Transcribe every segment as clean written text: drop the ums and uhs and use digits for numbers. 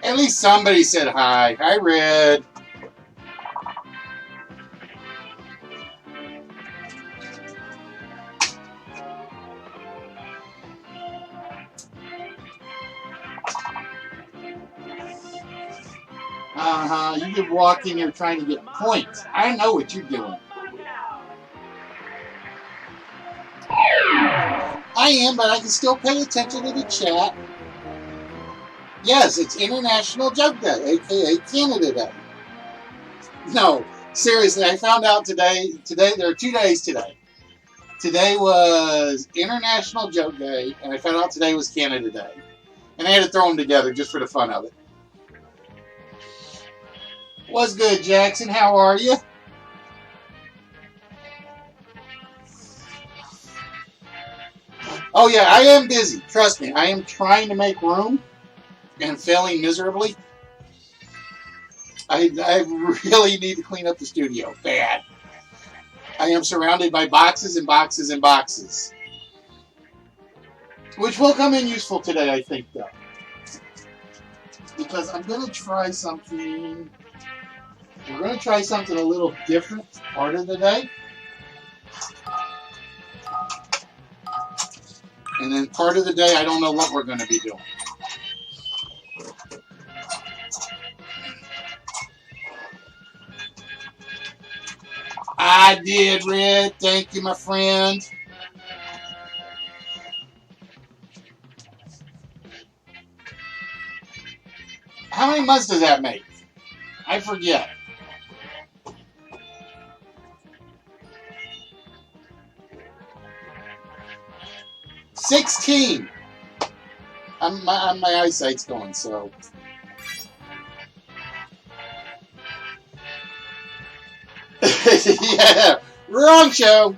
At least somebody said hi. Hi, Red. You could walk in here trying to get points. I know what you're doing. I am, but I can still pay attention to the chat. Yes, it's International Joke Day, aka Canada Day. No, seriously, I found out today. There are 2 days today. Today was International Joke Day, and I found out today was Canada Day. And I had to throw them together just for the fun of it. What's good, Jackson? How are you? Oh, yeah, I am busy. Trust me, I am trying to make room and failing miserably. I really need to clean up the studio. Bad. I am surrounded by boxes and boxes and boxes. Which will come in useful today, I think, though. Because I'm going to try something. We're going to try something a little different part of the day. And then part of the day, I don't know what we're going to be doing. I did, Red. Thank you, my friend. How many months does that make? I forget. $16. My eyesight's going, so. Yeah, wrong show.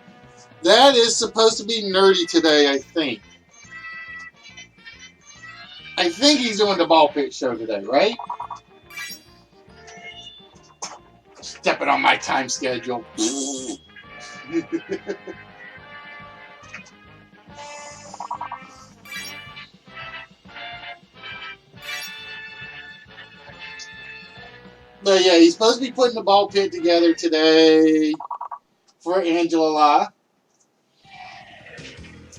That is supposed to be nerdy today, I think. I think he's doing the ball pit show today, right? Stepping on my time schedule. But yeah, he's supposed to be putting the ball pit together today for Angela La.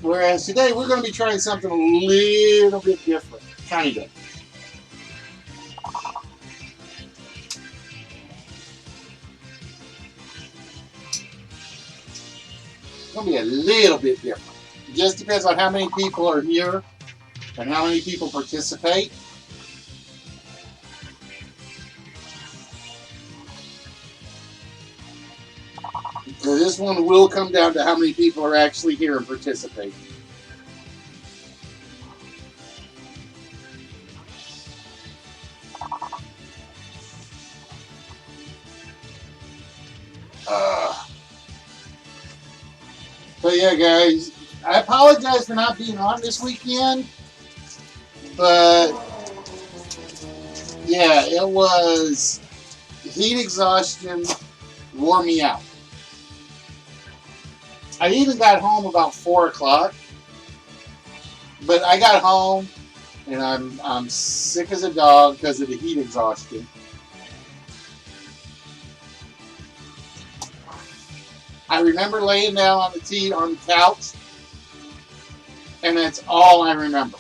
Whereas today we're going to be trying something a little bit different, kind of. It's going to be a little bit different. It just depends on how many people are here and how many people participate. So this one will come down to how many people are actually here and participating. But yeah, guys, I apologize for not being on this weekend. But yeah, it was heat exhaustion wore me out. I even got home about 4 o'clock. But I got home and I'm sick as a dog because of the heat exhaustion. I remember laying down on the couch, and that's all I remember.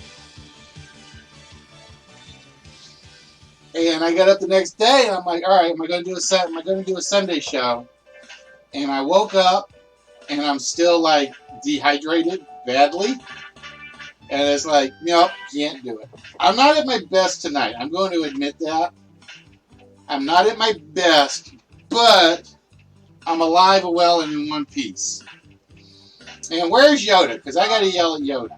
And I got up the next day, and I'm like, all right, am I going to do a Sunday show? And I woke up, and I'm still like dehydrated badly. And it's like, nope, can't do it. I'm not at my best tonight. I'm going to admit that. I'm not at my best, but I'm alive, well, and in one piece. And where's Yoda? Because I got to yell at Yoda.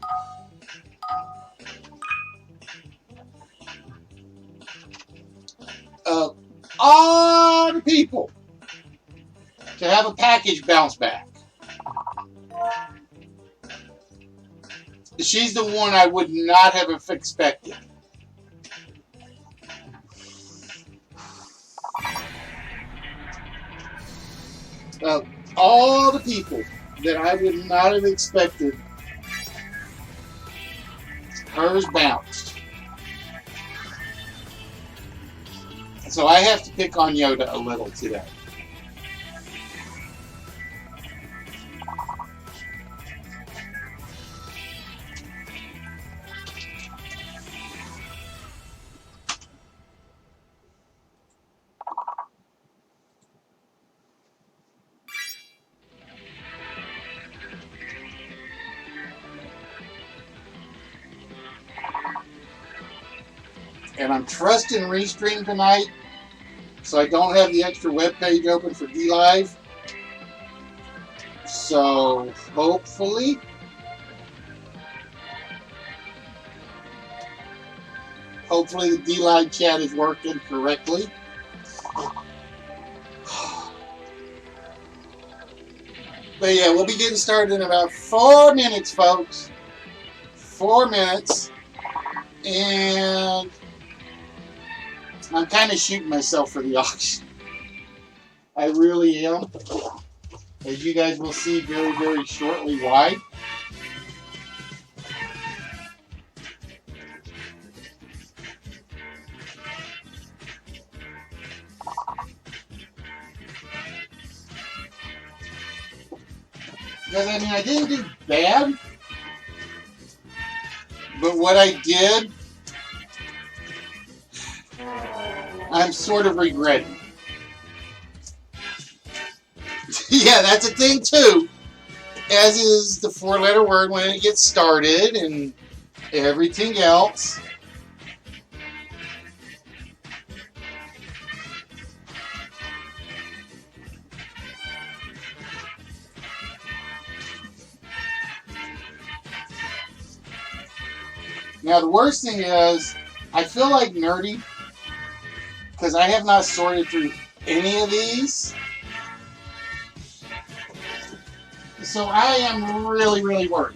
All the people to have a package bounce back. She's the one I would not have expected. All the people that I would not have expected, hers bounced. So I have to pick on Yoda a little today. And I'm trusting Restream tonight, so I don't have the extra web page open for DLive. So hopefully the DLive chat is working correctly. But yeah, we'll be getting started in about 4 minutes, folks. 4 minutes. And I'm kind of shooting myself for the auction. I really am. As you guys will see very, very shortly why. Because, I mean, I didn't do bad. But what I did, I'm sort of regretting. Yeah, that's a thing too. As is the 4-letter word when it gets started and everything else. Now the worst thing is, I feel like nerdy because I have not sorted through any of these. So I am really, really worried.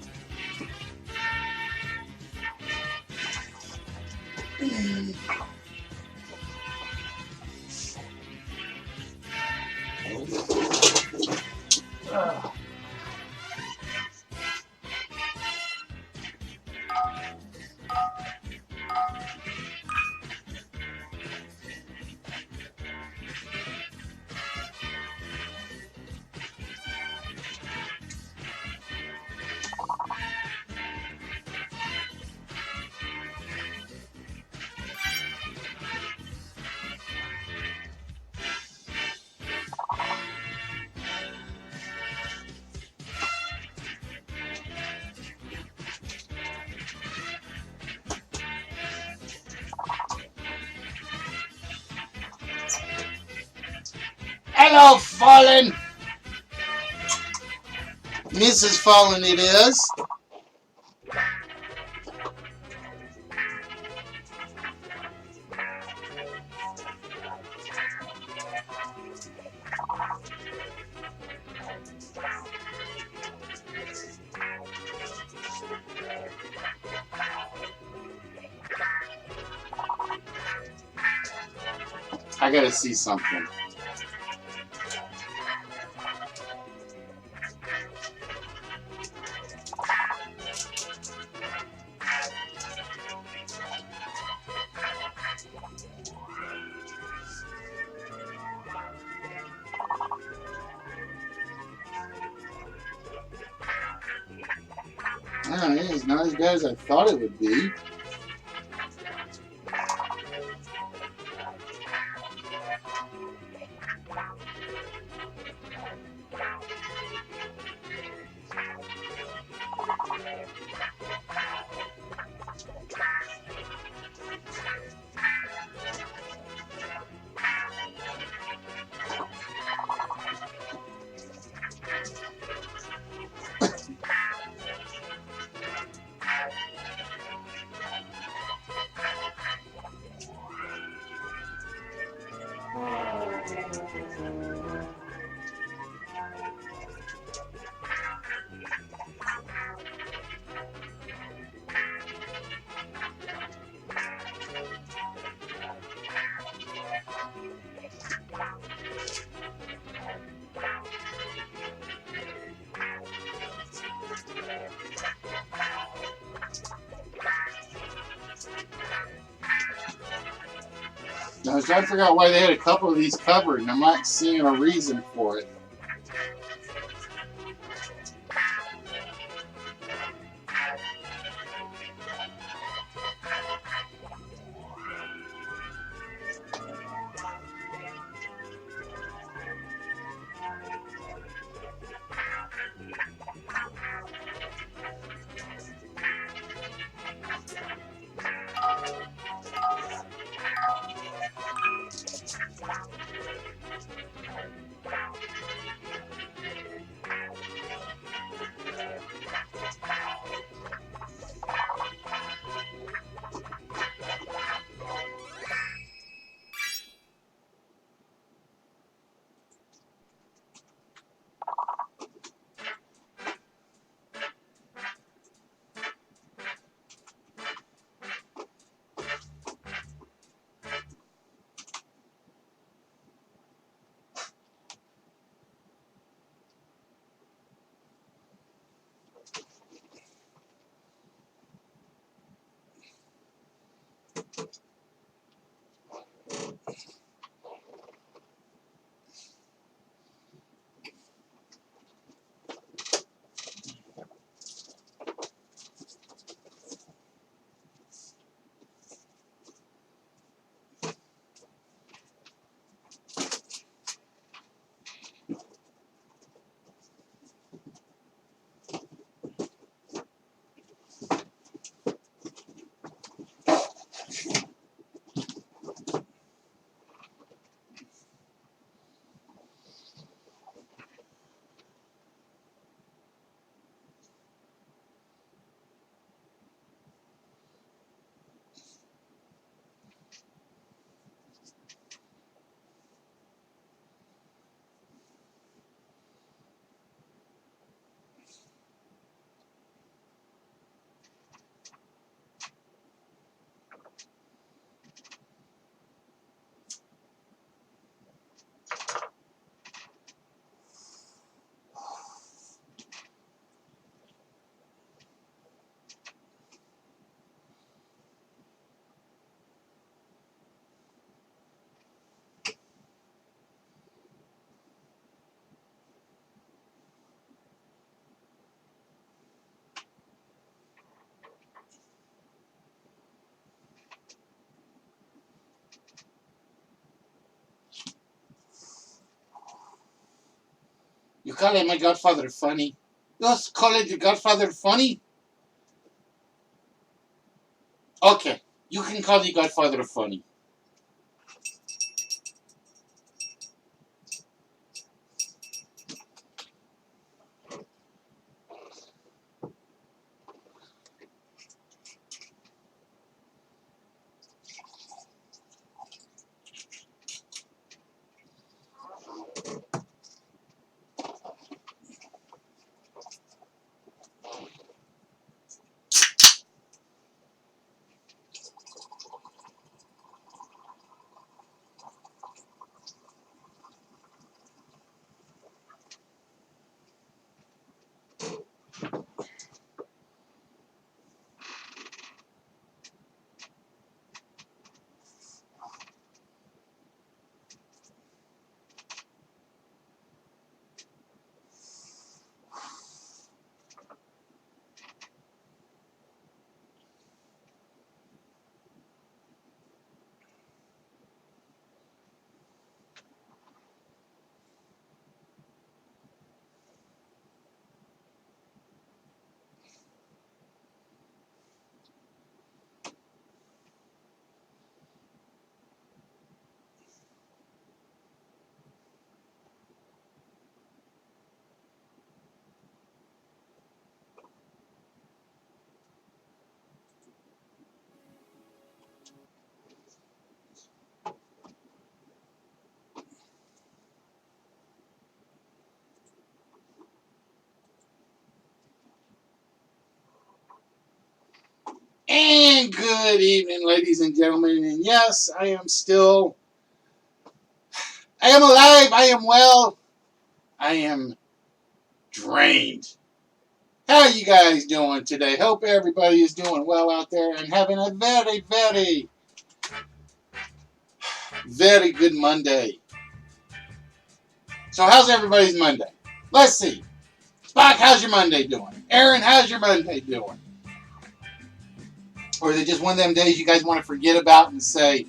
Hello, Fallen! Mrs. Fallen it is. I gotta see something. It's not as bad as I thought it would be. I was trying to figure out why they had a couple of these covered, and I'm not seeing a reason for it. calling my godfather funny? You're calling the godfather funny? Okay, you can call the godfather funny. And good evening, ladies and gentlemen. And yes, I am alive, I am well, I am drained. How are you guys doing today? Hope everybody is doing well out there and having a very, very, very good Monday. So how's everybody's Monday? Let's see. Spock, how's your Monday doing? Aaron, how's your Monday doing? Or is it just one of them days you guys want to forget about and say,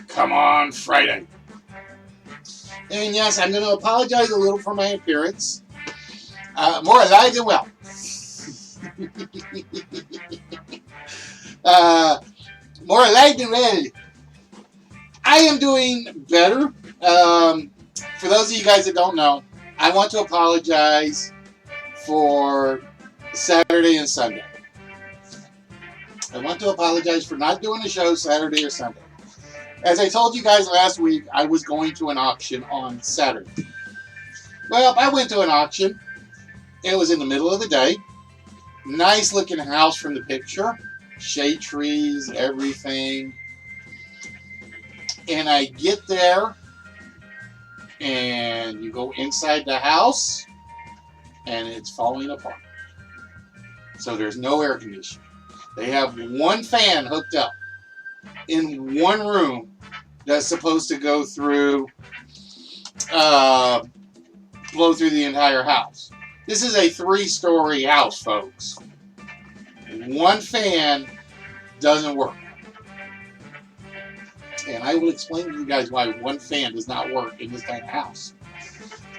come on, Friday? And yes, I'm going to apologize a little for my appearance. More alive than well. More alive than well. I am doing better. For those of you guys that don't know, I want to apologize for Saturday and Sunday. I want to apologize for not doing a show Saturday or Sunday. As I told you guys last week, I was going to an auction on Saturday. Well, I went to an auction. It was in the middle of the day. Nice looking house from the picture. Shade trees, everything. And I get there, and you go inside the house, and it's falling apart. So there's no air conditioning. They have one fan hooked up in one room that's supposed to go through, blow through the entire house. This is a 3-story house, folks. One fan doesn't work. And I will explain to you guys why one fan does not work in this kind of house.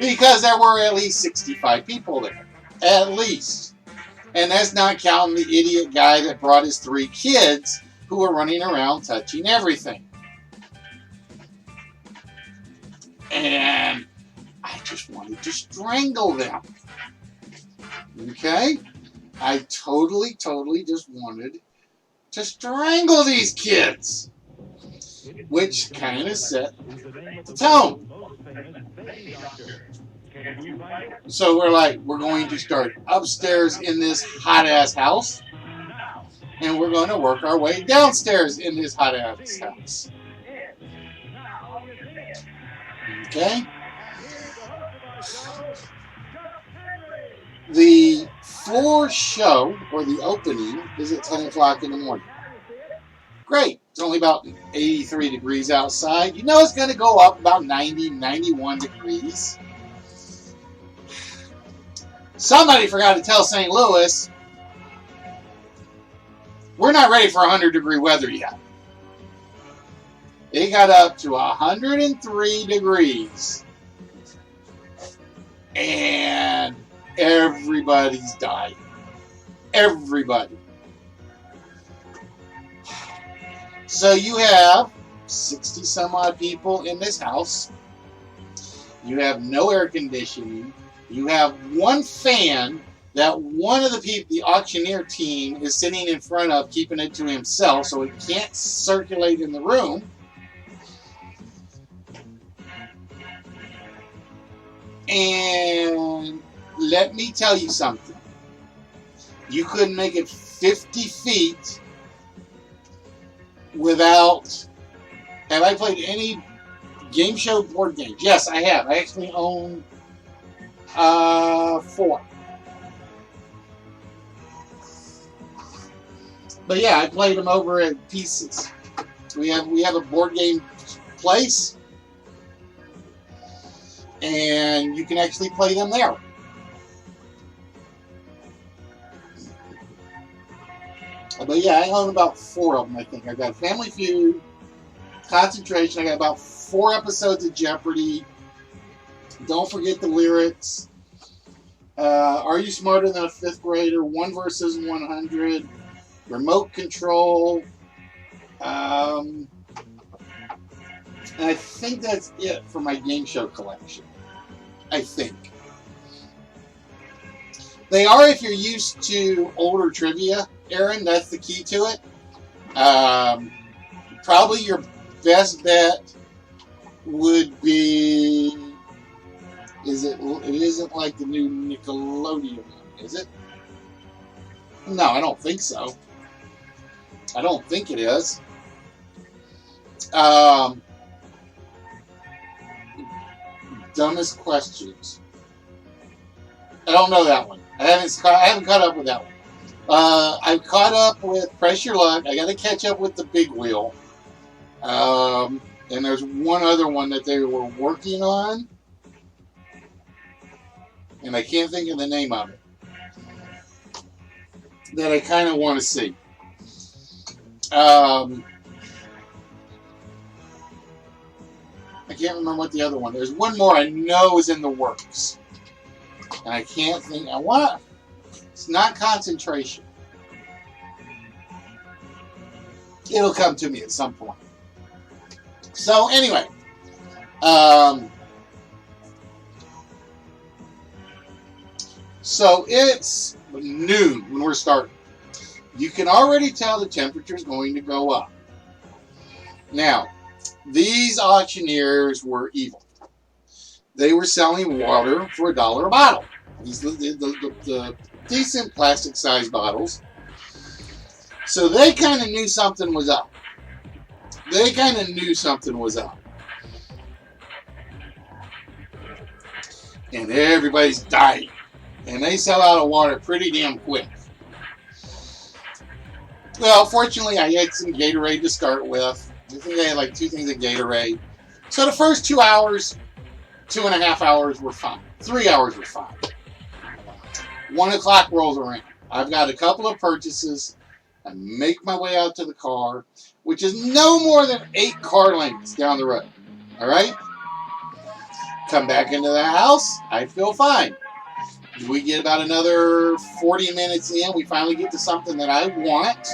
Because there were at least 65 people there. At least. And that's not counting the idiot guy that brought his 3 kids who were running around touching everything. And I just wanted to strangle them. Okay? I totally just wanted to strangle these kids. Which kind of set the tone. So we're going to start upstairs in this hot-ass house. And we're going to work our way downstairs in this hot-ass house. Okay? The floor show, or the opening, is at 10 o'clock in the morning. Great. It's only about 83 degrees outside. You know it's going to go up about 90, 91 degrees. Somebody forgot to tell St. Louis, we're not ready for 100-degree weather yet. It got up to 103 degrees. and everybody's dying. Everybody. So you have 60 some odd people in this house. You have no air conditioning. You have one fan that one of the people, the auctioneer team, is sitting in front of, keeping it to himself so it can't circulate in the room. And let me tell you something. You couldn't make it 50 feet without... Have I played any game show board games? Yes, I have. I actually own 4. But yeah, I played them over at Pieces. We have a board game place, and you can actually play them there. But yeah, I own about 4 of them, I think. I got Family Feud, Concentration. I got about 4 episodes of Jeopardy. Don't forget the lyrics. Are You Smarter Than a Fifth Grader? 1 versus 100. Remote Control. And I think that's it for my game show collection. I think. They are, if you're used to older trivia, Aaron, that's the key to it. Probably your best bet would be... It isn't like the new Nickelodeon one, is it? No, I don't think so. I don't think it is. Dumbest questions. I don't know that one. I haven't caught up with that one. I've caught up with Press Your Luck. I got to catch up with the Big Wheel. And there's one other one that they were working on, and I can't think of the name of it, that I kind of want to see. I can't remember what the other one. There's one more I know is in the works, and I can't think. It's not Concentration. It'll come to me at some point. So anyway, so it's noon when we're starting. You can already tell the temperature is going to go up. Now, these auctioneers were evil. They were selling water for $1 a bottle. These the decent plastic-sized bottles. So they kind of knew something was up. And everybody's dying. And they sell out of water pretty damn quick. Well, fortunately, I had some Gatorade to start with. I think I had like 2 things of Gatorade. So the first 2 hours, 2.5 hours were fine. 3 hours were fine. 1 o'clock rolls around. I've got a couple of purchases. I make my way out to the car, which is no more than 8 car lengths down the road. All right? Come back into the house. I feel fine. We get about another 40 minutes in. We finally get to something that I want.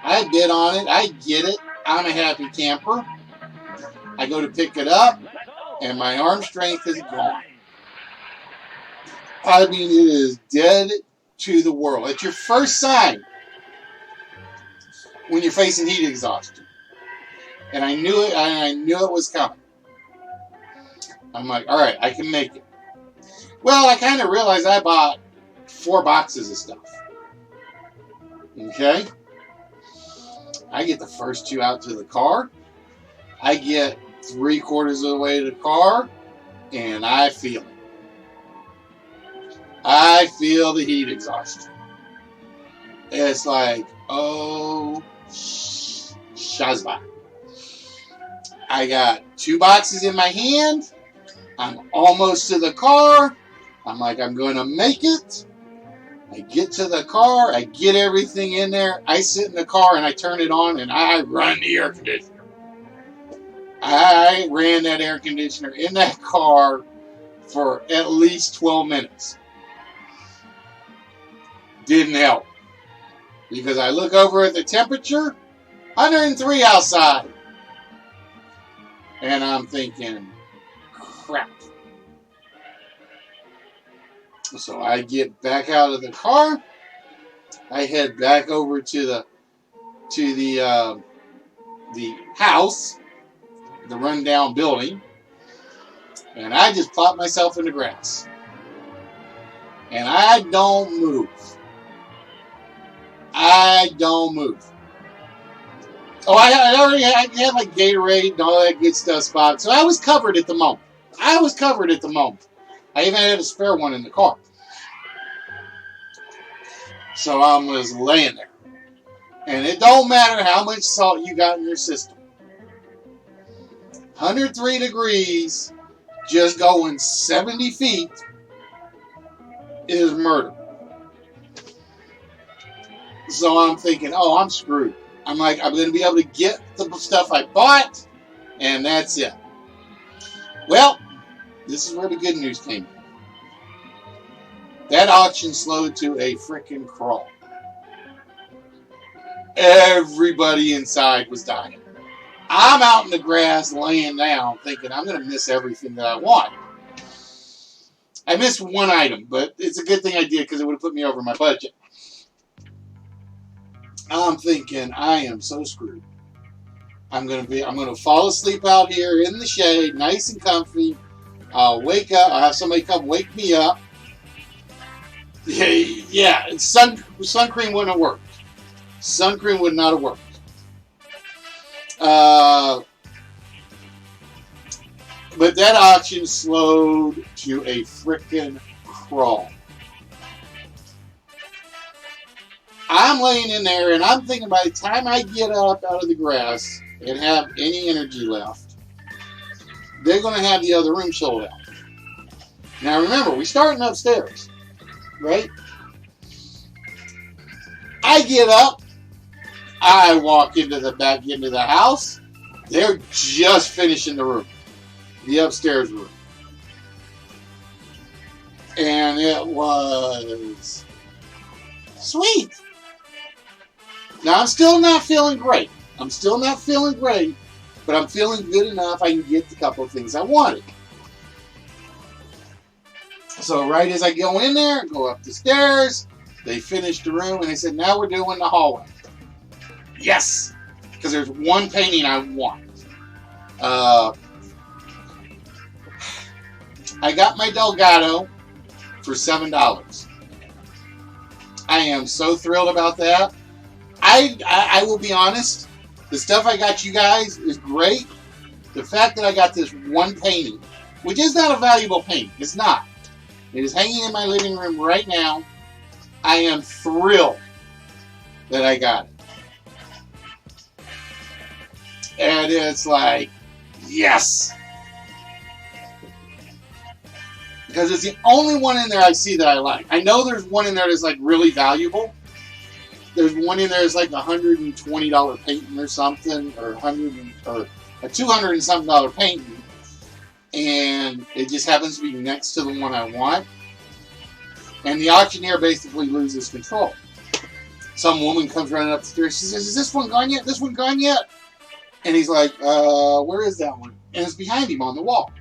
I bid on it. I get it. I'm a happy camper. I go to pick it up, and my arm strength is gone. I mean, it is dead to the world. It's your first sign when you're facing heat exhaustion. And I knew it. I knew it was coming. I'm like, all right, I can make it. Well, I kind of realized I bought 4 boxes of stuff. Okay? I get the first 2 out to the car. I get 3/4 of the way to the car, and I feel it. I feel the heat exhaustion. It's like, oh, shazba. I got 2 boxes in my hand. I'm almost to the car. I'm like, I'm going to make it. I get to the car. I get everything in there. I sit in the car and I turn it on and I run the air conditioner. I ran that air conditioner in that car for at least 12 minutes. Didn't help. Because I look over at the temperature, 103 outside. And I'm thinking, crap. So I get back out of the car. I head back over to the house, the rundown building, and I just plop myself in the grass. And I don't move. I don't move. Oh, I already had like Gatorade and all that good stuff spot, so I was covered at the moment. I even had a spare one in the car. So I was laying there. And it don't matter how much salt you got in your system. 103 degrees, just going 70 feet is murder. So I'm thinking, oh, I'm screwed. I'm like, I'm going to be able to get the stuff I bought, and that's it. Well, this is where the good news came in. That auction slowed to a freaking crawl. Everybody inside was dying. I'm out in the grass laying down thinking I'm going to miss everything that I want. I missed one item, but it's a good thing I did because it would have put me over my budget. I'm thinking I am so screwed. I'm going to fall asleep out here in the shade, nice and comfy. I'll wake up. I'll have somebody come wake me up. Yeah, sun cream wouldn't have worked. Sun cream would not have worked. But that auction slowed to a frickin' crawl. I'm laying in there and I'm thinking by the time I get up out of the grass and have any energy left, they're going to have the other room sold out. Now remember, we're starting upstairs, right? I get up. I walk into the house. They're just finishing the room. The upstairs room. And it was sweet. Now, I'm still not feeling great. But I'm feeling good enough I can get the couple of things I wanted. So right as I go in there, go up the stairs, they finished the room, and they said, now we're doing the hallway. Yes! Because there's one painting I want. I got my Delgado for $7. I am so thrilled about that. I will be honest, the stuff I got you guys is great. The fact that I got this one painting, which is not a valuable painting, it's not. It is hanging in my living room right now. I am thrilled that I got it. And it's like, yes! Because it's the only one in there I see that I like. I know there's one in there that's like really valuable. There's one in there that's like $120 painting or something, or a $200 and something painting, and it just happens to be next to the one I want. And the auctioneer basically loses control. Some woman comes running up the stairs. She says, "Is this one gone yet? This one gone yet?" And he's like, "Where is that one?" And it's behind him on the wall.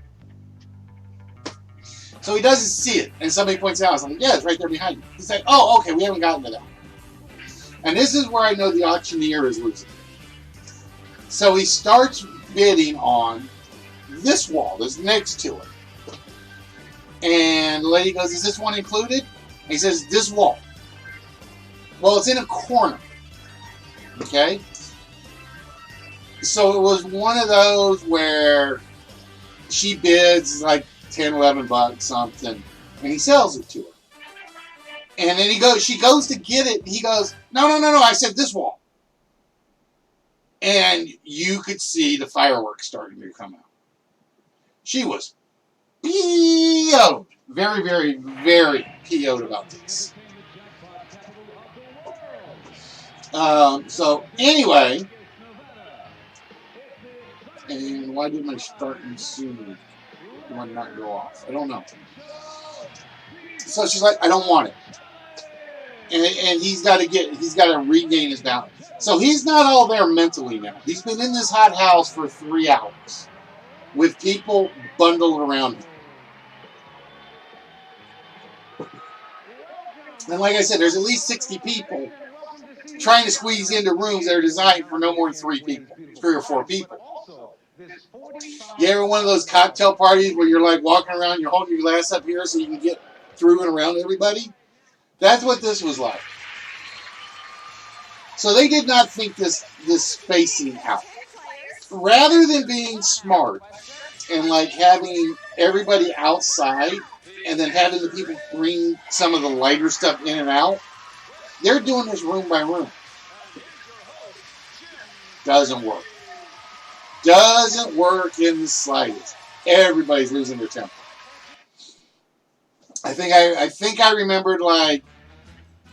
So he doesn't see it, and somebody points it out. I was like, "Yeah, it's right there behind you." He's like, "Oh, okay, we haven't gotten to that." And this is where I know the auctioneer is losing. So he starts bidding on this wall that's next to it. And the lady goes, "Is this one included?" And he says, "This wall." Well, it's in a corner. Okay? So it was one of those where she bids like $10, $11 something, and he sells it to her. And then she goes to get it, and he goes, no, I said this wall. And you could see the fireworks starting to come out. She was PO'd. Very, very, very PO'd about this. So, anyway, and why didn't I start in soon? might not go off. I don't know. So she's like, I don't want it. And he's got to regain his balance. So he's not all there mentally now. He's been in this hot house for 3 hours with people bundled around him. And like I said, there's at least 60 people trying to squeeze into rooms that are designed for no more than 3 or 4 people. You ever one of those cocktail parties where you're like walking around, you're holding your glass up here so you can get through and around everybody? That's what this was like. So they did not think this spacing out. Rather than being smart and like having everybody outside and then having the people bring some of the lighter stuff in and out, they're doing this room by room. Doesn't work. Doesn't work in the slightest. Everybody's losing their temper. I think I remembered like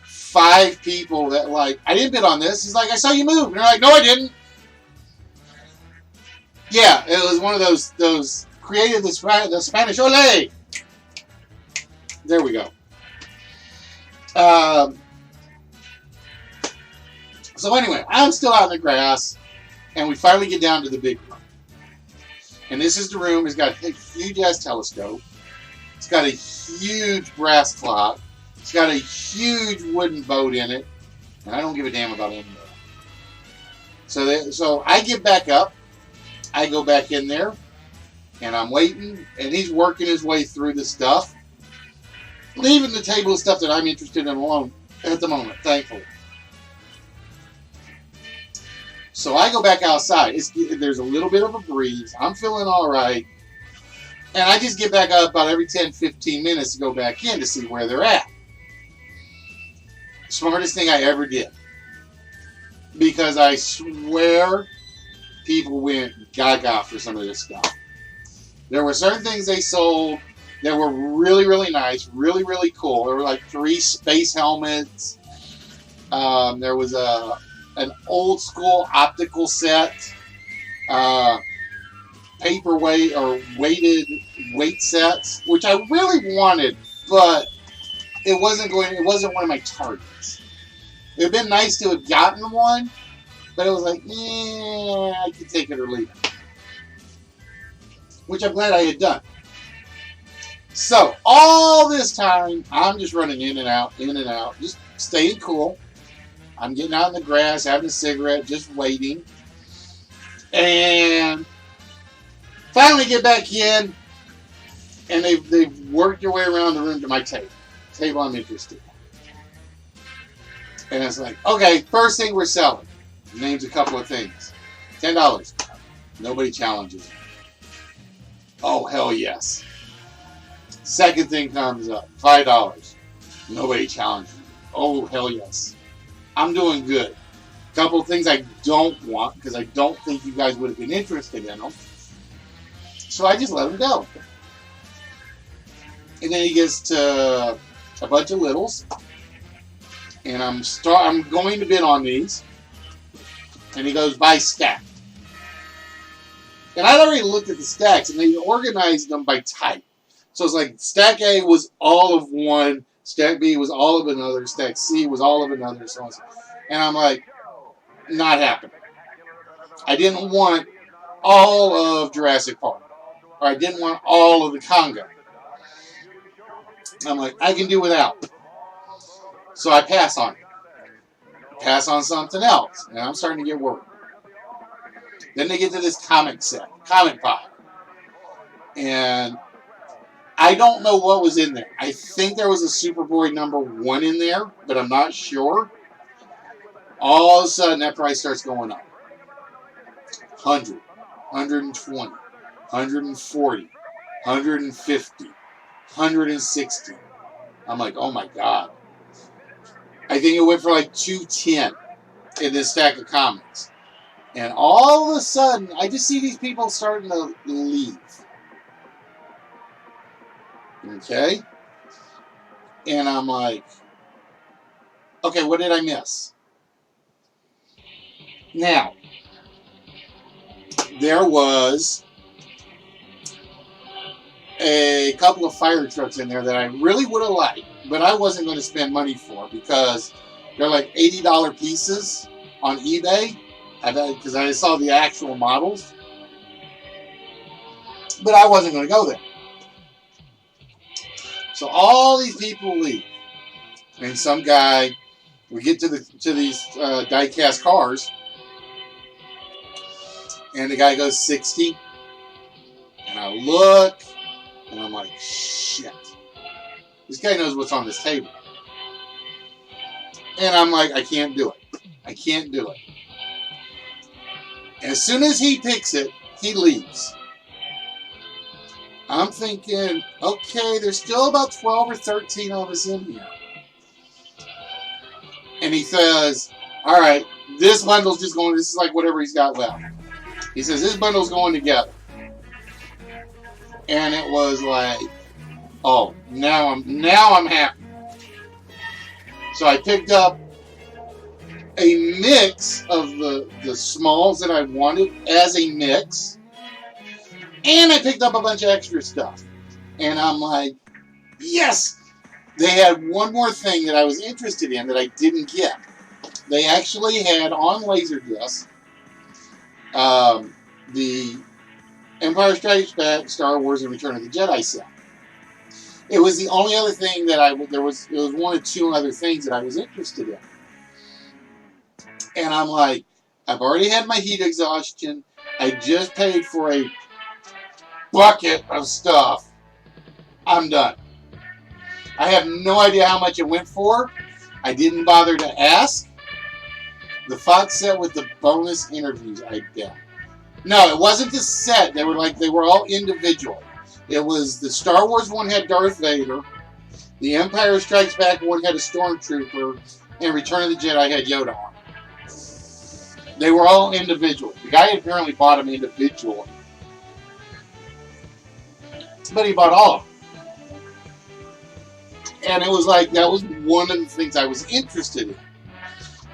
5 people that like, I didn't bid on this. He's like, I saw you move. And they're like, no, I didn't. Yeah, it was one of those created the Spanish ole. There we go. So anyway, I'm still out in the grass, and we finally get down to the big room. And this is the room. It's got a huge-ass telescope. It's got a huge brass clock. It's got a huge wooden boat in it. And I don't give a damn about any of that. So I get back up. I go back in there. And I'm waiting. And he's working his way through the stuff. Leaving the table of stuff that I'm interested in alone at the moment, thankfully. So I go back outside. There's a little bit of a breeze. I'm feeling all right. And I just get back up about every 10, 15 minutes to go back in to see where they're at. Smartest thing I ever did. Because I swear people went gaga for some of this stuff. There were certain things they sold that were really, really nice, really, really cool. There were like 3 space helmets. There was an old school optical set, paperweight or weighted weight sets, which I really wanted, but it wasn't one of my targets. It would have been nice to have gotten one, but it was like, I could take it or leave it. Which I'm glad I had done. So, all this time, I'm just running in and out, just staying cool. I'm getting out in the grass, having a cigarette, just waiting. And finally get back in, and they've worked their way around the room to my table I'm interested in. And it's like, okay, first thing we're selling. Names a couple of things. $10. Nobody challenges me. Oh, hell yes. Second thing comes up. $5. Nobody challenges me. Oh, hell yes. I'm doing good. A couple of things I don't want because I don't think you guys would have been interested in them. So I just let them go. And then he gets to a bunch of littles. And I'm going to bid on these. And he goes, buy stack. And I'd already looked at the stacks, and they organized them by type. So it's like stack A was all of one, stack B was all of another, stack C was all of another, so on. And I'm like, not happening. I didn't want all of Jurassic Park. Or I didn't want all of the Congo. I'm like, I can do without. So I pass on it. Pass on something else. And I'm starting to get worried. Then they get to this comic pile. And I don't know what was in there. I think there was a Superboy #1 in there, but I'm not sure. All of a sudden, that price starts going up. 100, 120, 140, 150, 160. I'm like, oh my God. I think it went for like 210 in this stack of comics. And all of a sudden, I just see these people starting to leave. Okay? And I'm like, okay, what did I miss? Now, there was a couple of fire trucks in there that I really would have liked, but I wasn't going to spend money for because they're like $80 pieces on eBay. Because I saw the actual models, but I wasn't going to go there. So all these people leave, and some guy, we get to these die-cast cars, and the guy goes 60, and I look, and I'm like, shit, this guy knows what's on this table, and I'm like, I can't do it. I can't do it. As soon as he picks it, he leaves. I'm thinking, okay, there's still about 12 or 13 of us in here. And he says, all right, this bundle's just going, this is like whatever he's got left. He says, this bundle's going together. And it was like, oh, now I'm happy. So I picked up a mix of the smalls that I wanted as a mix, and I picked up a bunch of extra stuff, and I'm like, yes. They had one more thing that I was interested in that I didn't get. They actually had on Laserdisc the Empire Strikes Back, Star Wars, and Return of the Jedi set. It was the only other thing that it was one or two other things that I was interested in. And I'm like, I've already had my heat exhaustion. I just paid for a bucket of stuff. I'm done. I have no idea how much it went for. I didn't bother to ask. The Fox set with the bonus interviews, I bet. No, it wasn't the set. They were all individual. It was the Star Wars one had Darth Vader. The Empire Strikes Back one had a Stormtrooper. And Return of the Jedi had Yoda on. They were all individual. The guy apparently bought them individually. But he bought all of them. And it was like, that was one of the things I was interested in.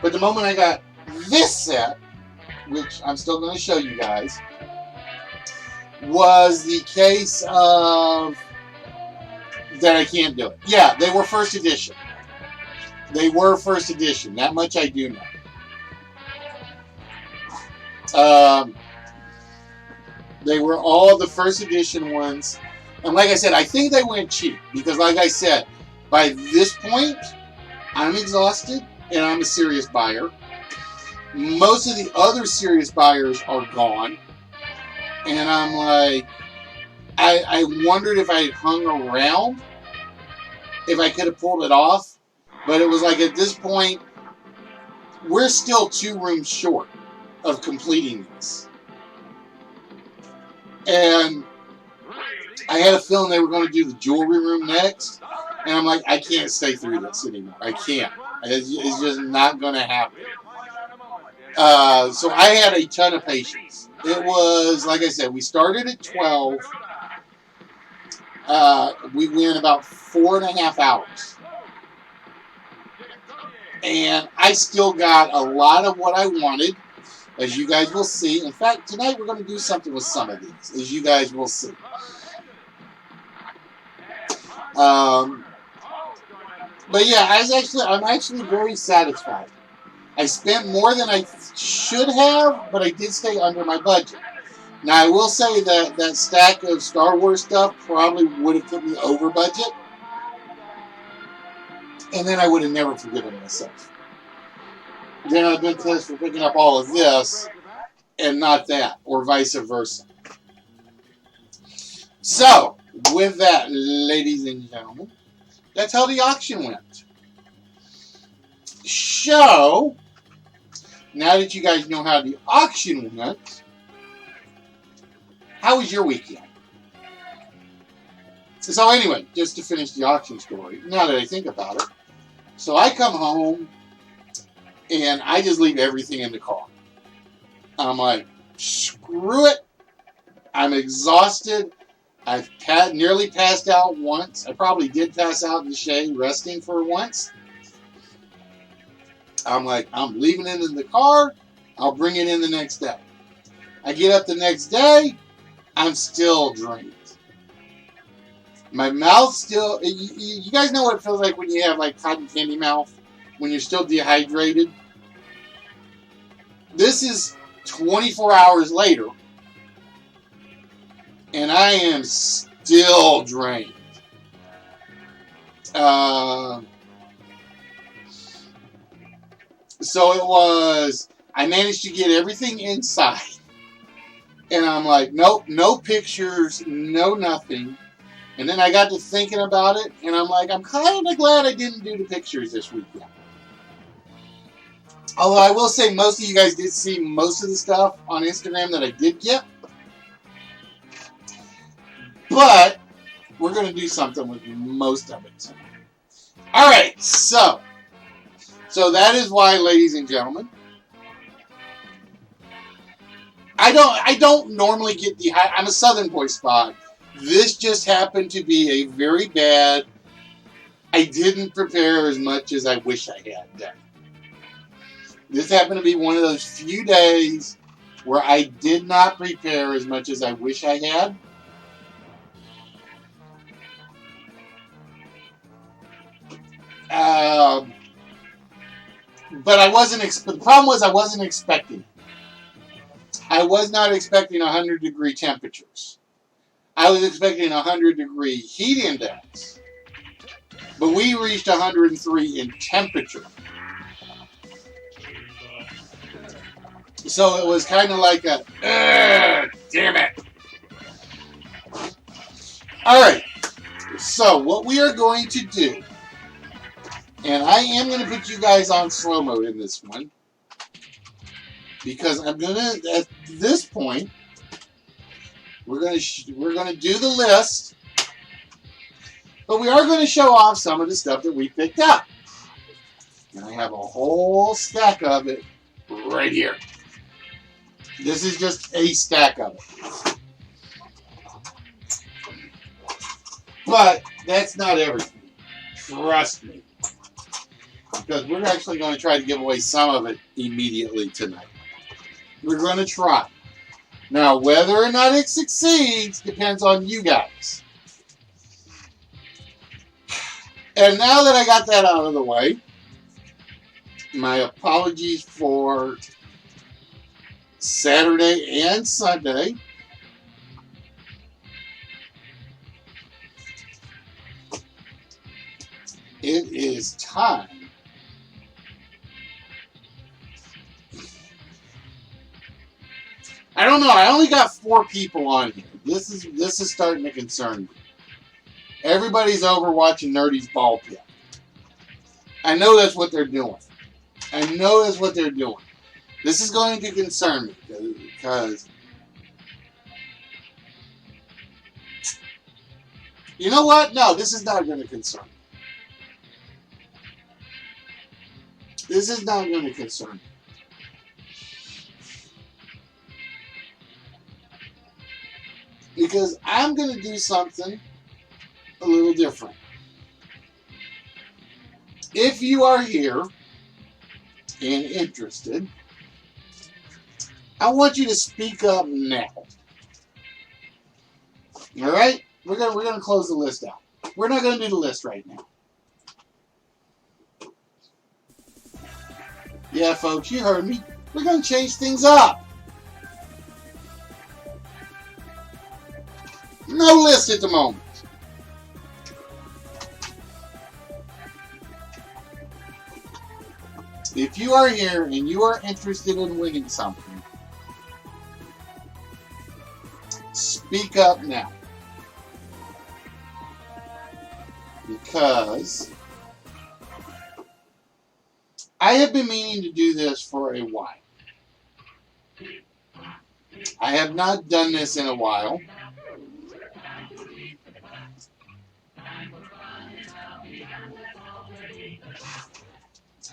But the moment I got this set, which I'm still going to show you guys, was the case of that I can't do it. Yeah, they were first edition. They were first edition. That much I do know. They were all the first edition ones. And like I said, I think they went cheap. Because like I said, by this point, I'm exhausted and I'm a serious buyer. Most of the other serious buyers are gone. And I'm like, I wondered if I had hung around, if I could have pulled it off. But it was like at this point, we're still 2 rooms short of completing this. And I had a feeling they were going to do the jewelry room next. And I'm like, I can't stay through this anymore. I can't. It's just not going to happen. So I had a ton of patience. It was, like I said, we started at 12. We went about 4.5 hours. And I still got a lot of what I wanted, as you guys will see. In fact, tonight we're going to do something with some of these, as you guys will see. But yeah, I'm actually very satisfied. I spent more than I should have, but I did stay under my budget. Now, I will say that that stack of Star Wars stuff probably would have put me over budget. And then I would have never forgiven myself. Then I've been pissed for picking up all of this and not that, or vice versa. So, with that, ladies and gentlemen, that's how the auction went. So, now that you guys know how the auction went, how was your weekend? So anyway, just to finish the auction story, now that I think about it, so I come home and I just leave everything in the car. I'm like, screw it. I'm exhausted. I've nearly passed out once. I probably did pass out in the shade resting for once. I'm like, I'm leaving it in the car. I'll bring it in the next day. I get up the next day. I'm still drained. My mouth still... You guys know what it feels like when you have like cotton candy mouth? When you're still dehydrated? This is 24 hours later. And I am still drained. So it was... I managed to get everything inside. And I'm like, nope, no pictures, no nothing. And then I got to thinking about it, and I'm like, I'm kind of glad I didn't do the pictures this weekend. Although I will say most of you guys did see most of the stuff on Instagram that I did get. But we're going to do something with most of it tonight. All right, so that is why, ladies and gentlemen, I don't normally get I'm a Southern boy spot. This just happened to be a very bad, I didn't prepare as much as I wish I had done. This happened to be one of those few days where I did not prepare as much as I wish I had. But I wasn't. The problem was I wasn't expecting. I was not expecting 100-degree temperatures. I was expecting 100-degree heat index, but we reached 103 in temperature. So it was kind of like a, damn it. All right. So what we are going to do, and I am going to put you guys on slow mode in this one, because I'm going to, at this point, we're going to do the list, but we are going to show off some of the stuff that we picked up. And I have a whole stack of it right here. This is just a stack of it. But that's not everything. Trust me. Because we're actually going to try to give away some of it immediately tonight. We're going to try. Now, whether or not it succeeds depends on you guys. And now that I got that out of the way, my apologies for Saturday and Sunday. It is time I don't know. I only got 4 people on here. This is starting to concern me. Everybody's over watching Nerdy's ball pit. I know that's what they're doing. I know that's what they're doing. This is going to concern me because you know what? No, this is not going to concern me. This is not going to concern me. Because I'm going to do something a little different. If you are here and interested, I want you to speak up now. All right? We're gonna close the list out. We're not going to do the list right now. Yeah, folks, you heard me. We're going to change things up. No list at the moment. If you are here and you are interested in winning something, speak up now. Because I have been meaning to do this for a while. I have not done this in a while.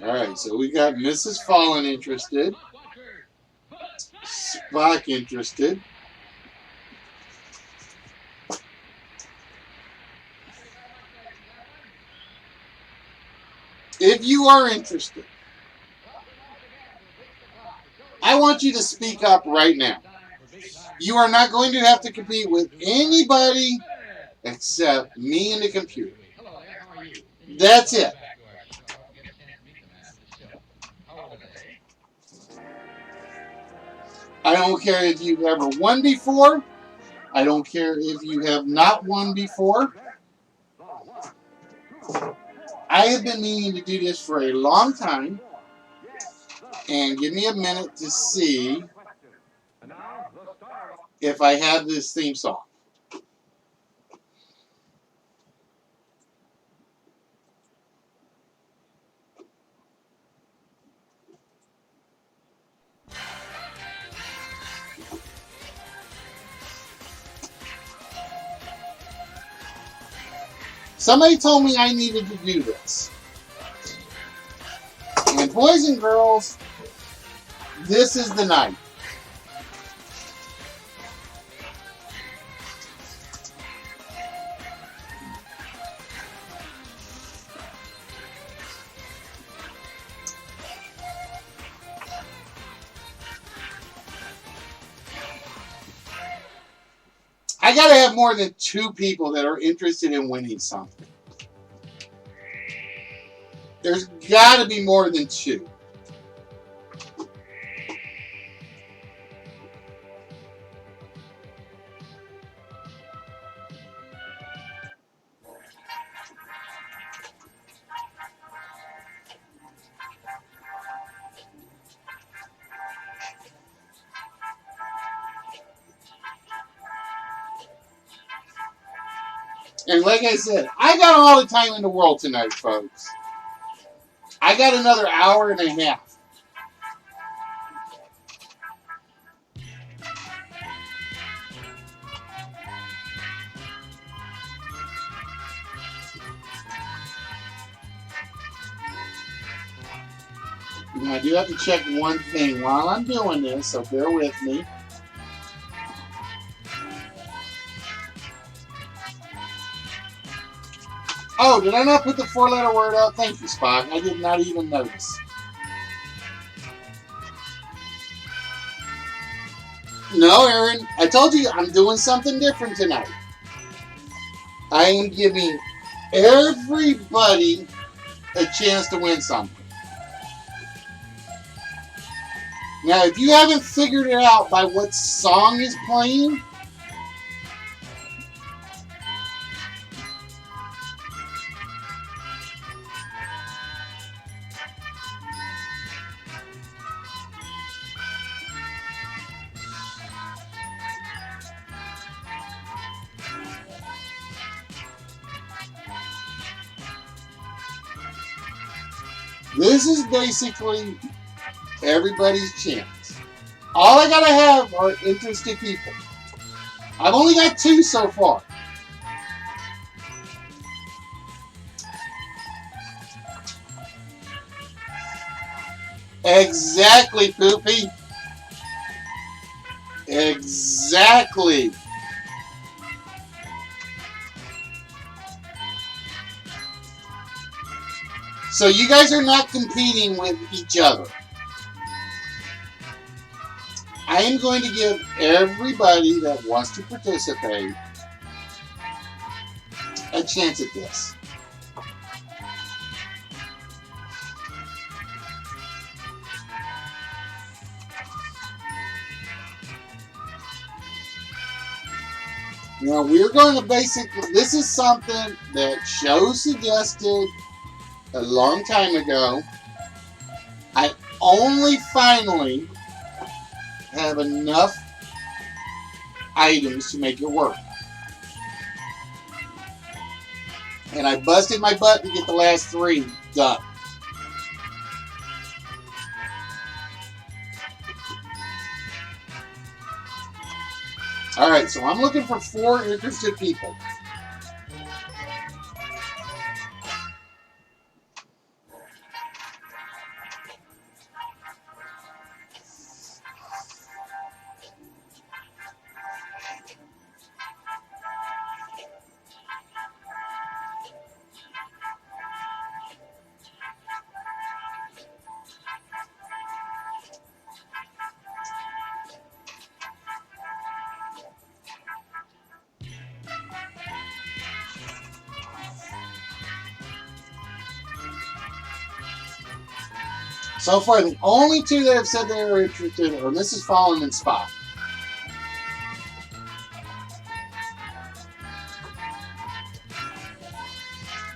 Alright, so we got Mrs. Fallen interested. Spock interested. If you are interested, I want you to speak up right now. You are not going to have to compete with anybody except me and the computer. That's it. I don't care if you've ever won before. I don't care if you have not won before. I have been meaning to do this for a long time. And give me a minute to see if I have this theme song. Somebody told me I needed to do this. And boys and girls, this is the night. I gotta have more than 2 people that are interested in winning something. There's gotta be more than 2. And like I said, I got all the time in the world tonight, folks. I got another hour and a half. And I do have to check one thing while I'm doing this, so bear with me. Oh, did I not put the 4-letter word out? Thank you, Spock. I did not even notice. No, Aaron. I told you I'm doing something different tonight. I am giving everybody a chance to win something. Now, if you haven't figured it out by what song is playing, this is basically everybody's chance. All I gotta have are interested people. I've only got 2 so far. Exactly, Poopy. Exactly. So you guys are not competing with each other. I am going to give everybody that wants to participate a chance at this. Now we're going to basically, this is something that Show suggested a long time ago. I only finally have enough items to make it work. And I busted my butt to get the last 3 done. Alright, so I'm looking for 4 interested people. So far, the only two that have said they are interested are Mrs. Fallen and Spot.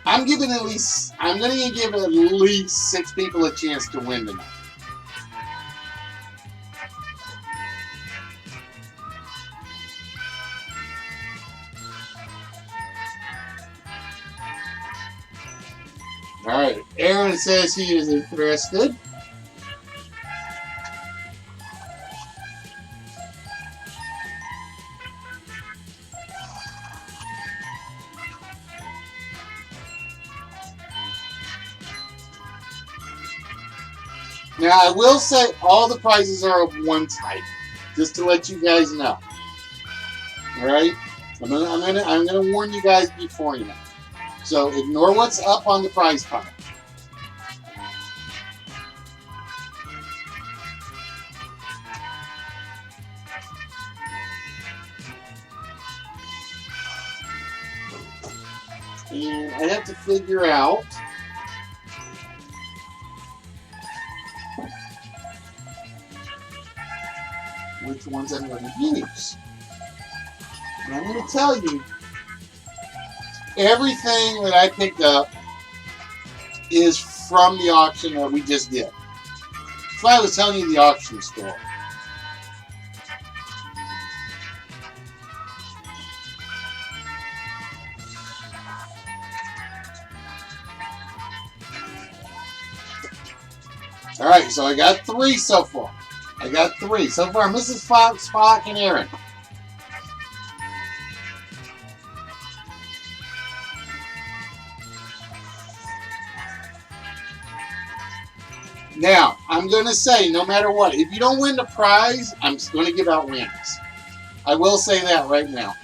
I'm going to give at least 6 people a chance to win tonight. All right, Aaron says he is interested. Now, I will say all the prizes are of one type, just to let you guys know. All right, I'm gonna warn you guys beforehand. So ignore what's up on the prize pile. And I have to figure out which ones I'm going to use. And I'm going to tell you, everything that I picked up is from the auction that we just did. That's why I was telling you the auction story. All right, so I got 3 so far. So far, Mrs. Fox, Spock, and Aaron. Now, I'm going to say, no matter what, if you don't win the prize, I'm going to give out winners. I will say that right now.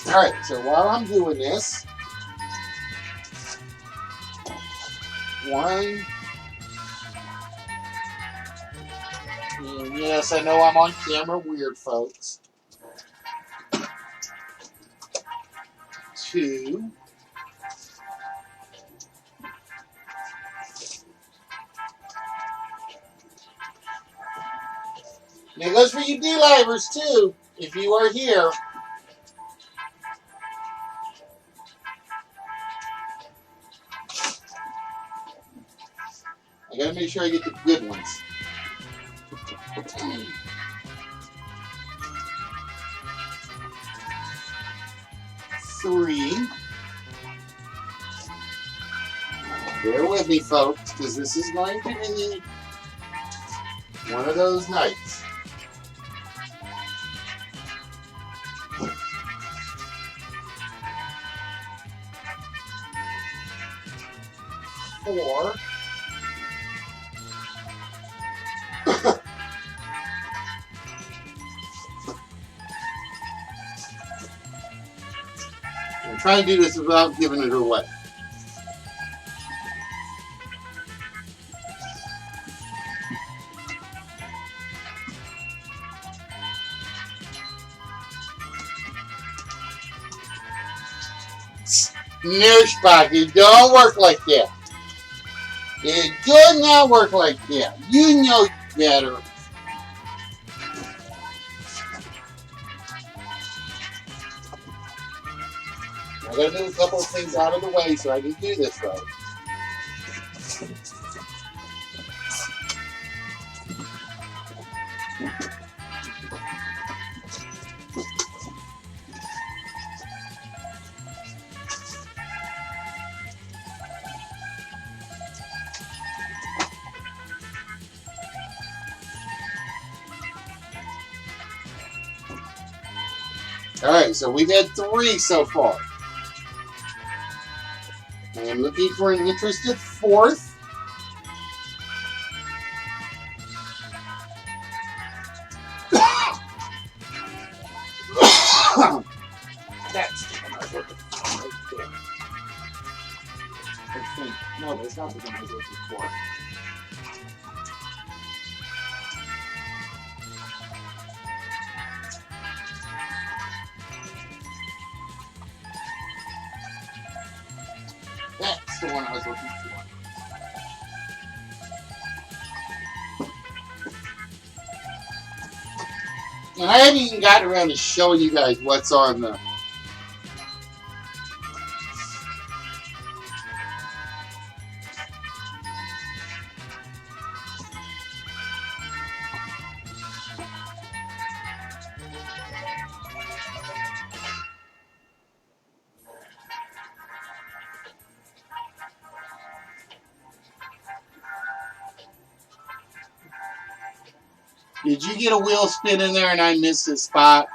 All right, so while I'm doing this, 1, and yes, I know I'm on camera weird, folks. 2, and it goes for you D-Livers too, if you are here. I gotta make sure I get the good ones. 3. Bear with me, folks, because this is going to be one of those nights. 4. I'm trying to do this without giving it away. No, Spock, it don't work like that. It does not work like that. You know better. I gotta move a couple of things out of the way so I can do this right. Alright, so we've had 3 so far. I'm looking for an interested 4th. That's the one I was looking for right there. I think. No, that's not the one I was looking for. the one I was looking for. And I haven't even gotten around to showing you guys what's on the... Did you get a wheel spin in there and I missed a spot?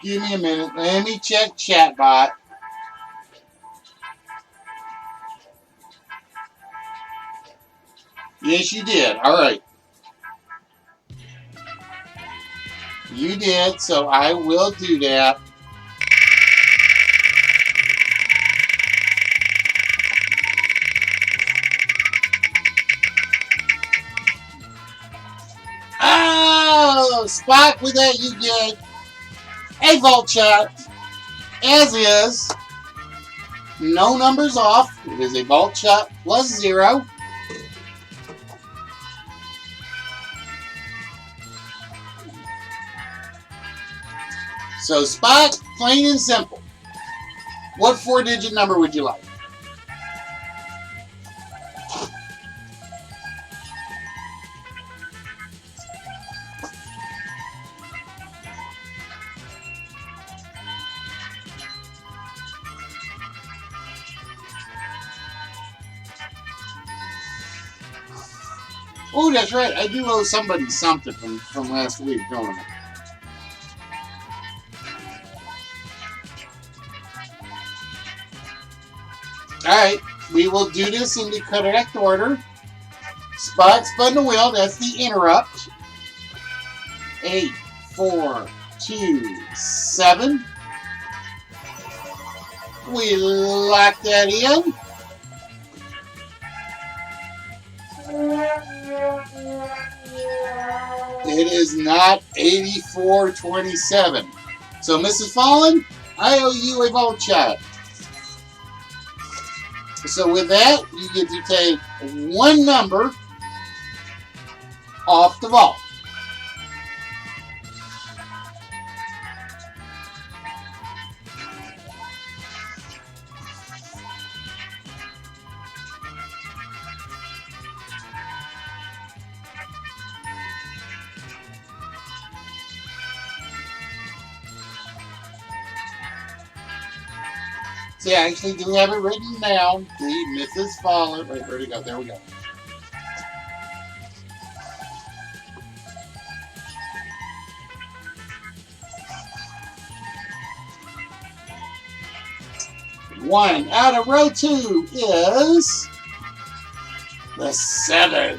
Give me a minute. Let me check chatbot. Yes, you did. All right. You did, so I will do that. Oh, Spot, with that you get a vault shot, as is. No numbers off. It is a vault shot plus 0. So, Spot, plain and simple. What 4-digit number would you like? Oh, that's right. I do owe somebody something from last week, don't I? Alright, we will do this in the correct order. Spot spun the wheel, that's the interrupt. 8, 4, 2, 7. We lock that in. It is not 8427. So, Mrs. Fallen, I owe you a vault shot. So with that, you get to take one number off the vault. See, I actually do have it written down. The Mrs. Fallen. Wait, where'd it go? There we go. One out of row 2 is the 7.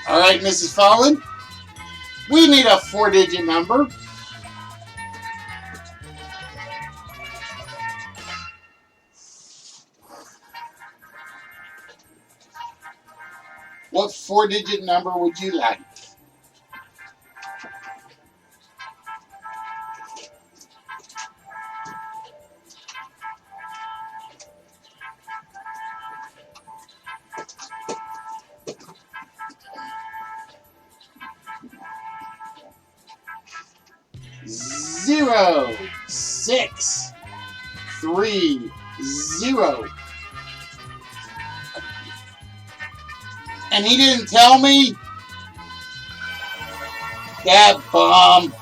All right, Mrs. Fallen. We need a 4-digit number. What 4-digit number would you like? Zero, 6, 3, 0. And he didn't tell me? That bum.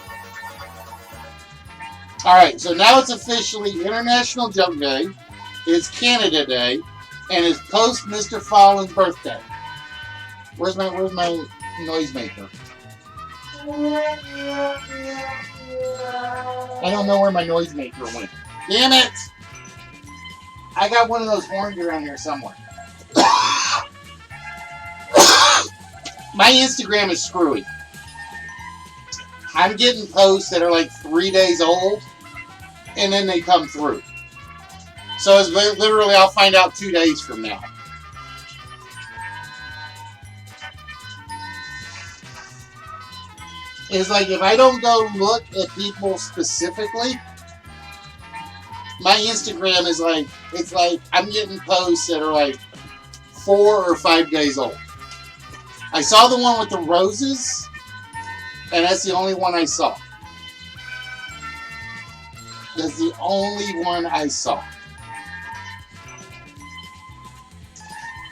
Alright, so now it's officially International Jump Day. It's Canada Day. And it's post Mr. Fallen's birthday. Where's my noisemaker? I don't know where my noisemaker went. Damn it! I got one of those horns around here somewhere. My Instagram is screwy. I'm getting posts that are like 3 days old, and then they come through. So it's literally, I'll find out 2 days from now. It's like if I don't go look at people specifically, My Instagram is like, it's like I'm getting posts that are like 4 or 5 days old. I saw the one with the roses, and that's the only one I saw. That's the only one I saw.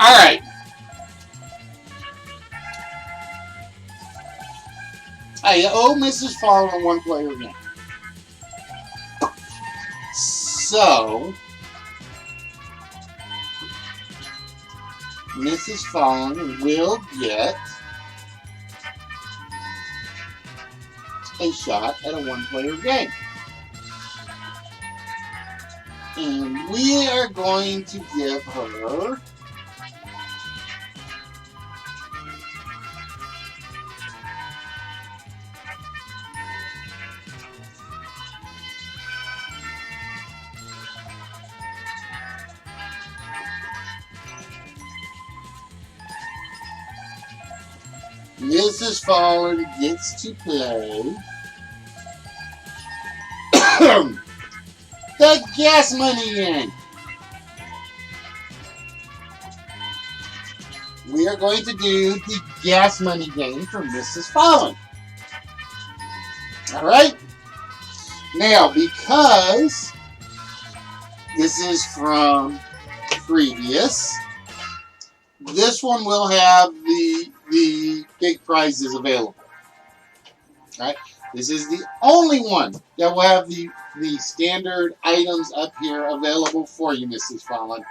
All right. I owe Mrs. Fallon a one-player game. So, Mrs. Fallon will get a shot at a one-player game. And we are going to give her Mrs. Fallon gets to play the gas money game. We are going to do the gas money game for Mrs. Fallon. All right. Now, because this is from previous, this one will have the big prizes available. All right. This is the only one that will have the standard items up here available for you, Mrs. Fallon.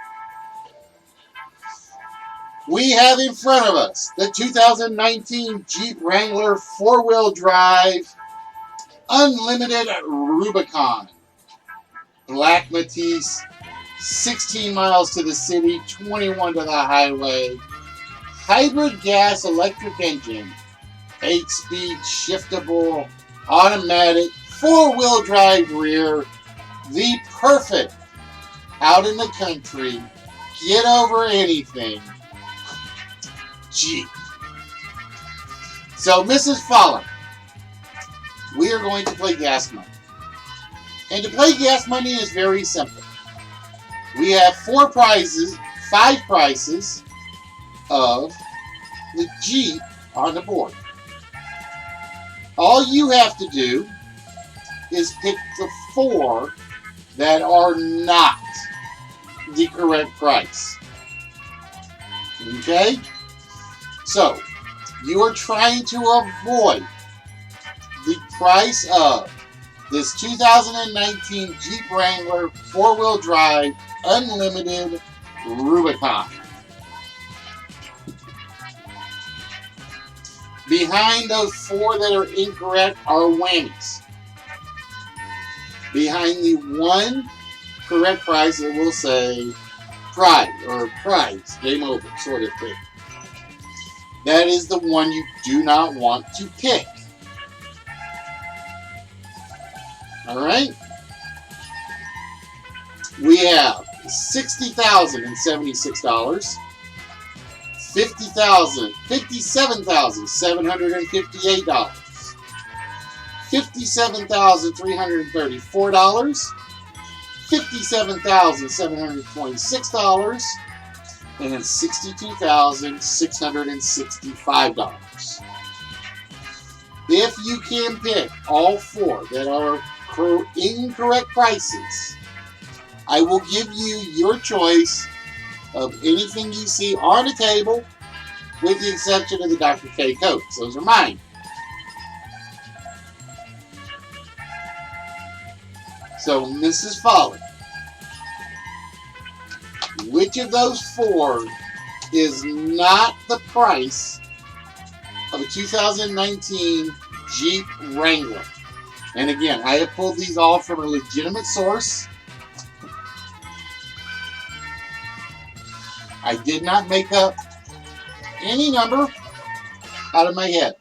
We have in front of us the 2019 Jeep Wrangler 4-wheel drive Unlimited Rubicon. Black Matisse, 16 miles to the city, 21 to the highway. Hybrid gas electric engine, 8-speed shiftable, automatic, 4-wheel drive rear. The perfect out in the country, get over anything Jeep. So, Mrs. Fallon, we are going to play gas money. And to play gas money is very simple. We have 5 prizes of the Jeep on the board. All you have to do is pick the 4 that are not the correct price. Okay? So, you are trying to avoid the price of this 2019 Jeep Wrangler 4-wheel drive Unlimited Rubicon. Behind those 4 that are incorrect are whammies. Behind the 1 correct price, it will say prize, game over, sort of thing. That is the one you do not want to pick. Alright? We have $60,076, $57,758, $57,334, $57,726, and $62,665. If you can pick all 4 that are incorrect prices, I will give you your choice of anything you see on the table, with the exception of the Dr. K coats. Those are mine. So, Mrs. Fallon, which of those 4 is not the price of a 2019 Jeep Wrangler? And again, I have pulled these all from a legitimate source. I did not make up any number out of my head.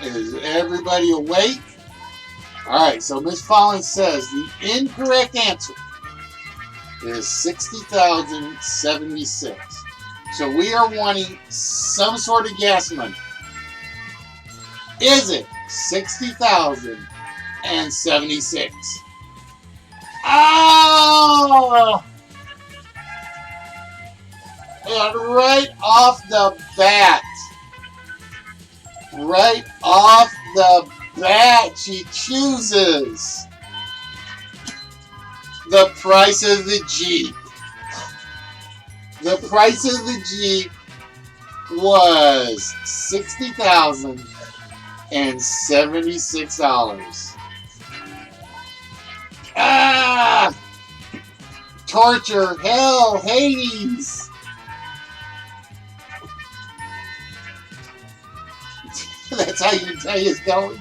Is everybody awake? Alright, so Miss Fallon says the incorrect answer is 60,076. So we are wanting some sort of gas money. Is it 60,076? Oh! And right off the bat, she chooses the price of the Jeep. The price of the Jeep was $60,076. Ah! Torture, hell, Hades. That's how your day is going.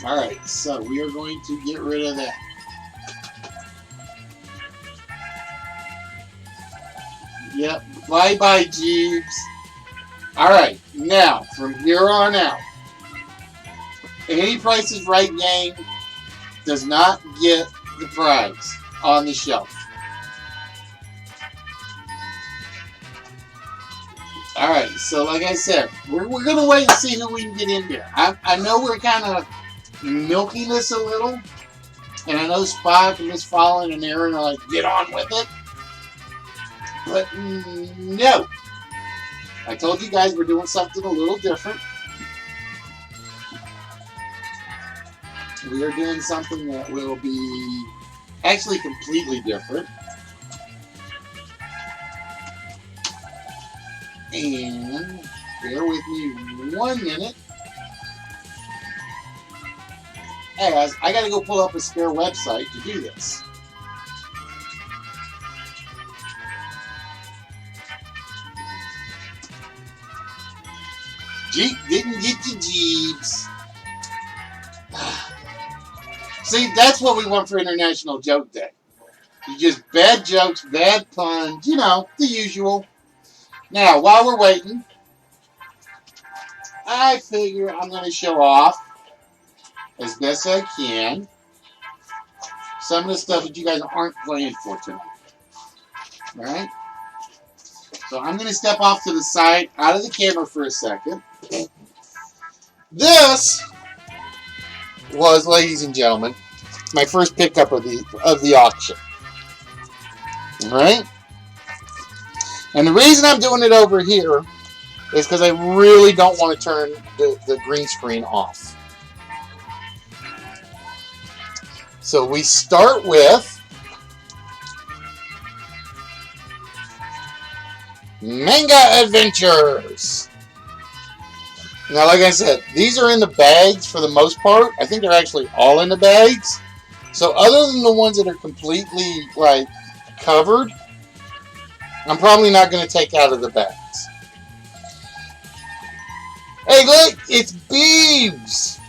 Alright, so we are going to get rid of that. Yep, bye-bye, Jeeves. Alright, now, from here on out, any Price is Right gang does not get the prize on the shelf. Alright, so like I said, we're going to wait and see who we can get in here. I know we're kind of milking this a little, and I know Spock and Miss Fallon and Aaron are like, get on with it. But no. I told you guys we're doing something a little different. We are doing something that will be actually completely different. And bear with me 1 minute. Hey guys, I gotta go pull up a spare website to do this. Jeep didn't get you, Jeeps. See, that's what we want for International Joke Day. You just bad jokes, bad puns, you know, the usual. Now, while we're waiting, I figure I'm going to show off as best I can some of the stuff that you guys aren't playing for tonight. Alright? So I'm going to step off to the side, out of the camera for a second. This was, ladies and gentlemen, my first pickup of the auction. Alright? And the reason I'm doing it over here is because I really don't want to turn the green screen off. So we start with Manga Adventures. Now, like I said, these are in the bags for the most part. I think they're actually all in the bags. So other than the ones that are completely, like, covered, I'm probably not going to take out of the bags. Hey, look! It's Beebs!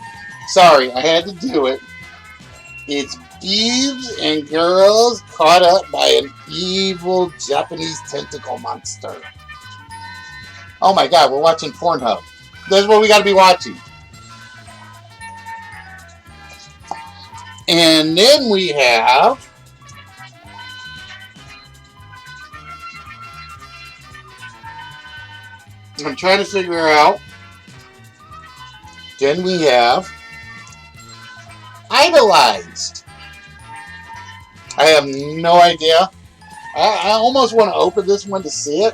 Sorry, I had to do it. It's Beebs and girls caught up by an evil Japanese tentacle monster. Oh my god, we're watching Pornhub. That's what we got to be watching. And then we have I'm trying to figure out. Then we have Idolized. I have no idea. I almost want to open this one to see it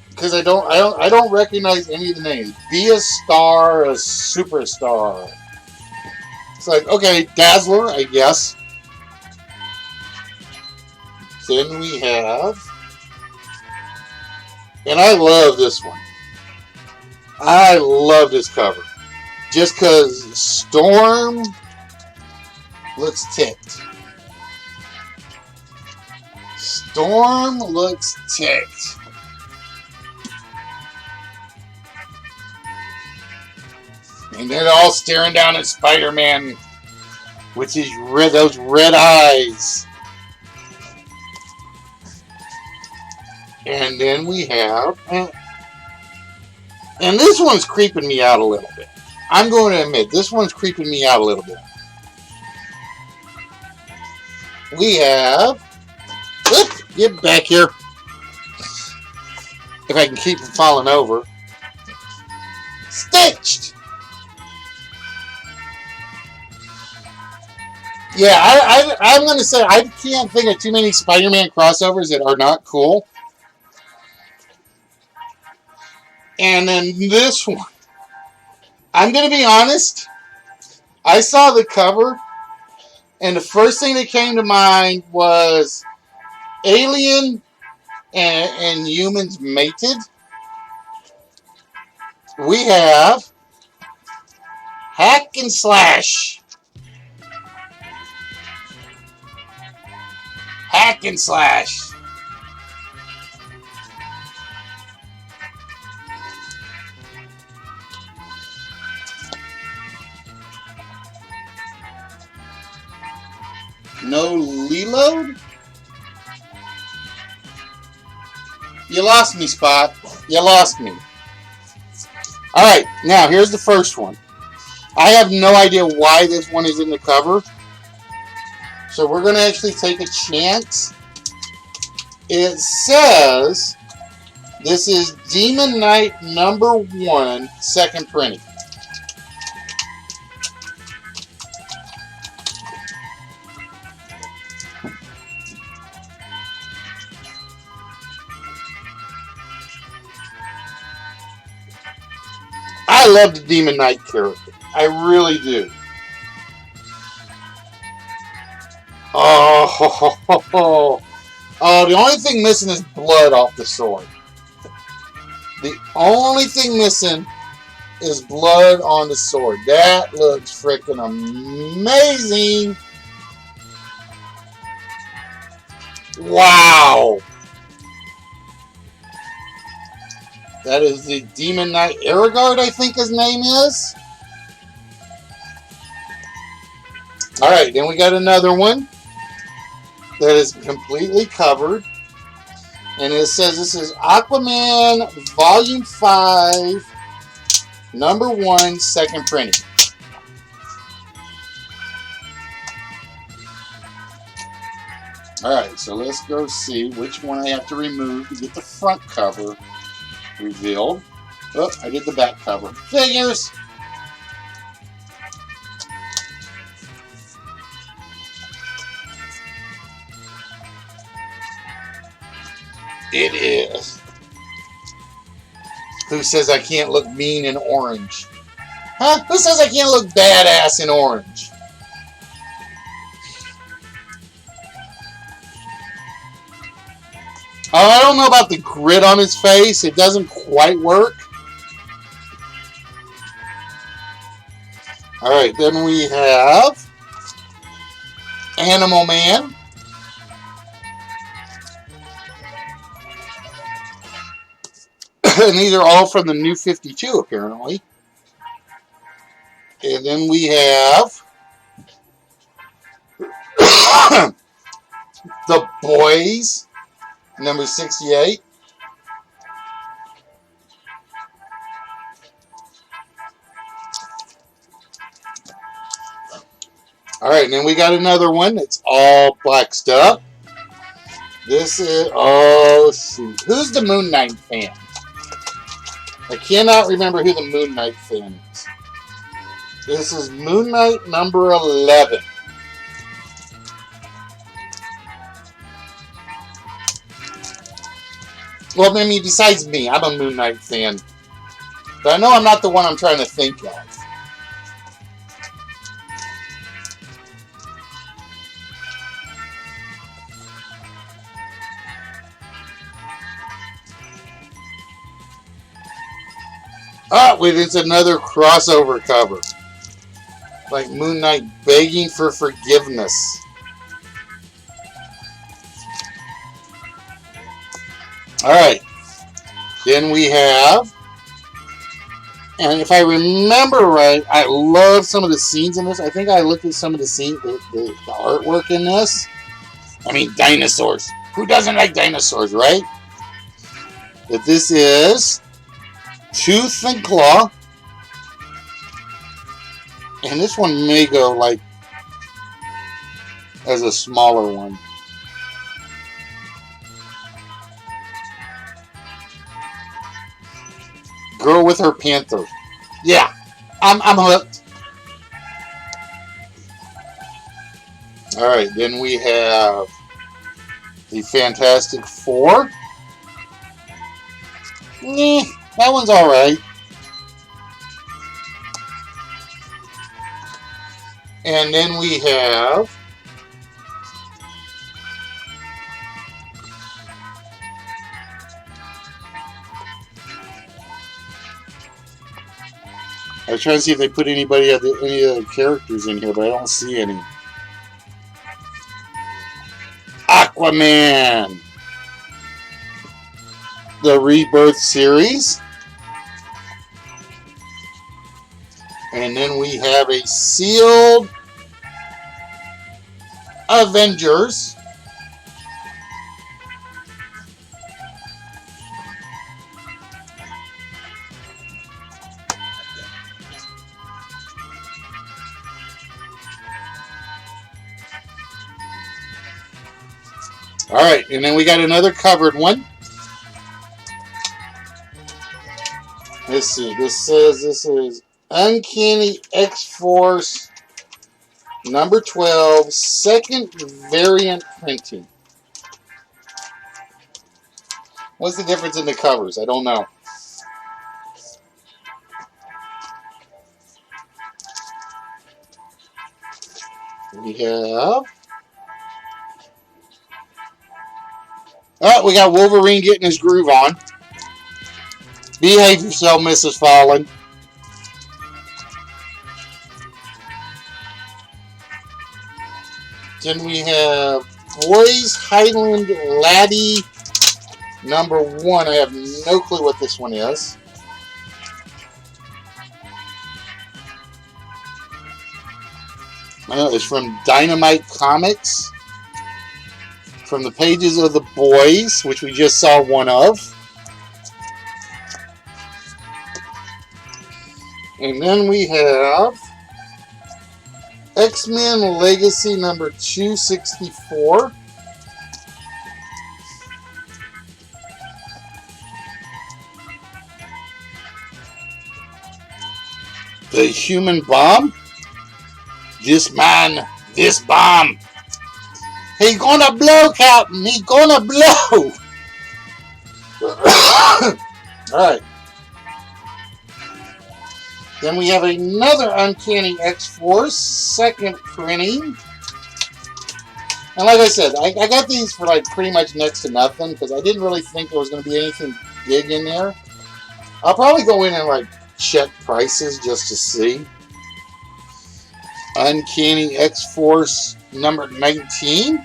because I don't recognize any of the names. Be a Star, a Superstar. It's like, okay, Dazzler, I guess. Then we have, and I love this one. I love this cover. Just because Storm looks ticked. Storm looks ticked. And they're all staring down at Spider-Man with his those red eyes. And then we have And this one's creeping me out a little bit. I'm going to admit, this one's creeping me out a little bit. We have... Oop, get back here. If I can keep from falling over. Stitched! Yeah, I'm going to say I can't think of too many Spider-Man crossovers that are not cool. And then this one. I'm going to be honest. I saw the cover, and the first thing that came to mind was Alien and humans mated. We have Hack and Slash. Hack and Slash. No reload? You lost me, Spot. You lost me. Alright, now here's the first one. I have no idea why this one is in the cover. So we're going to actually take a chance. It says this is Demon Knight #1, second printing. I love the Demon Knight character. I really do. Oh, the only thing missing is blood off the sword. The only thing missing is blood on the sword. That looks freaking amazing. Wow. That is the Demon Knight Aragard, I think his name is. Alright, then we got another one that is completely covered. And it says this is Aquaman Volume 5, #1, second printing. Alright, so let's go see which one I have to remove to get the front cover revealed. Oh, I did the back cover. Figures! It is. Who says I can't look mean in orange? Huh? Who says I can't look badass in orange? Oh, I don't know about the grit on his face. It doesn't quite work. Alright, then we have Animal Man. And these are all from the New 52, apparently. And then we have The Boys, #68. Alright, and then we got another one that's all boxed up. This is, oh shoot, who's the Moon Knight fan? I cannot remember who the Moon Knight fan is. This is Moon Knight #11. Well, I mean, besides me, I'm a Moon Knight fan. But I know I'm not the one I'm trying to think of. Oh, wait, it's another crossover cover. Like Moon Knight begging for forgiveness. Alright. Then we have, and if I remember right, I love some of the scenes in this. I think I looked at some of the scenes, the artwork in this. I mean, dinosaurs. Who doesn't like dinosaurs, right? But this is Tooth and Claw. And this one may go like as a smaller one. Girl with her panther. Yeah, I'm hooked. All right, then we have the Fantastic Four. That one's all right. And then we have I was trying to see if they put any of the characters in here, but I don't see any. Aquaman, the Rebirth series. And then we have a sealed Avengers. All right, and then we got another covered one. Let's see. This is Uncanny X-Force number 12, second variant printing. What's the difference in the covers? I don't know. We have... Oh, we got Wolverine getting his groove on. Behave yourself, Mrs. Fallen. Then we have Boys Highland Laddie number 1. I have no clue what this one is. It's from Dynamite Comics. From the pages of The Boys, which we just saw one of. And then we have X-Men Legacy number 264. The Human Bomb. This man, this bomb. He gonna blow, Captain. He gonna blow. Alright. Then we have another Uncanny X-Force, second printing. And like I said, I got these for like pretty much next to nothing because I didn't really think there was going to be anything big in there. I'll probably go in and like check prices just to see. Uncanny X-Force number 19.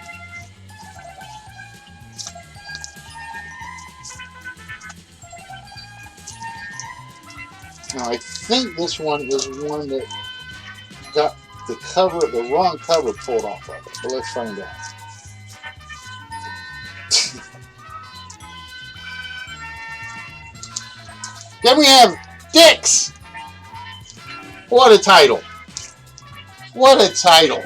Now I think this one is one that got the wrong cover pulled off of it, but let's find out. Then we have Dicks. What a title. What a title.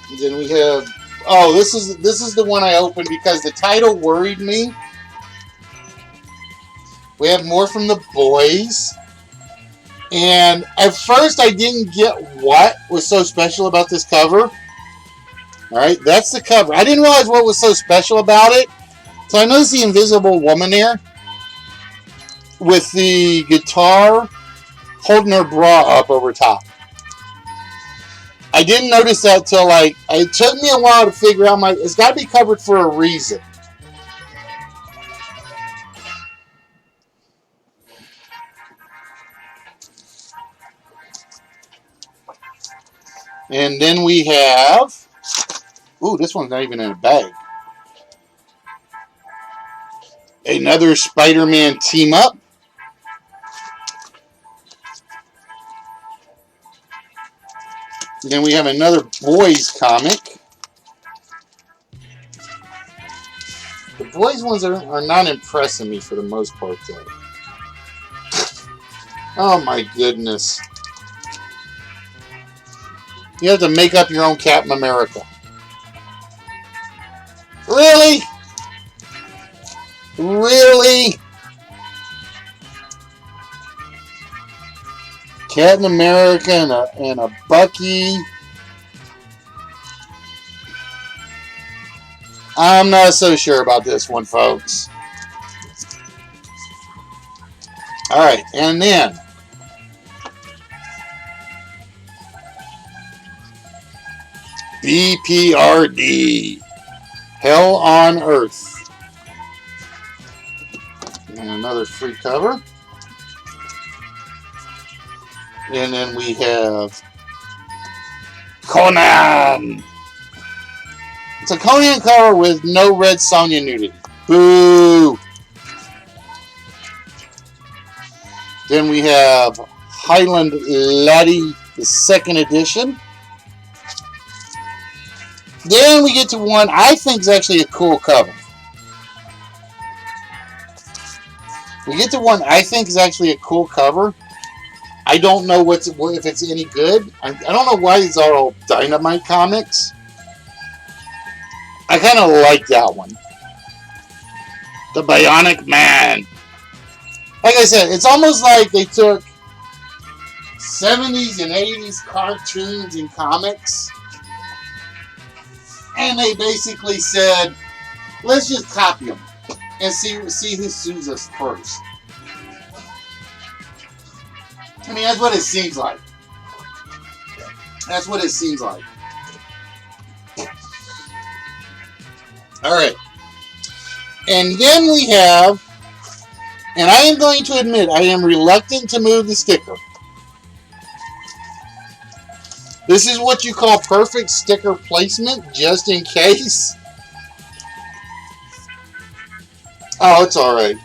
And then we have, oh, this is the one I opened because the title worried me. We have more from The Boys. And at first I didn't get what was so special about this cover. Alright, that's the cover. I didn't realize what was so special about it. So I noticed the Invisible Woman there with the guitar holding her bra up over top. I didn't notice that till like, it took me a while to figure out it's got to be covered for a reason. And then we have, ooh, this one's not even in a bag. Another Spider-Man team up. And then we have another Boys comic. boys ones are not impressing me for the most part, though. Oh my goodness. You have to make up your own Captain America. Really? Really? Captain America and a Bucky. I'm not so sure about this one, folks. Alright, and then BPRD. Hell on Earth. And another free cover. And then we have Conan. It's a Conan cover with no Red Sonja nudity. Boo! Then we have Highland Laddie, the second edition. Then we get to one I think is actually a cool cover. We get to one I think is actually a cool cover. I don't know if it's any good. I don't know why these are all Dynamite comics. I kind of like that one. The Bionic Man. Like I said, it's almost like they took 70s and 80s cartoons and comics, and they basically said, let's just copy them and see who sues us first. I mean, that's what it seems like. That's what it seems like. Alright. And then we have, and I am going to admit, I am reluctant to move the sticker. This is what you call perfect sticker placement, just in case. Oh, it's alright.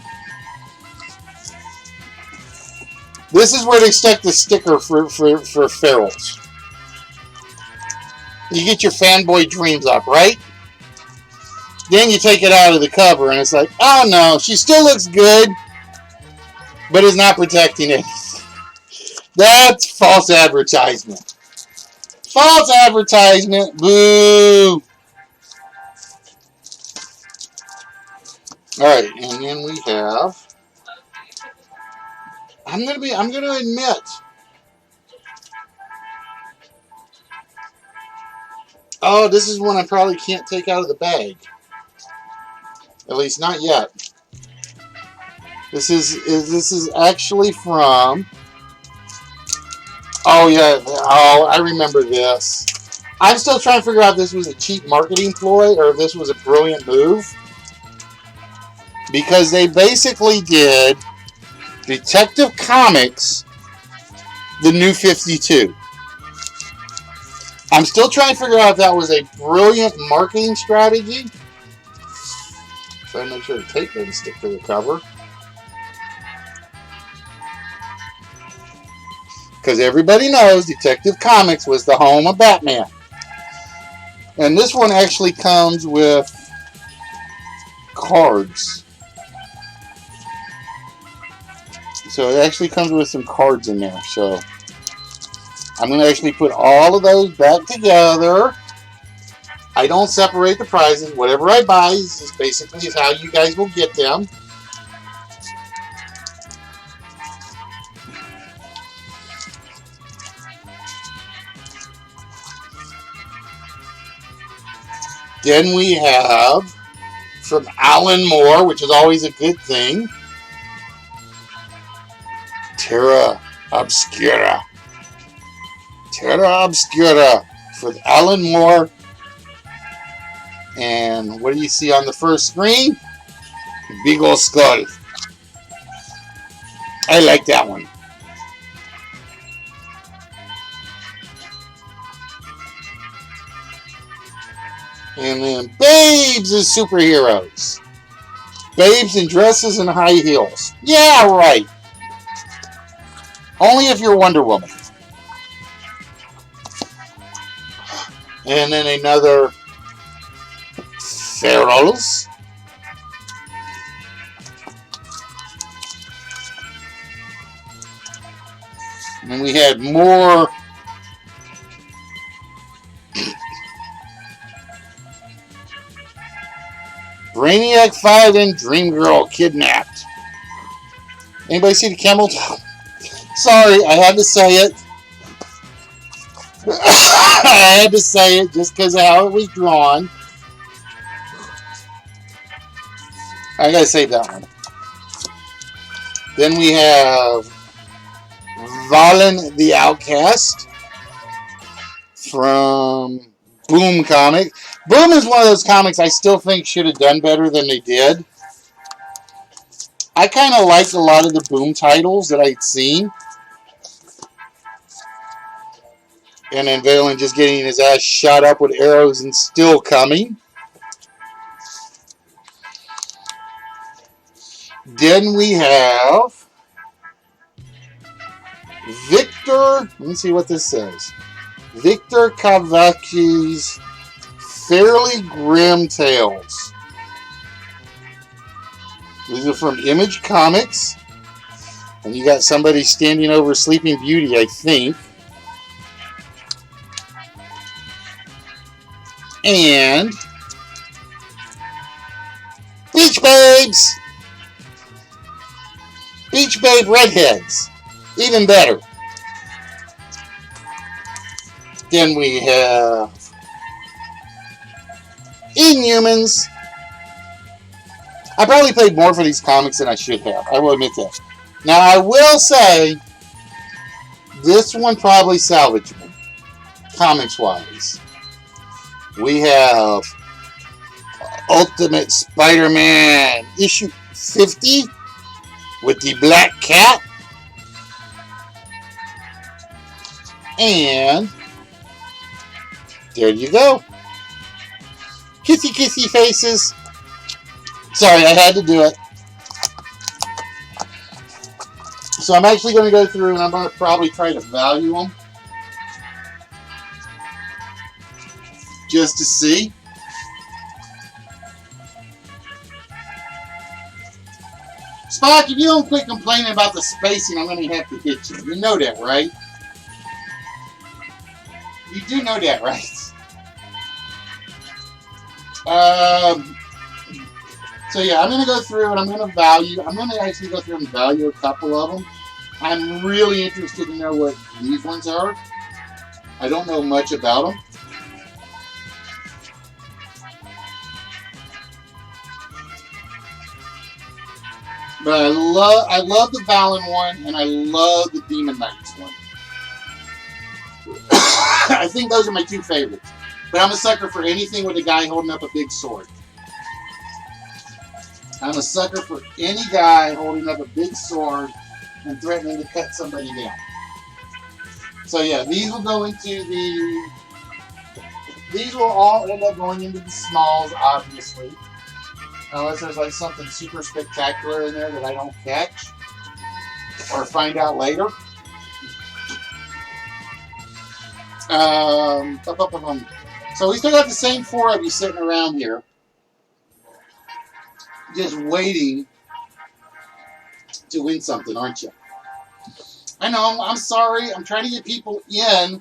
This is where they stuck the sticker for ferals. You get your fanboy dreams up, right? Then you take it out of the cover and it's like, oh no, she still looks good, but is not protecting it. That's false advertisement. False advertisement. Boo. Alright, and then we have, I'm gonna admit, oh, this is one I probably can't take out of the bag. At least not yet. This is actually from, oh yeah, oh, I remember this. I'm still trying to figure out if this was a cheap marketing ploy or if this was a brilliant move. Because they basically did Detective Comics, the New 52. I'm still trying to figure out if that was a brilliant marketing strategy. So I make sure the tape doesn't stick to the cover. Because everybody knows Detective Comics was the home of Batman. And this one actually comes with cards. So it actually comes with some cards in there. So I'm going to actually put all of those back together. I don't separate the prizes. Whatever I buy is basically how you guys will get them. Then we have from Alan Moore, which is always a good thing, Terra Obscura. Terra Obscura for Alan Moore. And what do you see on the first screen? Big old skull. I like that one. And then babes as superheroes. Babes in dresses and high heels. Yeah, right. Only if you're Wonder Woman. And then another ferals. And we had more Brainiac 5 and Dream Girl kidnapped. Anybody see the camel toe? Sorry, I had to say it. I had to say it just because of how it was drawn. I gotta save that one. Then we have Valen the Outcast from Boom Comic. Boom is one of those comics I still think should have done better than they did. I kind of liked a lot of the Boom titles that I'd seen. And then Valen just getting his ass shot up with arrows and still coming. Then we have Victor, let me see what this says. Victor Kavaki's Fairly Grim Tales. These are from Image Comics. And you got somebody standing over Sleeping Beauty, I think. And Beach Babes! Beach Babe Redheads. Even better. Then we have Inhumans. I probably paid more for these comics than I should have. I will admit that. Now, I will say, this one probably salvageable, comics-wise. We have Ultimate Spider-Man issue 50 with the Black Cat. And there you go. Kissy kissy faces. Sorry, I had to do it. So I'm actually going to go through and I'm going to probably try to value them. Just to see. Spock, if you don't quit complaining about the spacing, I'm going to have to hit you. You know that, right? You do know that, right? So yeah, I'm going to go through and I'm going to value. I'm going to actually go through and value a couple of them. I'm really interested to know what these ones are. I don't know much about them. But I love the Valen one, and I love the Demon Knights one. I think those are my two favorites. But I'm a sucker for anything with a guy holding up a big sword. I'm a sucker for any guy holding up a big sword and threatening to cut somebody down. So yeah, these will go into the... These will all end up going into the smalls, obviously. Unless there's like something super spectacular in there that I don't catch or find out later. So we still got the same four of you sitting around here, just waiting to win something, aren't you? I know, I'm sorry. I'm trying to get people in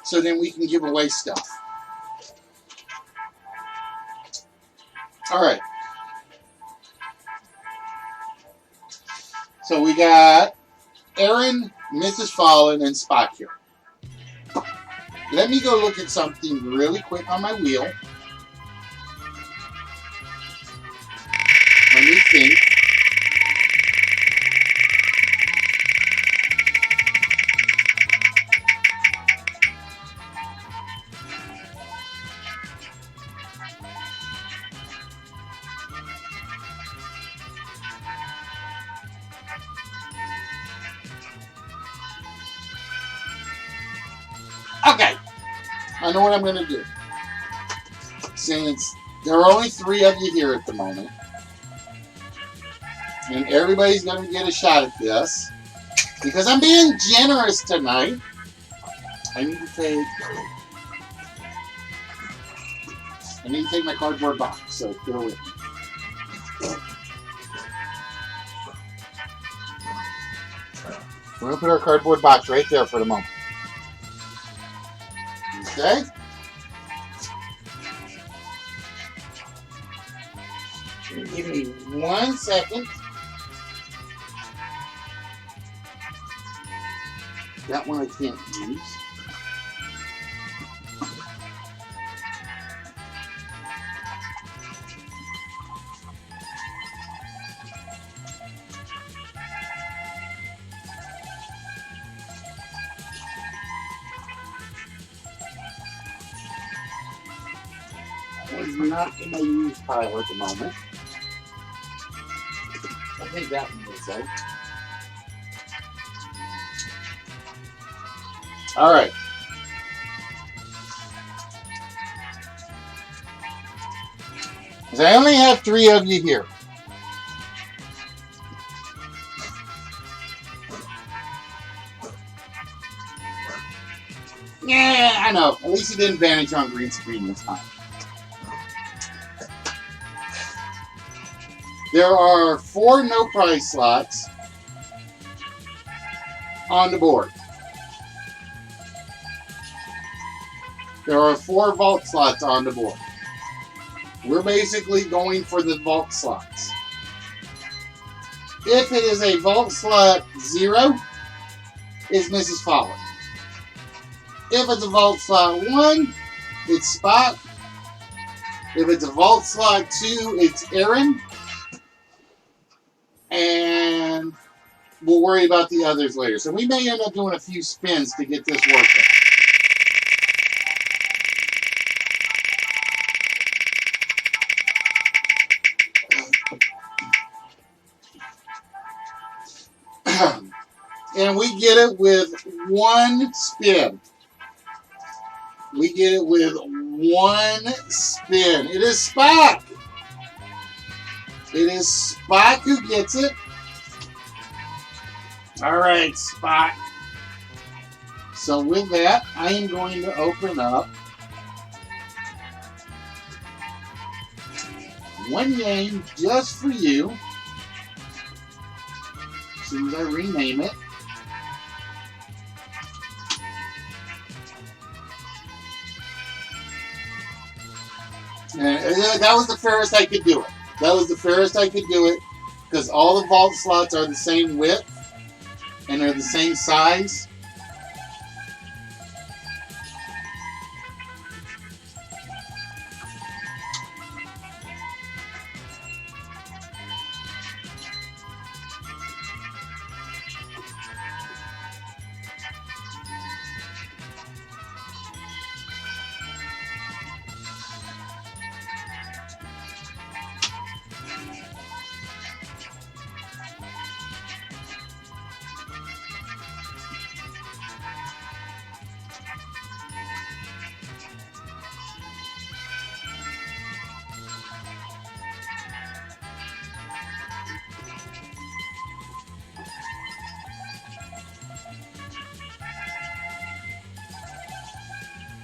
so then we can give away stuff. All right. So we got Aaron, Mrs. Fallen, and Spock here. Let me go look at something really quick on my wheel. Let me think. Okay, I know what I'm going to do. Since there are only 3 of you here at the moment, and everybody's going to get a shot at this, because I'm being generous tonight, I need to take my cardboard box, so bear with me. We're going to put our cardboard box right there for the moment. Okay? Give me 1 second. That one I can't use. That one's not in my use pile at the moment. I think that one is out. All right. Because I only have 3 of you here. Yeah, I know. At least he didn't vanish on green screen this time. There are 4 no prize slots on the board. There are 4 vault slots on the board. We're basically going for the vault slots. If it is a vault slot 0, it's Mrs. Fowler. If it's a vault slot 1, it's Spot. If it's a vault slot 2, it's Aaron. And we'll worry about the others later. So we may end up doing a few spins to get this working. And we get it with 1 spin. We get it with 1 spin. It is Spock. It is Spock who gets it. All right, Spock. So with that, I am going to open up 1 game just for you. As soon as I rename it. And that was the fairest I could do it. That was the fairest I could do it because all the vault slots are the same width and they're the same size.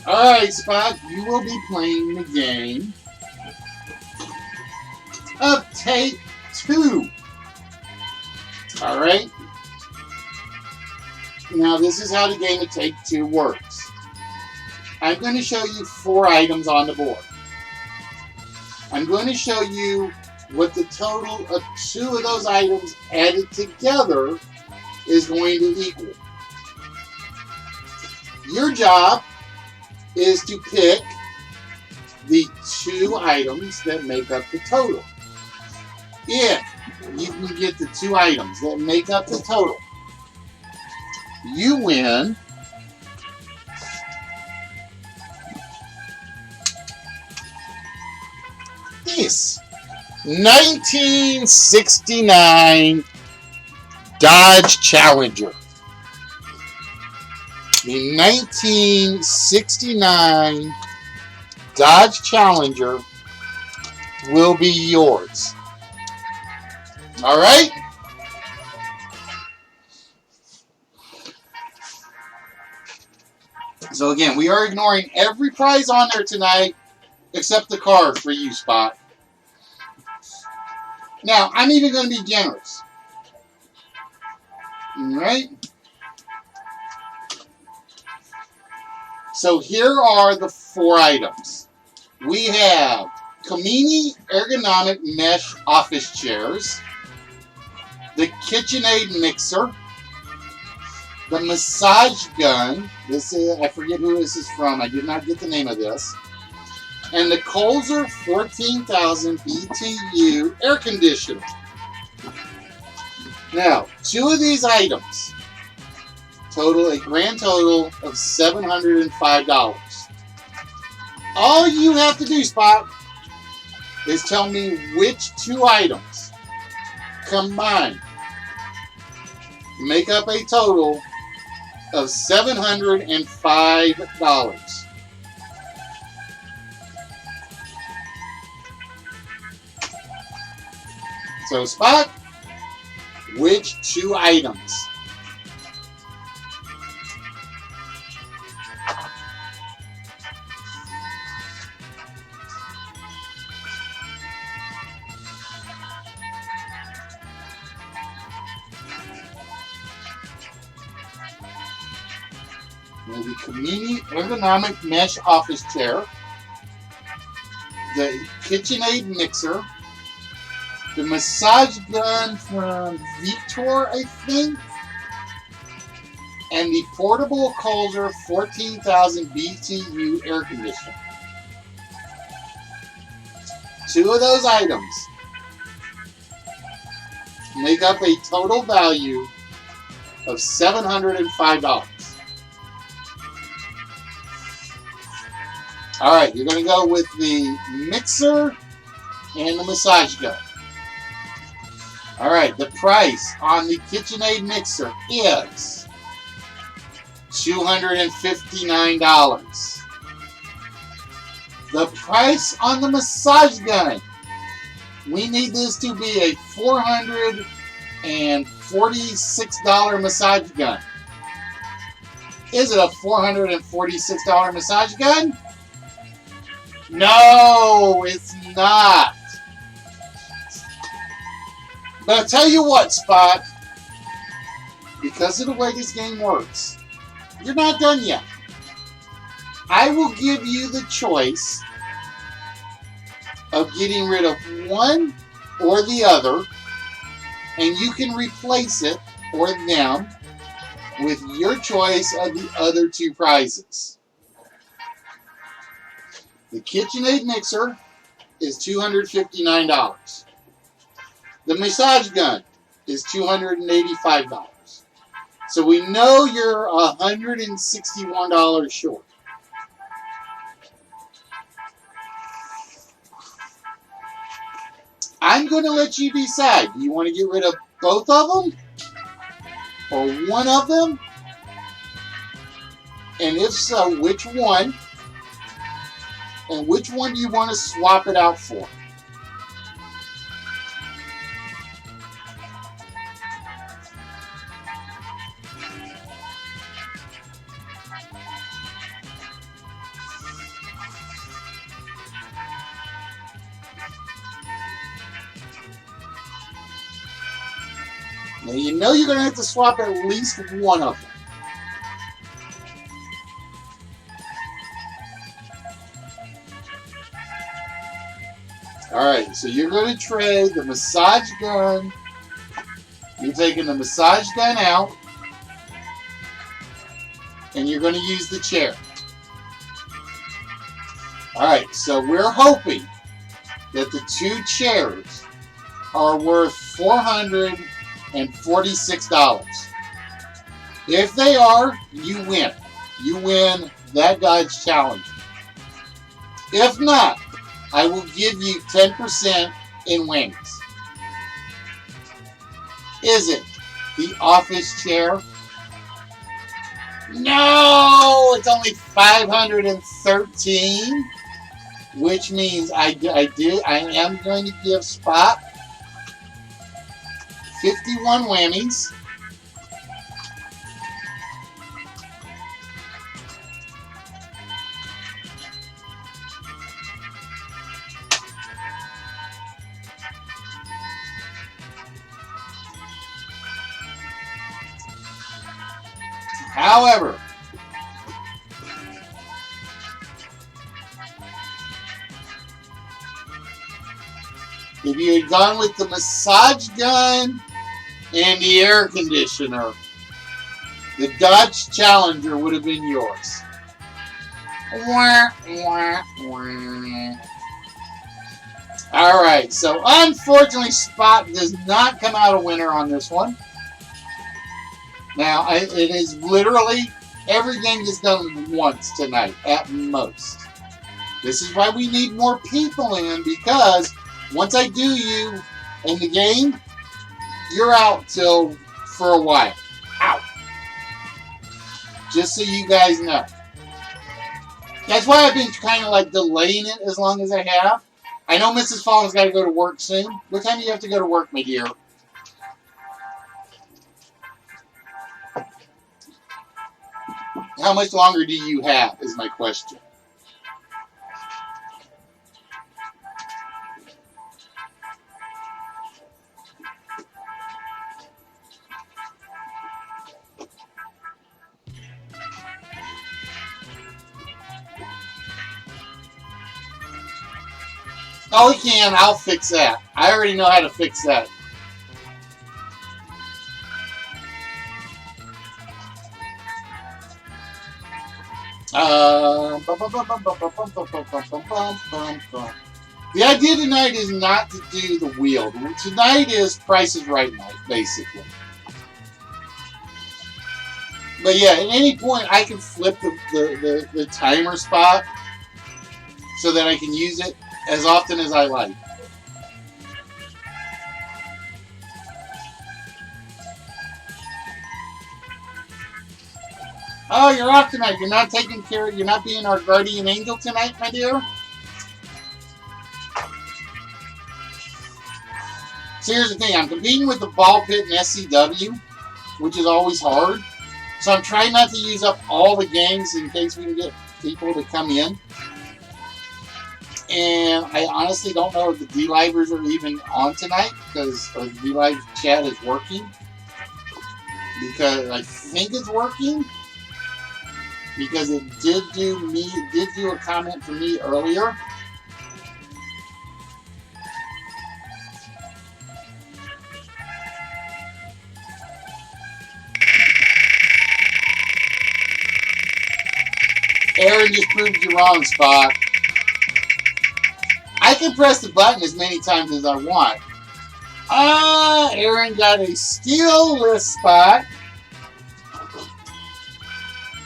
Alright, Spot, you will be playing the game of Take 2. Alright? Now, this is how the game of Take 2 works. I'm going to show you 4 items on the board. I'm going to show you what the total of 2 of those items added together is going to equal. Your job is to pick the 2 items that make up the total. If you can get the 2 items that make up the total, you win this 1969 Dodge Challenger. The 1969 Dodge Challenger will be yours. All right? So again, we are ignoring every prize on there tonight except the car for you, Spot. Now, I'm even going to be generous. All right? So here are the 4 items. We have Kamini ergonomic mesh office chairs, the KitchenAid mixer, the massage gun. This is, I forget who this is from. I did not get the name of this. And the Colzer 14,000 BTU air conditioner. Now, 2 of these items total a grand total of $705. All you have to do, Spot, is tell me which 2 items combined make up a total of $705. So, Spot, which 2 items? The Kamini ergonomic mesh office chair, the KitchenAid mixer, the massage gun from Victor, I think, and the portable Colzer 14,000 BTU air conditioner. 2 of those items make up a total value of $705. Alright, you're going to go with the mixer and the massage gun. Alright, the price on the KitchenAid mixer is $259. The price on the massage gun, we need this to be a $446 massage gun. Is it a $446 massage gun? No, it's not. But I'll tell you what, Spot, because of the way this game works, you're not done yet. I will give you the choice of getting rid of one or the other, and you can replace it or them with your choice of the other 2 prizes. The KitchenAid mixer is $259. The massage gun is $285. So we know you're $161 short. I'm going to let you decide. Do you want to get rid of both of them? Or one of them? And if so, which one? And which one do you want to swap it out for? Now you know you're going to have to swap at least one of them. Alright, so you're going to trade the massage gun. You're taking the massage gun out. And you're going to use the chair. Alright, so we're hoping that the 2 chairs are worth $446. If they are, you win. You win that Dodge Challenger. If not, I will give you 10% in wings. Is it the office chair? No, it's only $513, which means I am going to give Spot 51 whammies. However, If you had gone with the massage gun and the air conditioner, the Dodge Challenger would have been yours. Wah, wah, wah. All right, so unfortunately, Spot does not come out a winner on this one. Now, it is literally everything is done once tonight, at most. This is why we need more people in, because once I do you in the game, you're out for a while. Out. Just so you guys know. That's why I've been kind of like delaying it as long as I have. I know Mrs. Fallon's got to go to work soon. What time do you have to go to work, my dear? How much longer do you have, is my question. Oh, we can. I'll fix that. I already know how to fix that. The idea tonight is not to do the wheel. Tonight is Price is Right night, basically. But yeah, at any point I can flip the timer spot so that I can use it as often as I like. Oh, you're off tonight. You're not taking care of, you're not being our guardian angel tonight, my dear? So here's the thing. I'm competing with the ball pit and SCW, which is always hard. So I'm trying not to use up all the games in case we can get people to come in. And I honestly don't know if the D-Livers are even on tonight, because the D-Live chat is working. Because I think it's working. Because it did do a comment for me earlier. Aaron just proved you wrong, Spot. I can press the button as many times as I want. Aaron got a skill list, Spot.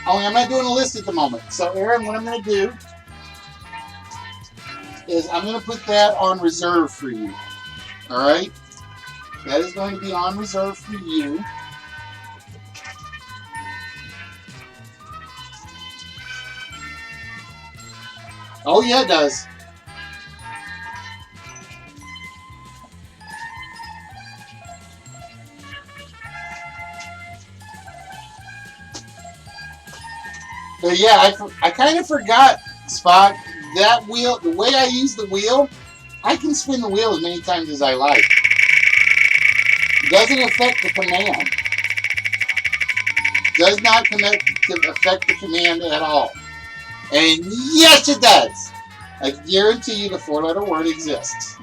Only I'm not doing a list at the moment. So, Aaron, what I'm going to do is I'm going to put that on reserve for you. All right? That is going to be on reserve for you. Oh, yeah, it does. But yeah, I kind of forgot, Spot, that wheel, the way I use the wheel, I can spin the wheel as many times as I like. It doesn't affect the command. Does not affect the command at all. And yes, it does. I guarantee you the 4-letter word exists.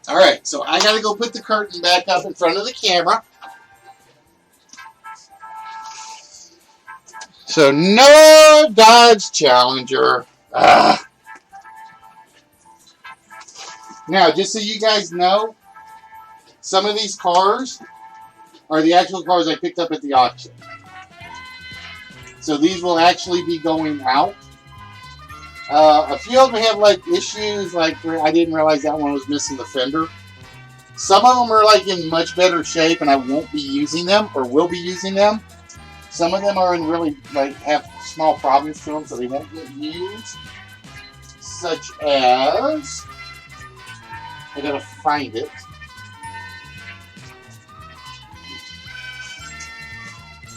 All right, so I got to go put the curtain back up in front of the camera. So no Dodge Challenger. Now, just so you guys know, some of these cars are the actual cars I picked up at the auction. So these will actually be going out. A few of them have like issues, like I didn't realize that one was missing the fender. Some of them are like in much better shape and I won't be using them or will be using them. Some of them are in really like have small problems to them so they won't get used. Such as, I gotta find it.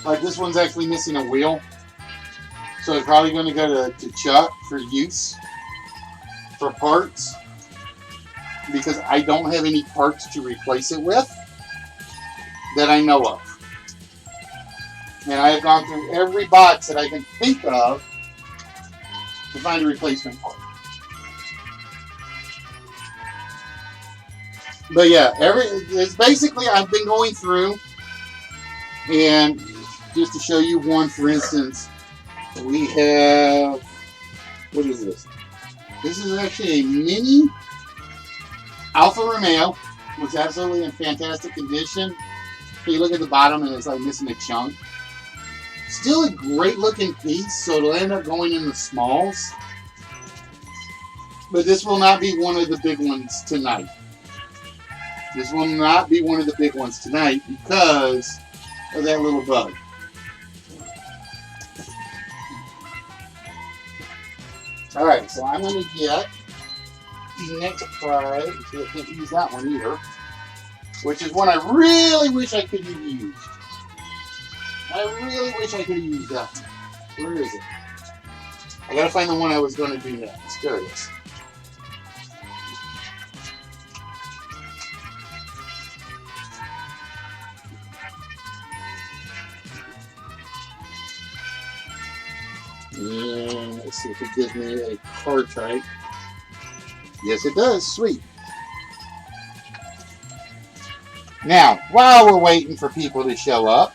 Like this one's actually missing a wheel. So it's probably going to go to Chuck for use, for parts, because I don't have any parts to replace it with that I know of. And I have gone through every box that I can think of to find a replacement part. But yeah, it's basically I've been going through, and just to show you one, for instance, we have, what is this? This is actually a mini Alfa Romeo, which is absolutely in fantastic condition. You look at the bottom and it's like missing a chunk. Still a great looking piece, so it'll end up going in the smalls. But this will not be one of the big ones tonight. This will not be one of the big ones tonight because of that little bug. Alright, so I'm going to get the next prize. I can't use that one either. Which is one I really wish I could have used. I really wish I could have used that one. Where is it? I gotta find the one I was going to do next. There it is. And let's see if it gives me a card type. Yes, it does. Sweet. Now, while we're waiting for people to show up,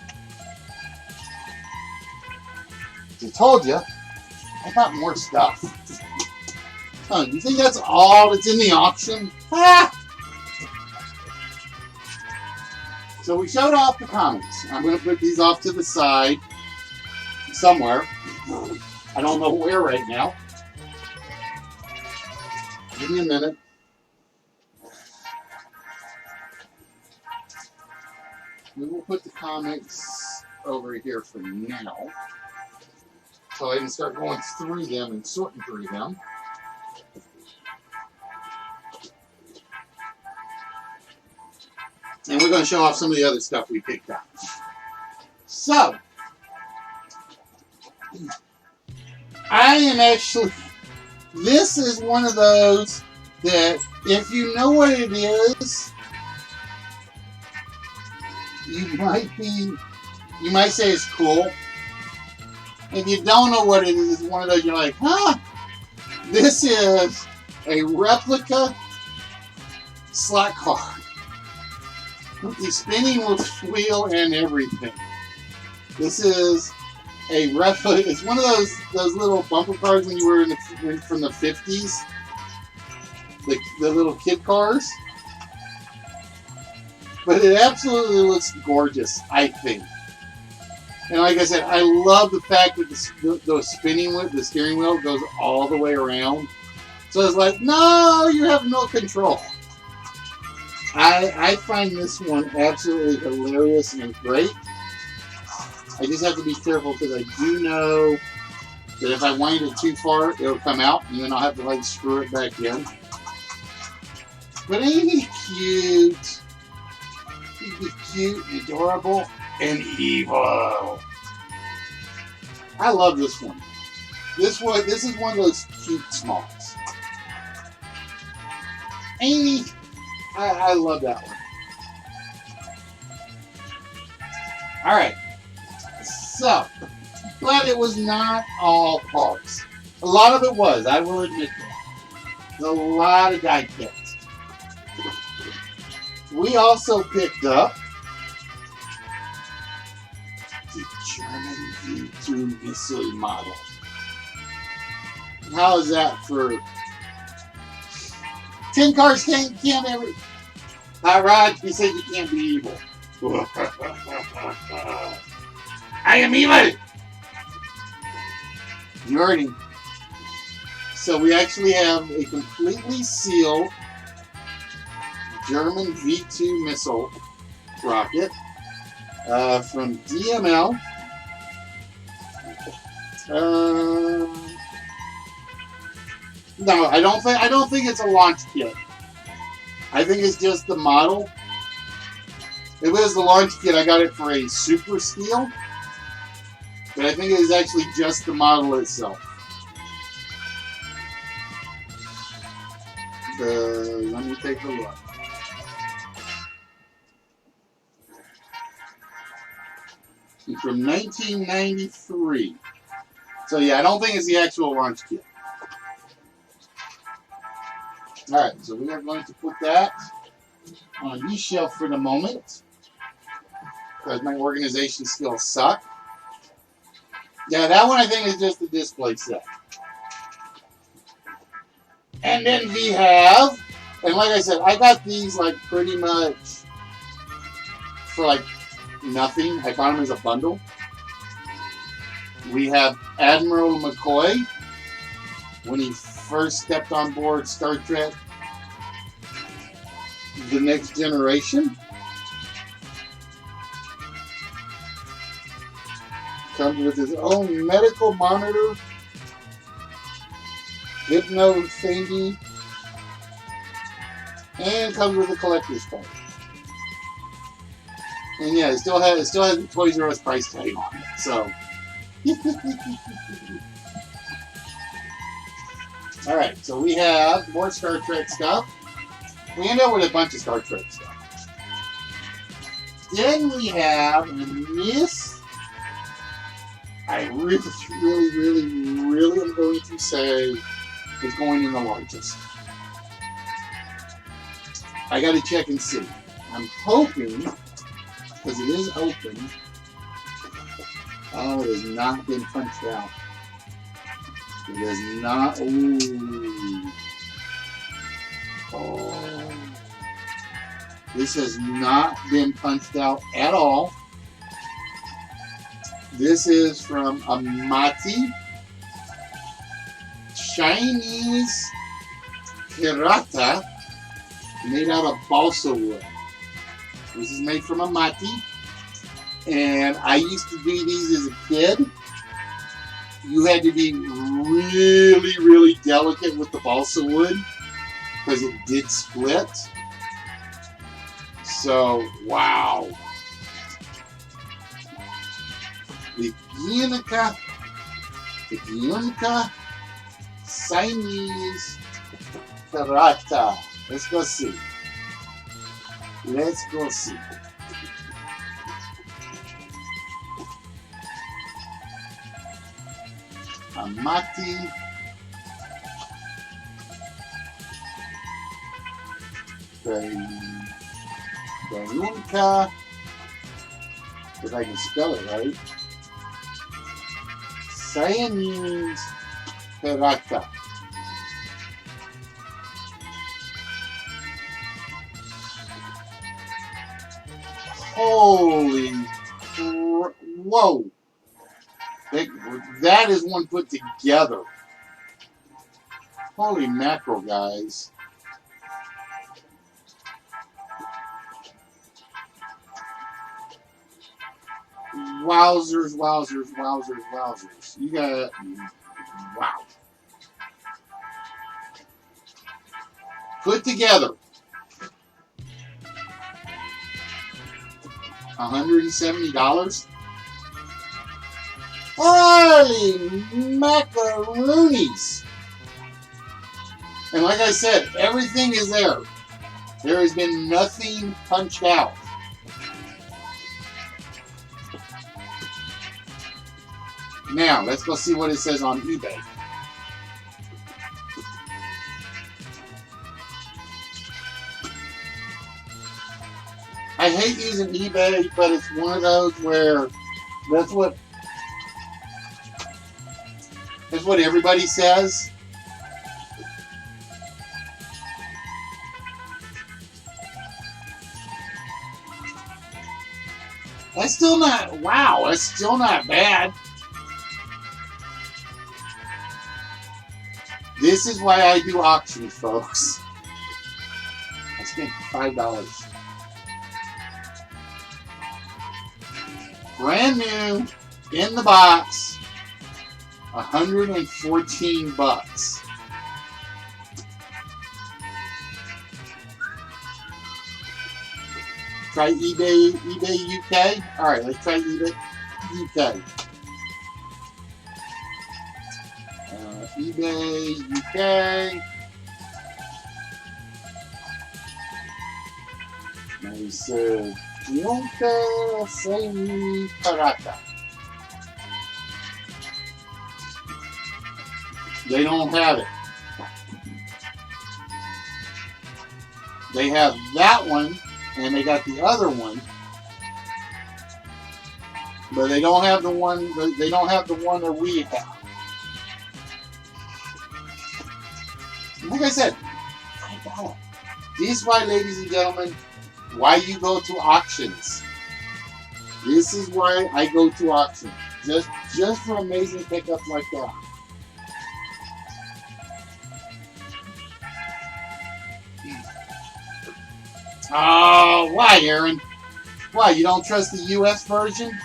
I told you, I got more stuff. Oh, you think that's all that's in the auction? Ah! So we showed off the comics. I'm going to put these off to the side somewhere. I don't know where right now. Give me a minute. We will put the comics over here for now. So I can start going through them and sorting through them. And we're going to show off some of the other stuff we picked up. So, I am actually, this is one of those that if you know what it is, you might say it's cool. If you don't know what it is, it's one of those you're like, huh? This is a replica slot car with the spinning wheel and everything. This is a replica. It's one of those little bumper cars when you were from the 50s, the little kid cars. But it absolutely looks gorgeous, I think. And like I said, I love the fact that the steering wheel goes all the way around. So it's like, no, you have no control. I find this one absolutely hilarious and great. I just have to be careful because I do know that if I wind it too far, it'll come out and then I'll have to like screw it back in. But ain't he cute? He's cute and adorable and evil. I love this one. This is one of those cute smalls. Ain't he? I love that one. Alright. So, but it was not all parts. A lot of it was, I will admit that. There's a lot of die kits. We also picked up the German V2 missile model. How is that for 10 cars can't ever... Hi, Rod, you said you can't be evil. I am evil! You heard him. So we actually have a completely sealed German V2 missile rocket from DML. No, I don't think it's a launch kit. I think it's just the model. If it was the launch kit, I got it for a super steal. But I think it is actually just the model itself. Let me take a look. It's from 1993. So yeah, I don't think it's the actual launch kit. Alright, so we are going to put that on the shelf for the moment. Because my organization skills suck. Yeah, that one I think is just a display set. And then we have, and like I said, I got these like pretty much for like nothing. I found them as a bundle. We have Admiral McCoy when he first stepped on board Star Trek The Next Generation. Comes with his own medical monitor, hypno thingy, and comes with a collector's card. And yeah, it still has the Toys R Us price tag on it. So, all right. So we have more Star Trek stuff. We end up with a bunch of Star Trek stuff. Then we have this. I really am going to say is going in the largest. I got to check and see. I'm hoping, because it is open. Oh, it has not been punched out. It has not. Ooh. Oh. This has not been punched out at all. This is from Amati Chinese Pirata, made out of balsa wood. This is made from Amati, and I used to do these as a kid. You had to be really delicate with the balsa wood because it did split. So, wow. The Gionica Chinese Pirata. Let's go see. Let's go see. Amati. Gionica. If I can spell it right. Chinese Pirata. Holy, whoa. That is one put together. Holy mackerel, guys. Wowzers. You got, wow. Put together. $170. Holy macaroonies. And like I said, everything is there. There has been nothing punched out. Now, let's go see what it says on eBay. I hate using eBay, but it's one of those where that's what everybody says. That's still not, wow, that's still not bad. This is why I do auctions, folks. I spent $5. Brand new, in the box, $114. Try eBay UK. All right, let's try eBay UK. eBay UK. And he said, Nunca sei mi parata. They don't have it. They have that one, and they got the other one, but they don't have the one. They don't have the one that we have. Like I said, $5. This is why, ladies and gentlemen, why you go to auctions. This is why I go to auctions. Just for amazing pickups like that. Oh, why, Aaron? Why, you don't trust the U.S. version?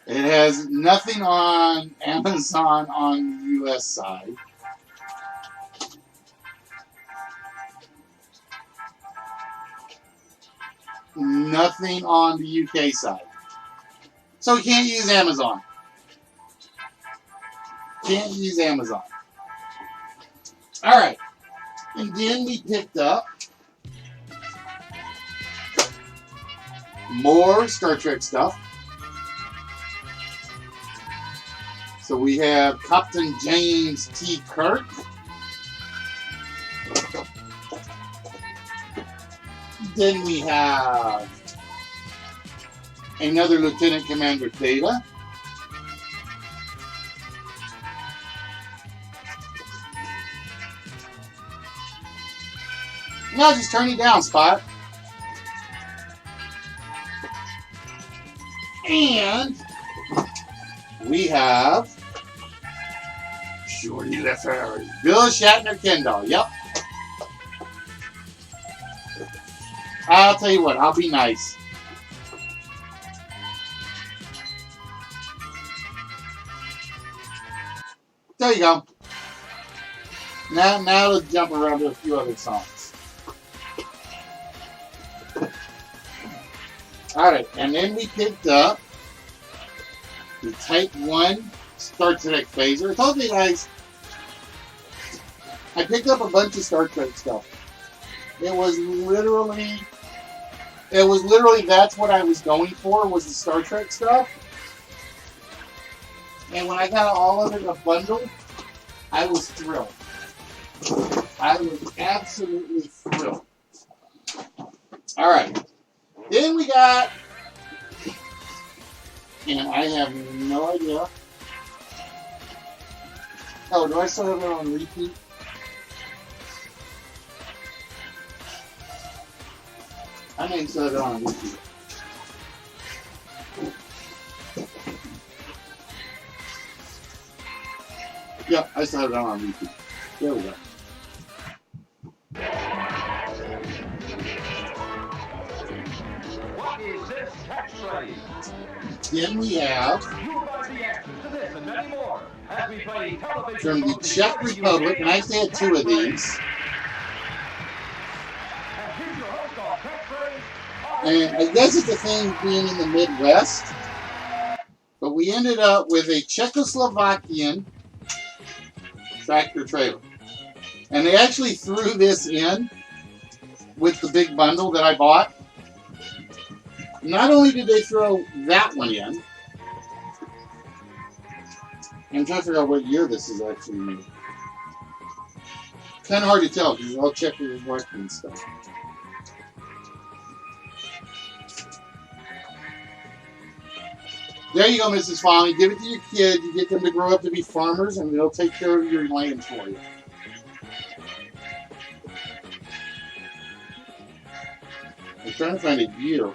It has nothing on Amazon on the U.S. side. Nothing on the UK side. So we can't use Amazon. Can't use Amazon. Alright. And then we picked up more Star Trek stuff. So we have Captain James T. Kirk. Then we have another Lieutenant Commander Data. No, just turn it down, Spot. And we have Shorty LaFerrari. Bill Shatner Kendall. Yep. I'll tell you what, I'll be nice. There you go. Now let's jump around to a few other songs. Alright, and then we picked up the Type 1 Star Trek phaser. I told you guys, I picked up a bunch of Star Trek stuff. It was literally that's what I was going for, was the Star Trek stuff. And when I got all of it in a bundle, I was thrilled. I was absolutely thrilled. Alright. Then we got, and I have no idea. Oh, do I still have it on repeat? I may still have it on repeat. Yep, I still have it on repeat. There we go. What is this tax study? Then we have You'll find the answers to this and many more as we play television from the Czech Republic, and I actually had two of these. And I guess it's the thing being in the Midwest, but we ended up with a Czechoslovakian tractor trailer. And they actually threw this in with the big bundle that I bought. Not only did they throw that one in, I'm trying to figure out what year this is actually made. Kind of hard to tell because it's all Czechoslovakian stuff. There you go, Mrs. Foley. Give it to your kid. You get them to grow up to be farmers, and they'll take care of your land for you. I'm trying to find a year.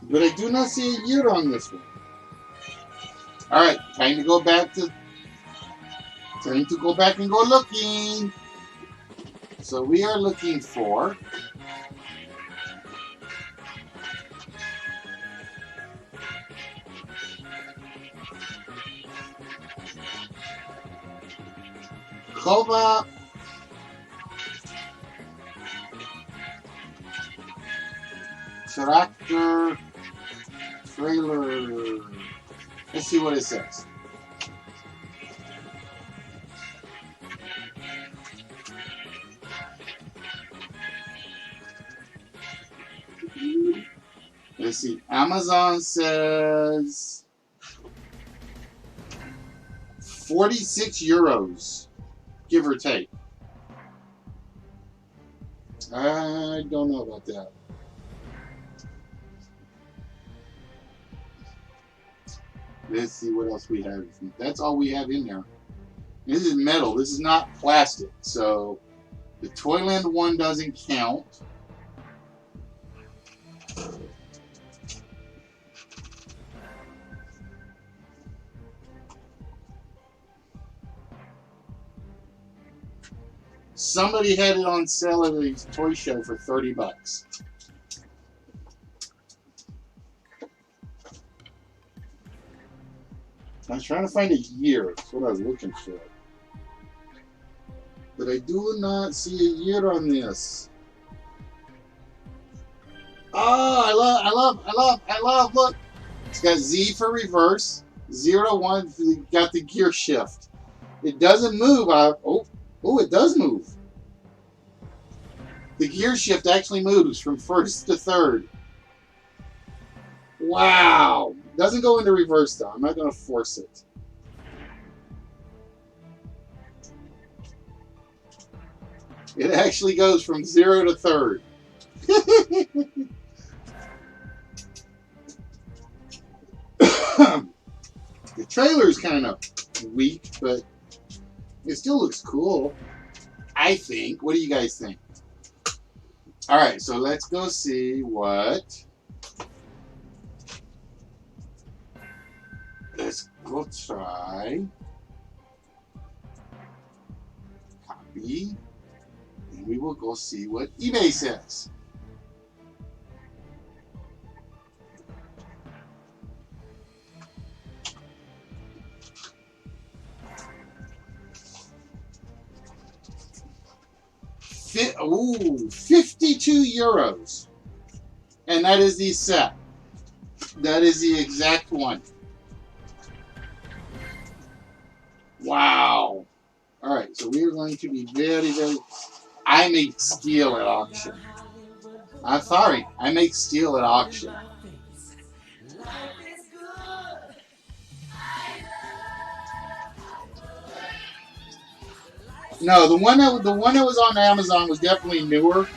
But I do not see a year on this one. Alright, time to go back to... Time to go back and go looking. So we are looking for... Kova Tractor trailer. Let's see what it says. Let's see. Amazon says 46 euros, give or take. I don't know about that. Let's see what else we have. That's all we have in there. This is metal. This is not plastic. So the Toyland one doesn't count. Somebody had it on sale at the toy show for 30 bucks. I was trying to find a year. That's what I was looking for. But I do not see a year on this. Oh, I love, look. It's got Z for reverse, 0 to 1, got the gear shift. It doesn't move. Oh, it does move. The gear shift actually moves from first to third. Wow. Doesn't go into reverse though. I'm not going to force it. It actually goes from 0 to third. The trailer is kind of weak, but it still looks cool, I think. What do you guys think? All right, so let's go see what. Let's go try. Copy. And we will go see what eBay says. Ooh, 52 euros. And that is the set. That is the exact one. Wow. All right, so we are going to be very, very... I make steel at auction. I'm sorry, I make steel at auction. No, the one that was on Amazon was definitely newer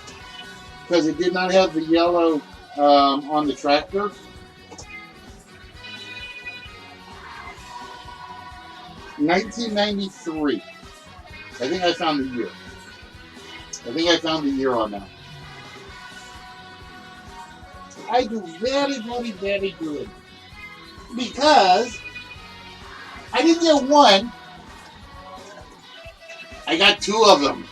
because it did not have the yellow on the tractor. $1993. I think I found the year. On that. I do very, very, very good because I didn't get one. I got 2 of them.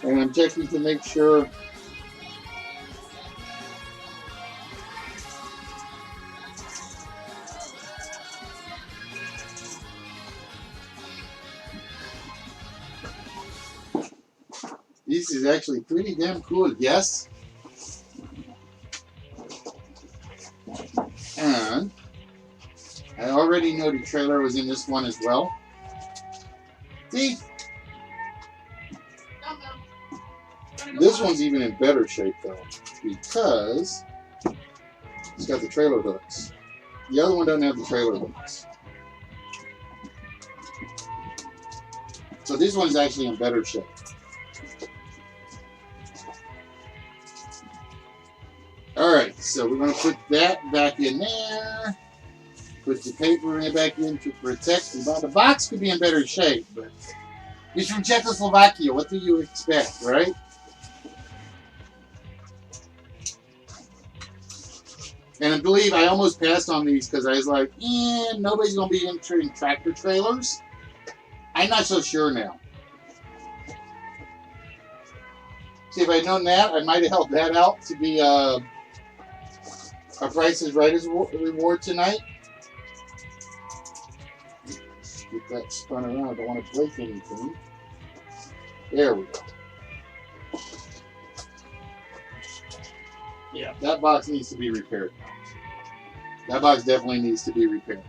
And I'm checking to make sure. This is actually pretty damn cool, yes. And I already know the trailer was in this one as well. See? This one's even in better shape though, because it's got the trailer hooks. The other one doesn't have the trailer hooks. So this one's actually in better shape. Alright, so we're going to put that back in there. Put the paper back in to protect. The box could be in better shape, but it's from Czechoslovakia. What do you expect, right? And I believe I almost passed on these because I was like, nobody's going to be interested in tractor trailers. I'm not so sure now. See, if I'd known that, I might have held that out to be a Price is Right reward tonight. Get that spun around. I don't want to break anything. There we go. Yeah, that box needs to be repaired. That box definitely needs to be repaired.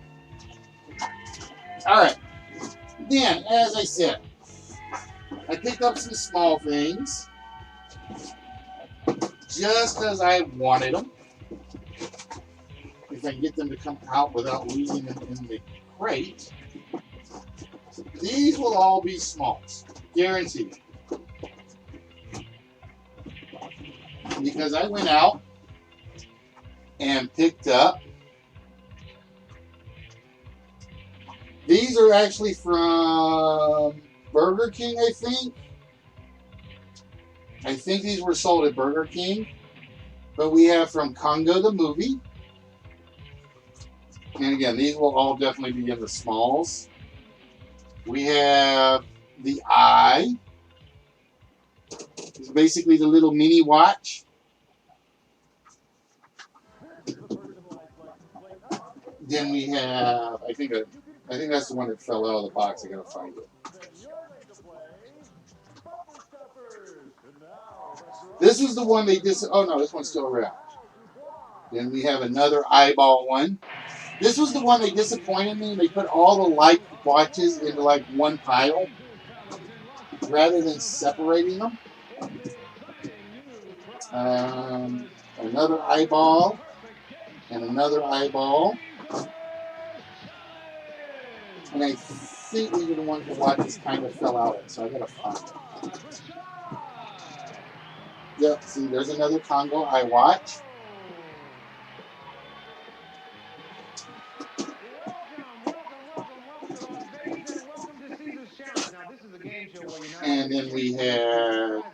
All right. Then, as I said, I picked up some small things just because I wanted them. If I can get them to come out without losing them in the crate. These will all be smalls. Guaranteed. Because I went out and picked up. These are actually from Burger King, I think. I think these were sold at Burger King. But we have from Congo the movie. And again, these will all definitely be in the smalls. We have the eye. It's basically the little mini watch. Then we have, I think that's the one that fell out of the box. I gotta find it. This was the one they oh no, this one's still around. Then we have another eyeball one. This was the one they disappointed me. They put all the light watches into like one pile rather than separating them. Another eyeball and another eyeball. And I think these are the ones the watches kind of fell out of, so I gotta find them. Yep, see, there's another Congo eye watch. And then we have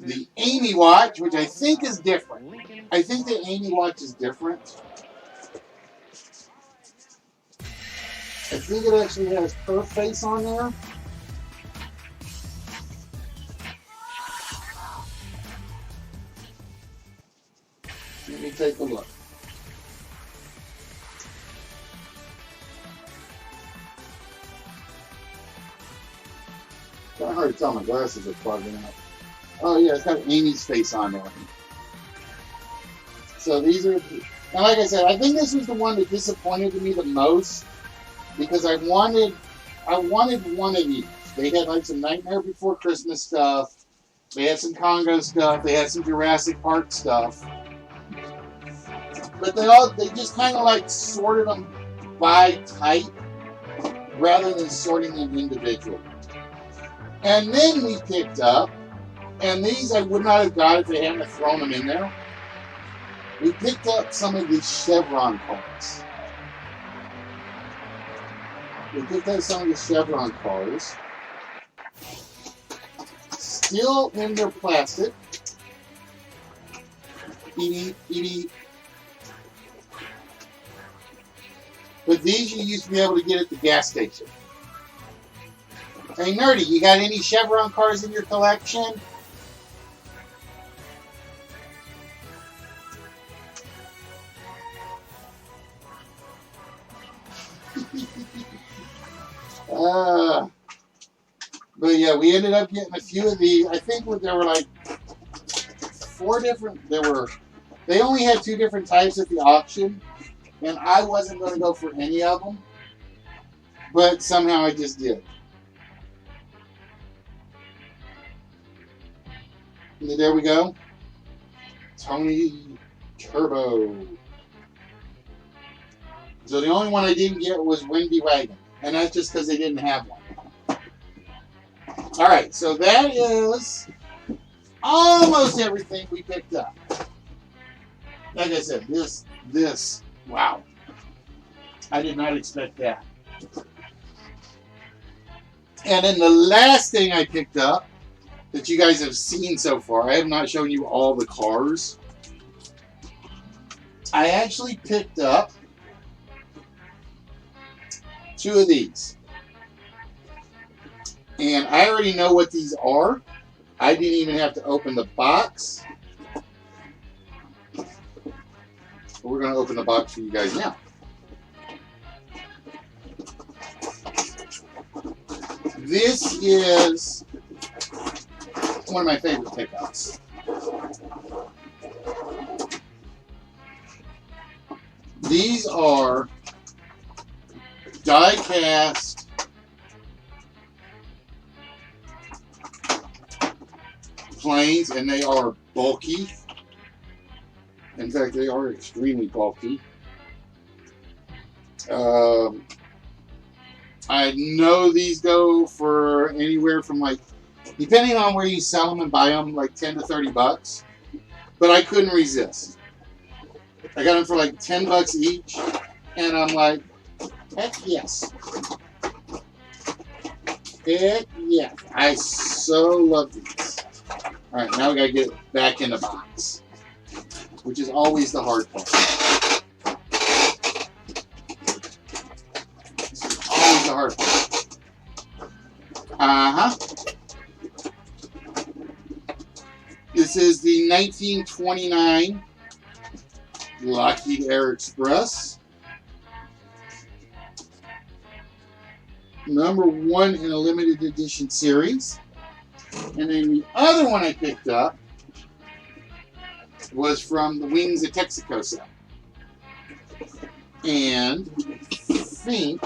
the Amy watch, which I think is different. I think the Amy watch is different. I think it actually has her face on there. Let me take a look. Kind of hard to tell, my glasses are plugging out. Oh yeah, it's got Amy's face on there. So these are, and like I said, I think this was the one that disappointed me the most because I wanted one of these. They had like some Nightmare Before Christmas stuff. They had some Congo stuff. They had some Jurassic Park stuff. But they just kind of like sorted them by type rather than sorting them individually. And then we picked up, and these I would not have got if they hadn't thrown them in there. We picked up some of these chevron cars. Still in their plastic. But these you used to be able to get at the gas station. Hey, Nerdy, you got any Chevron cars in your collection? But yeah, we ended up getting a few of these. I think there were like 4 different. They only had 2 different types at the auction, and I wasn't going to go for any of them, but somehow I just did. And there we go. Tony Turbo. So the only one I didn't get was Windy Wagon, and that's just because they didn't have one. All right, so that is almost everything we picked up. Like I said, this, wow. I did not expect that. And then the last thing I picked up that you guys have seen so far, I have not shown you all the cars. I actually picked up 2 of these. And I already know what these are. I didn't even have to open the box. But we're going to open the box for you guys now. This is one of my favorite pickups. These are die-cast planes, and they are bulky. In fact, they are extremely bulky. I know these go for anywhere from, like, depending on where you sell them and buy them, like 10 to 30 bucks. But I couldn't resist. I got them for like 10 bucks each, and I'm like, heck yes. Heck yes. I so love these. Alright, now we gotta get it back in the box, which is always the hard part. This is always the hard part. Uh-huh. This is the 1929 Lockheed Air Express. #1 in a limited edition series. And then the other one I picked up was from the Wings of Texaco set. And I think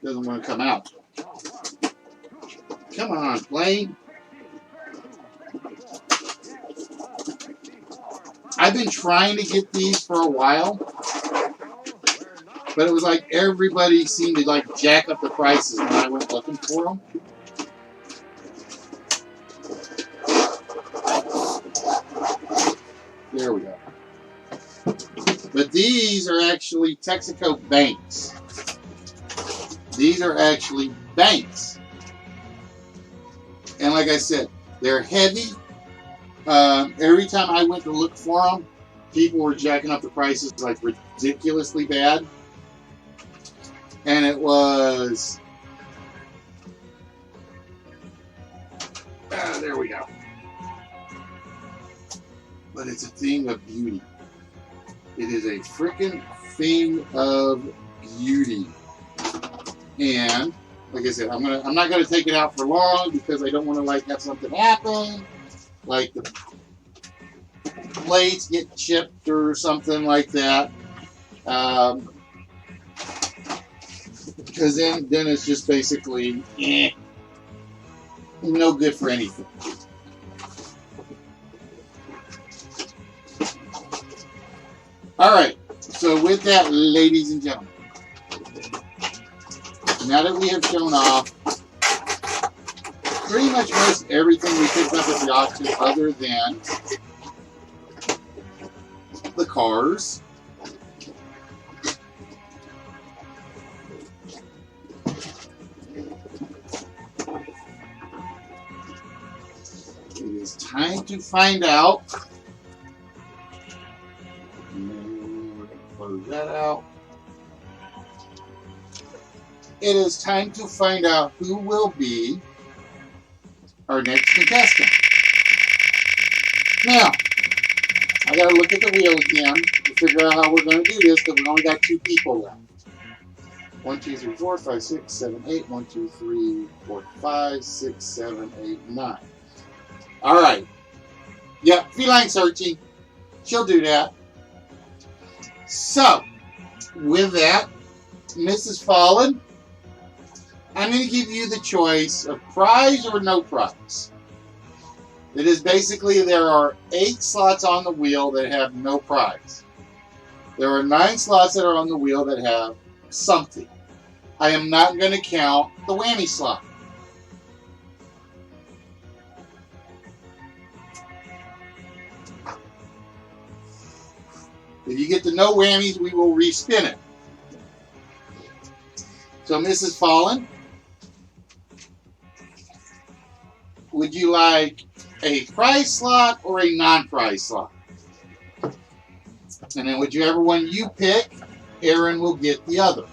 doesn't want to come out. Come on, plane. I've been trying to get these for a while, but it was like everybody seemed to like jack up the prices when I went looking for them. There we go. But these are actually Texaco banks. These are actually banks. And like I said, they're heavy. Every time I went to look for them, people were jacking up the prices like ridiculously bad. And it was... there we go. But it's a thing of beauty. It is a freaking thing of beauty. And like I said, I'm not gonna take it out for long because I don't want to like have something happen, like the plates get chipped or something like that. Because then it's just basically no good for anything. All right. So with that, ladies and gentlemen, now that we have shown off pretty much most everything we picked up at the auction other than the cars, it is time to find out. Close that out. It is time to find out who will be our next contestant. Now, I gotta look at the wheel again to figure out how we're gonna do this because we only got 2 people left. 1, 2, 3, 4, 5, 6, 7, 8. 1, 2, 3, 4, 5, 6, 7, 8, 9. All right. Yep, feline searching. She'll do that. So, with that, Mrs. Fallen, I'm going to give you the choice of prize or no prize. It is basically there are 8 slots on the wheel that have no prize. There are 9 slots that are on the wheel that have something. I am not going to count the whammy slot. If you get the no whammies, we will respin it. So, Mrs. Fallen, would you like a prize slot or a non-prize slot? And then whichever one you pick, Aaron will get the other.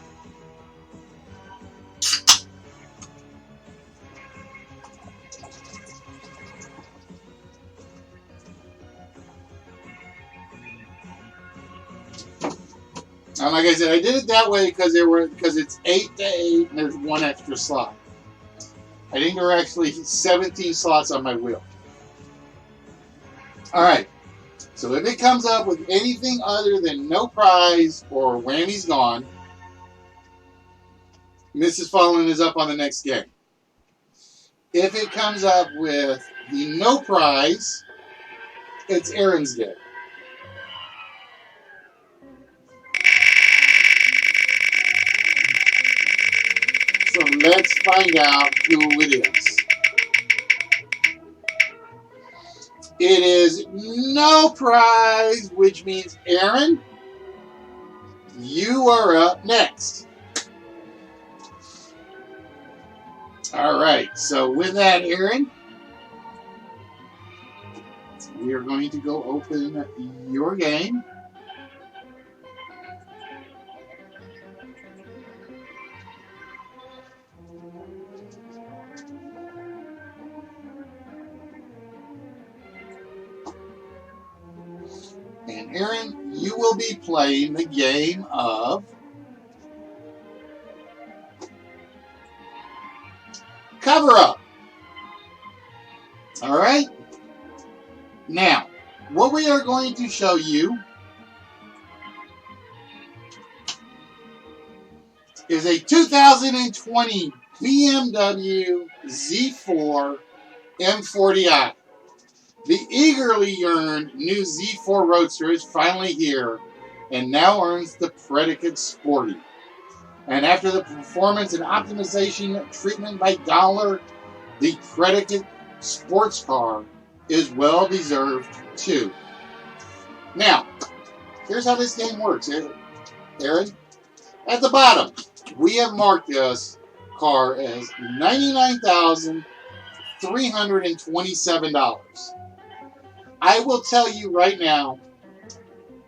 And like I said, I did it that way because it's 8 to 8 and there's one extra slot. I think there are actually 17 slots on my wheel. All right. So if it comes up with anything other than no prize or whammy's gone, Mrs. Fallen is up on the next game. If it comes up with the no prize, it's Aaron's game. So let's find out who it is. It is no prize, which means Aaron, you are up next. All right, so with that, Aaron, we are going to go open your game. And Aaron, you will be playing the game of Cover Up. All right? Now, what we are going to show you is a 2020 BMW Z4 M40i. The eagerly yearned new Z4 Roadster is finally here and now earns the predicate sporty. And after the performance and optimization treatment by Dollar, the predicate sports car is well deserved too. Now, here's how this game works, Aaron. At the bottom, we have marked this car as $99,327. I will tell you right now,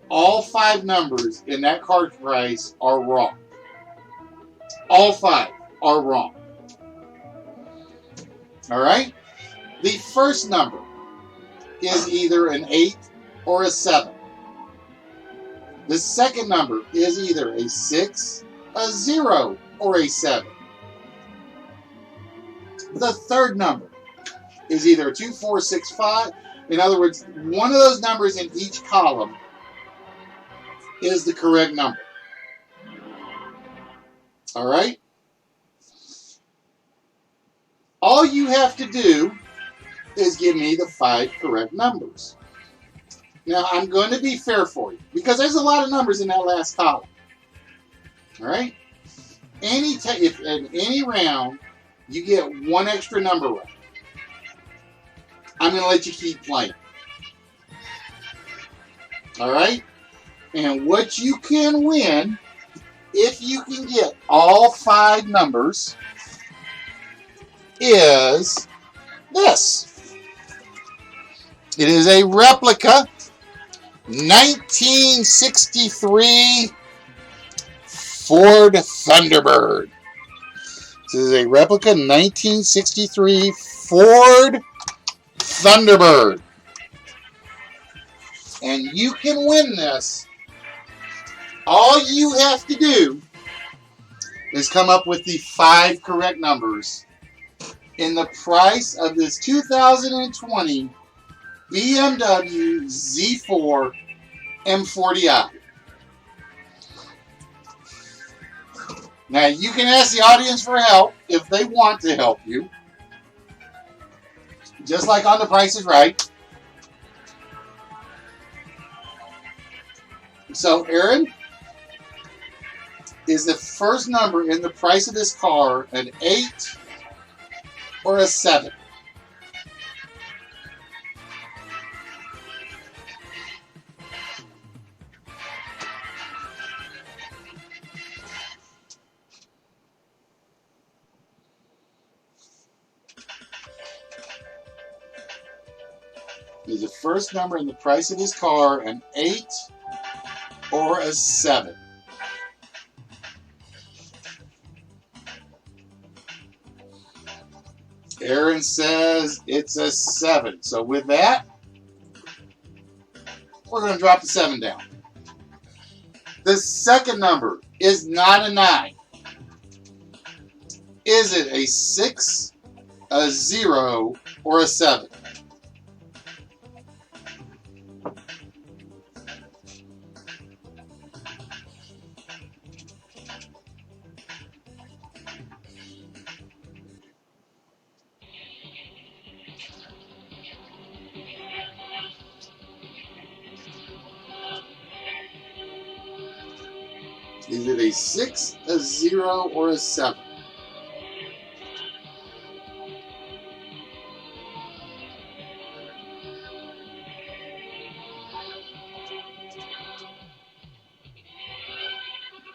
all 5 numbers in that card price are wrong. All 5 are wrong. All right? The first number is either an 8 or a 7. The second number is either a 6, a 0, or a 7. The third number is either a 2, 4, 6, 5. In other words, one of those numbers in each column is the correct number. All right? All you have to do is give me the 5 correct numbers. Now, I'm going to be fair for you because there's a lot of numbers in that last column. All right? If in any round you get one extra number right, I'm going to let you keep playing. All right? And what you can win, if you can get all 5 numbers, is this. It is a replica 1963 Ford Thunderbird. This is a replica 1963 Ford Thunderbird. And you can win this. All you have to do is come up with the 5 correct numbers in the price of this 2020 BMW Z4 M40i. Now, you can ask the audience for help if they want to help you. Just like on The Price is Right. So, Aaron, is the first number in the price of this car an 8 or a 7? Is the first number in the price of this car an 8 or a 7? Aaron says it's a 7. So with that, we're going to drop the 7 down. The second number is not a 9. Is it a 6, a 0, or a 7? Is it a 6, a 0, or a 7?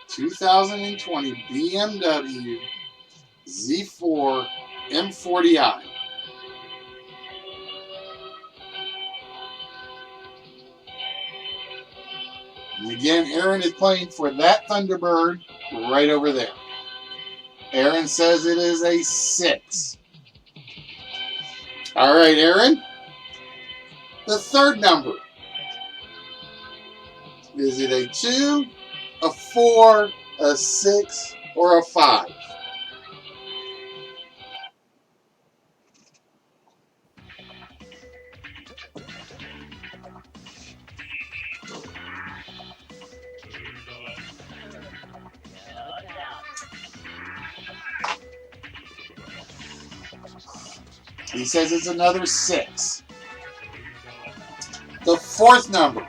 (2020) BMW Z4 M40i. And again, Aaron is playing for that Thunderbird right over there. Aaron says it is a 6. All right, Aaron. The third number. Is it a 2, a 4, a 6, or a 5? He says it's another 6. The fourth number.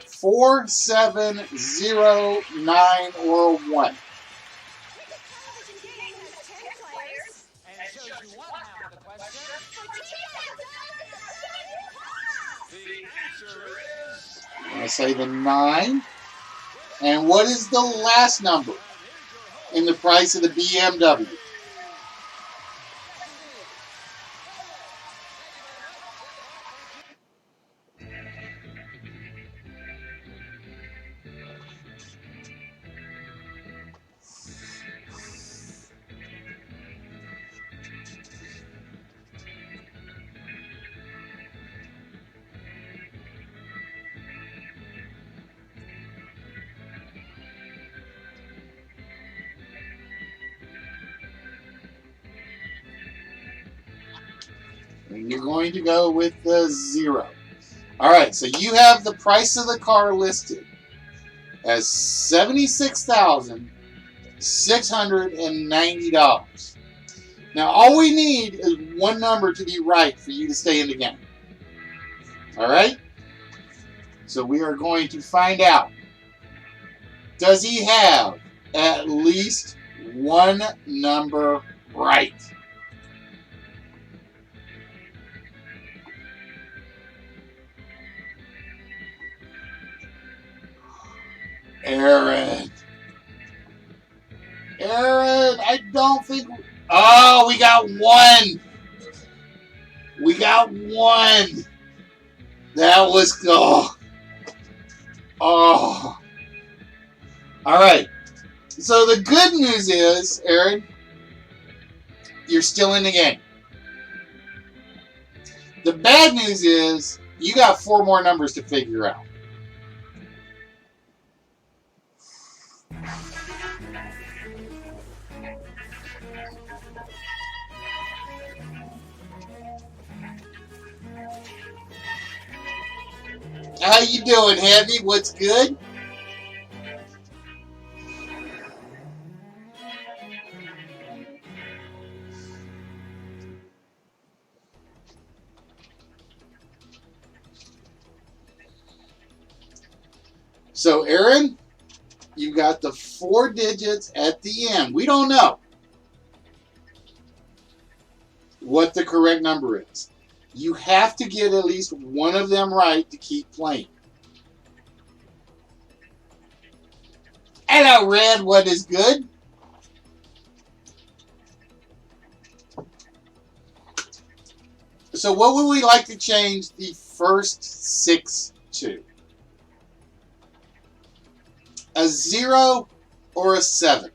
4, 7, 0, 9, or 1. I say the 9. And what is the last number in the price of the BMW? And you're going to go with the 0. All right, so you have the price of the car listed as $76,690. Now, all we need is one number to be right for you to stay in the game. All right? So we are going to find out. Does he have at least one number right? Aaron, I don't think... Oh, we got 1. We got 1. That was... Oh. All right. So the good news is, Aaron, you're still in the game. The bad news is you got 4 more numbers to figure out. How you doing, Heavy? What's good? So, Aaron, you got the 4 digits at the end. We don't know what the correct number is. You have to get at least one of them right to keep playing. Hello, Red. What is good? So what would we like to change the first 6 to? A 0 or a 7?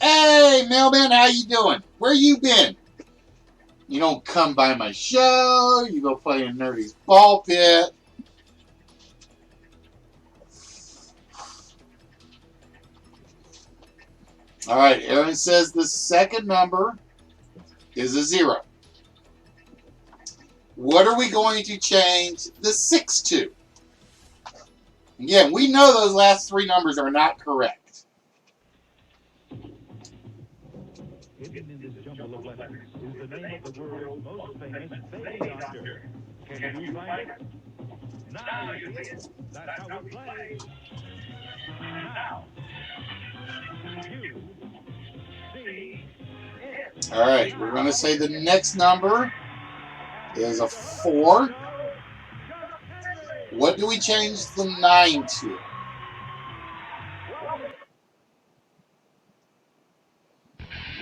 Hey, Mailman, how you doing? Where you been? You don't come by my show. You go play in Nerdy's ball pit. All right, Aaron says the second number is a 0. What are we going to change the 6 to? Again, we know those last 3 numbers are not correct. Hidden in this jumble of letters is the name of the world's most famous baby doctor. Can you find it? Now you see it. That's how we play. Now, you see it. All right, we're going to say the next number is a 4. What do we change the 9 to?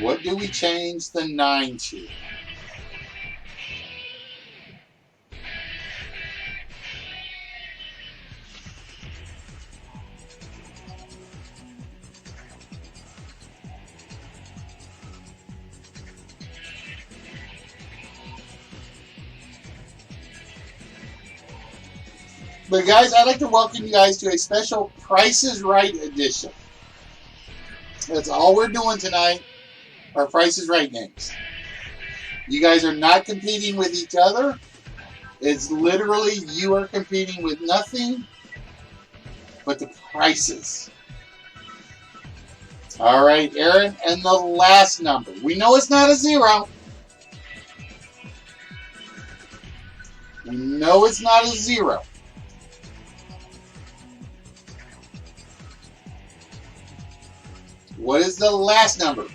What do we change the 9 to? But guys, I'd like to welcome you guys to a special Price is Right edition. That's all we're doing tonight, are Price is Right games. You guys are not competing with each other. It's literally you are competing with nothing but the prices. All right, Aaron, and the last number. We know it's not a 0. We know it's not a 0. What is the last number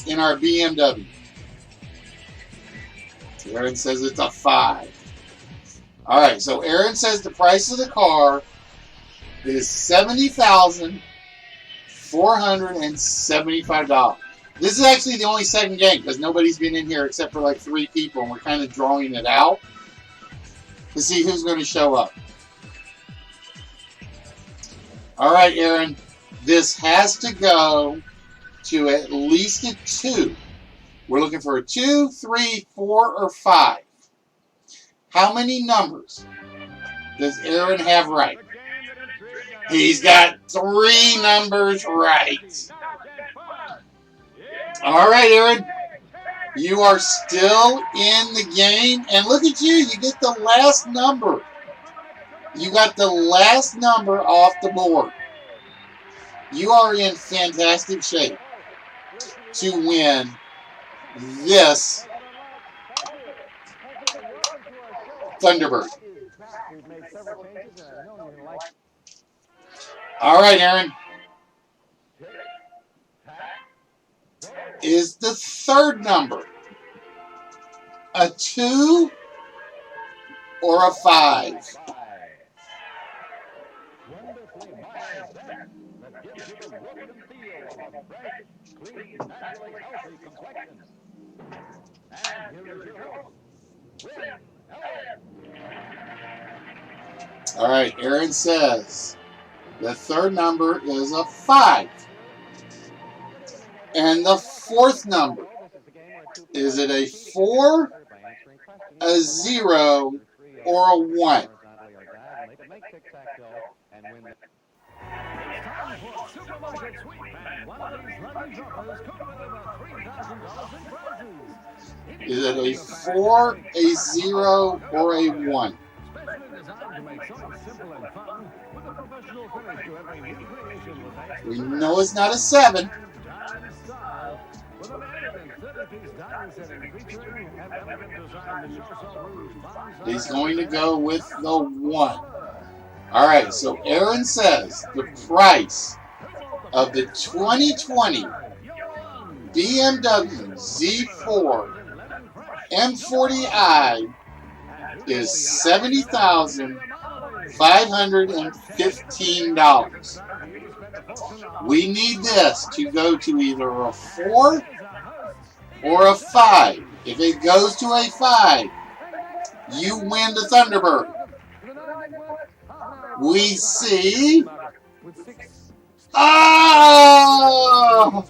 in our BMW? Aaron says it's a 5. All right, so Aaron says the price of the car is $70,475. This is actually the only second game because nobody's been in here except for like 3 people, and we're kind of drawing it out to see who's going to show up. All right, Aaron. This has to go to at least a 2. We're looking for a 2, 3, 4, or 5. How many numbers does Aaron have right? He's got 3 numbers right. All right, Aaron. You are still in the game. And look at you. You get the last number. You got the last number off the board. You are in fantastic shape to win this Thunderbird. All right, Aaron. Is the third number a 2 or a 5? All right, Aaron says the third number is a 5. And the fourth number, is it a 4, a 0, or a 1? Is it a 4, a 0, or a 1? We know it's not a 7. He's going to go with the 1. All right, so Aaron says the price of the 2020 BMW Z4 M40i is $70,515. We need this to go to either a 4 or a 5. If it goes to a 5, you win the Thunderbird. We see. Oh!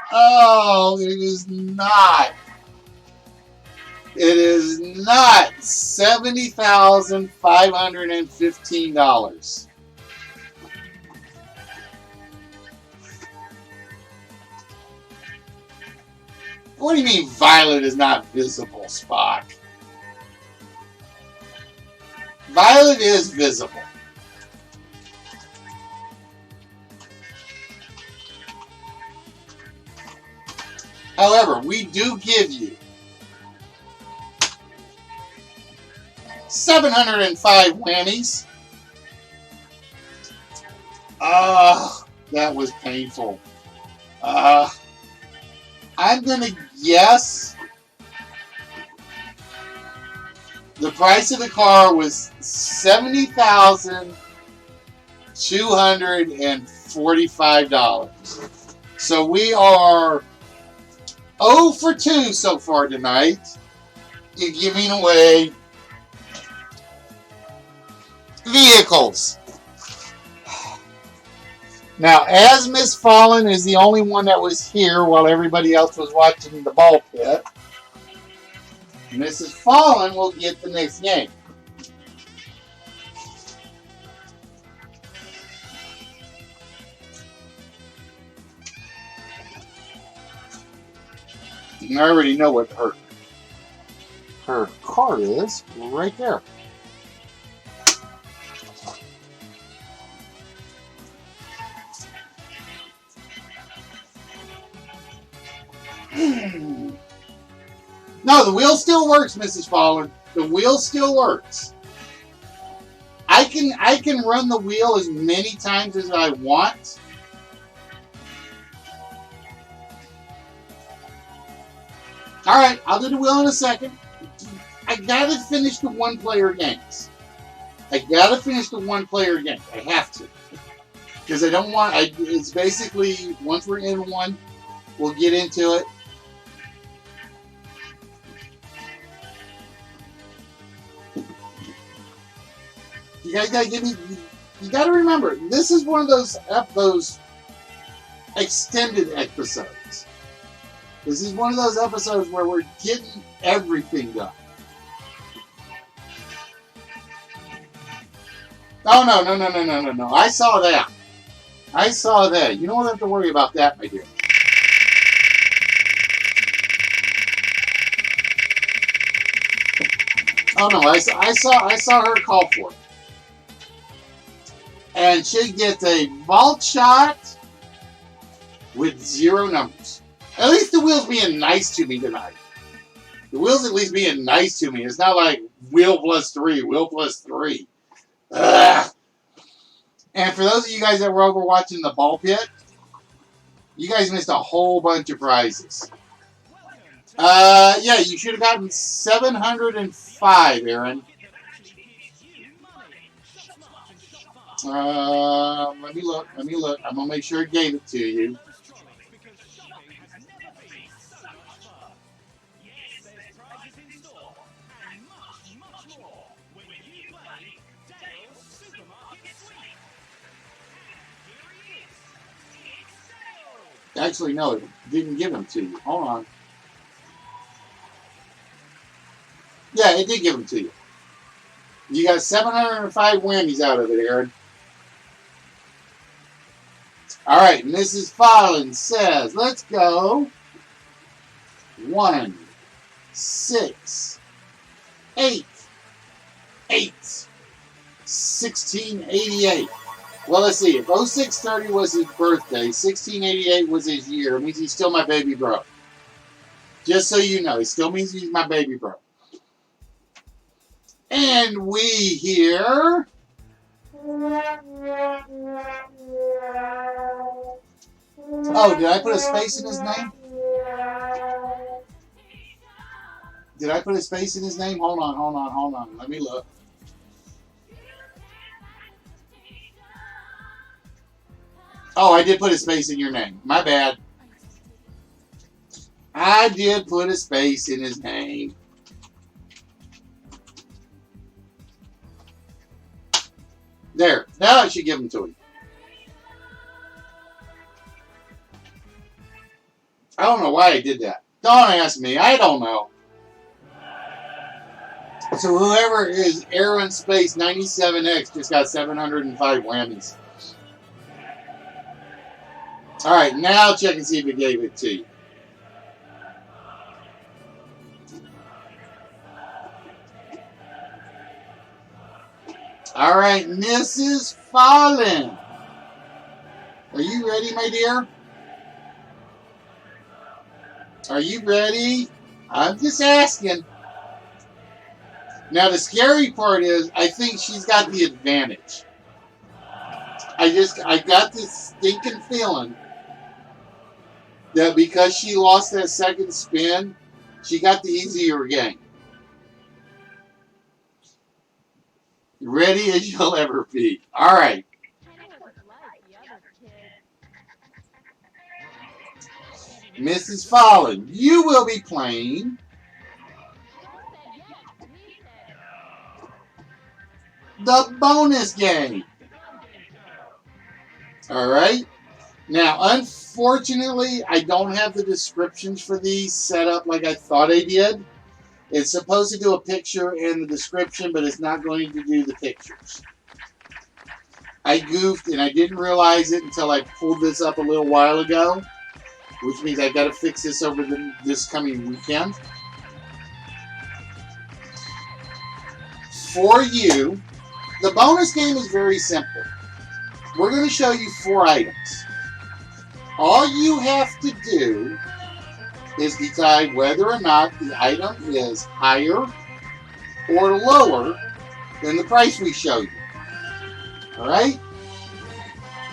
Oh, it is not. It is not $70,515. What do you mean Violet is not visible, Spock? Violet is visible. However, we do give you 705 whammies. That was painful. I'm going to guess the price of the car was $70,245. So we are 0 for 2 so far tonight in giving away vehicles. Now, as Miss Fallen is the only one that was here while everybody else was watching the ball pit, Mrs. Fallen will get the next game. And I already know what her card is right there. No, the wheel still works, Mrs. Fallen. The wheel still works. I can run the wheel as many times as I want. All right, I'll do the wheel in a second. I gotta finish the one-player games. I gotta finish the one-player games. I have to, because I don't want. It's basically once we're in one, we'll get into it. You guys gotta give me. You gotta remember, this is one of those extended episodes. This is one of those episodes where we're getting everything done. Oh no! I saw that. I saw that. You don't have to worry about that, my dear. Oh no! I saw her call for it. And she gets a vault shot with 0 numbers. At least the wheel's being nice to me tonight. The wheel's at least being nice to me. It's not like wheel plus 3, wheel plus 3. Ugh. And for those of you guys that were over watching the ball pit, you guys missed a whole bunch of prizes. Yeah, you should have gotten 705, Aaron. Let me look. I'm gonna make sure it gave it to you. Actually, no, it didn't give them to you. Hold on. Yeah, it did give them to you. You got 705 whammies out of it, Aaron. All right, Mrs. Fallen says, let's go. 1, 6, 8, 1688. Well, let's see. If 0630 was his birthday, 1688 was his year, it means he's still my baby bro. Just so you know, it still means he's my baby bro. And we hear... Oh, did I put a space in his name? Did I put a space in his name? Hold on. Let me look. Oh, I did put a space in your name. My bad. I did put a space in his name. There. Now I should give them to him. I don't know why I did that. Don't ask me. I don't know. So whoever is Aaron Space 97X just got 705 whammies. All right, now check and see if it gave it to you. All right, Mrs. Fallen. Are you ready, my dear? Are you ready? I'm just asking. Now, the scary part is I think she's got the advantage. I got this stinking feeling that because she lost that second spin, she got the easier game. Ready as you'll ever be. All right. Mrs. Fallen, you will be playing the bonus game. All right. Now, unfortunately, I don't have the descriptions for these set up like I thought I did. It's supposed to do a picture and the description, but it's not going to do the pictures. I goofed and I didn't realize it until I pulled this up a little while ago, which means I've got to fix this over this coming weekend. For you, the bonus game is very simple. We're going to show you 4 items. All you have to do is decide whether or not the item is higher or lower than the price we show you. Alright?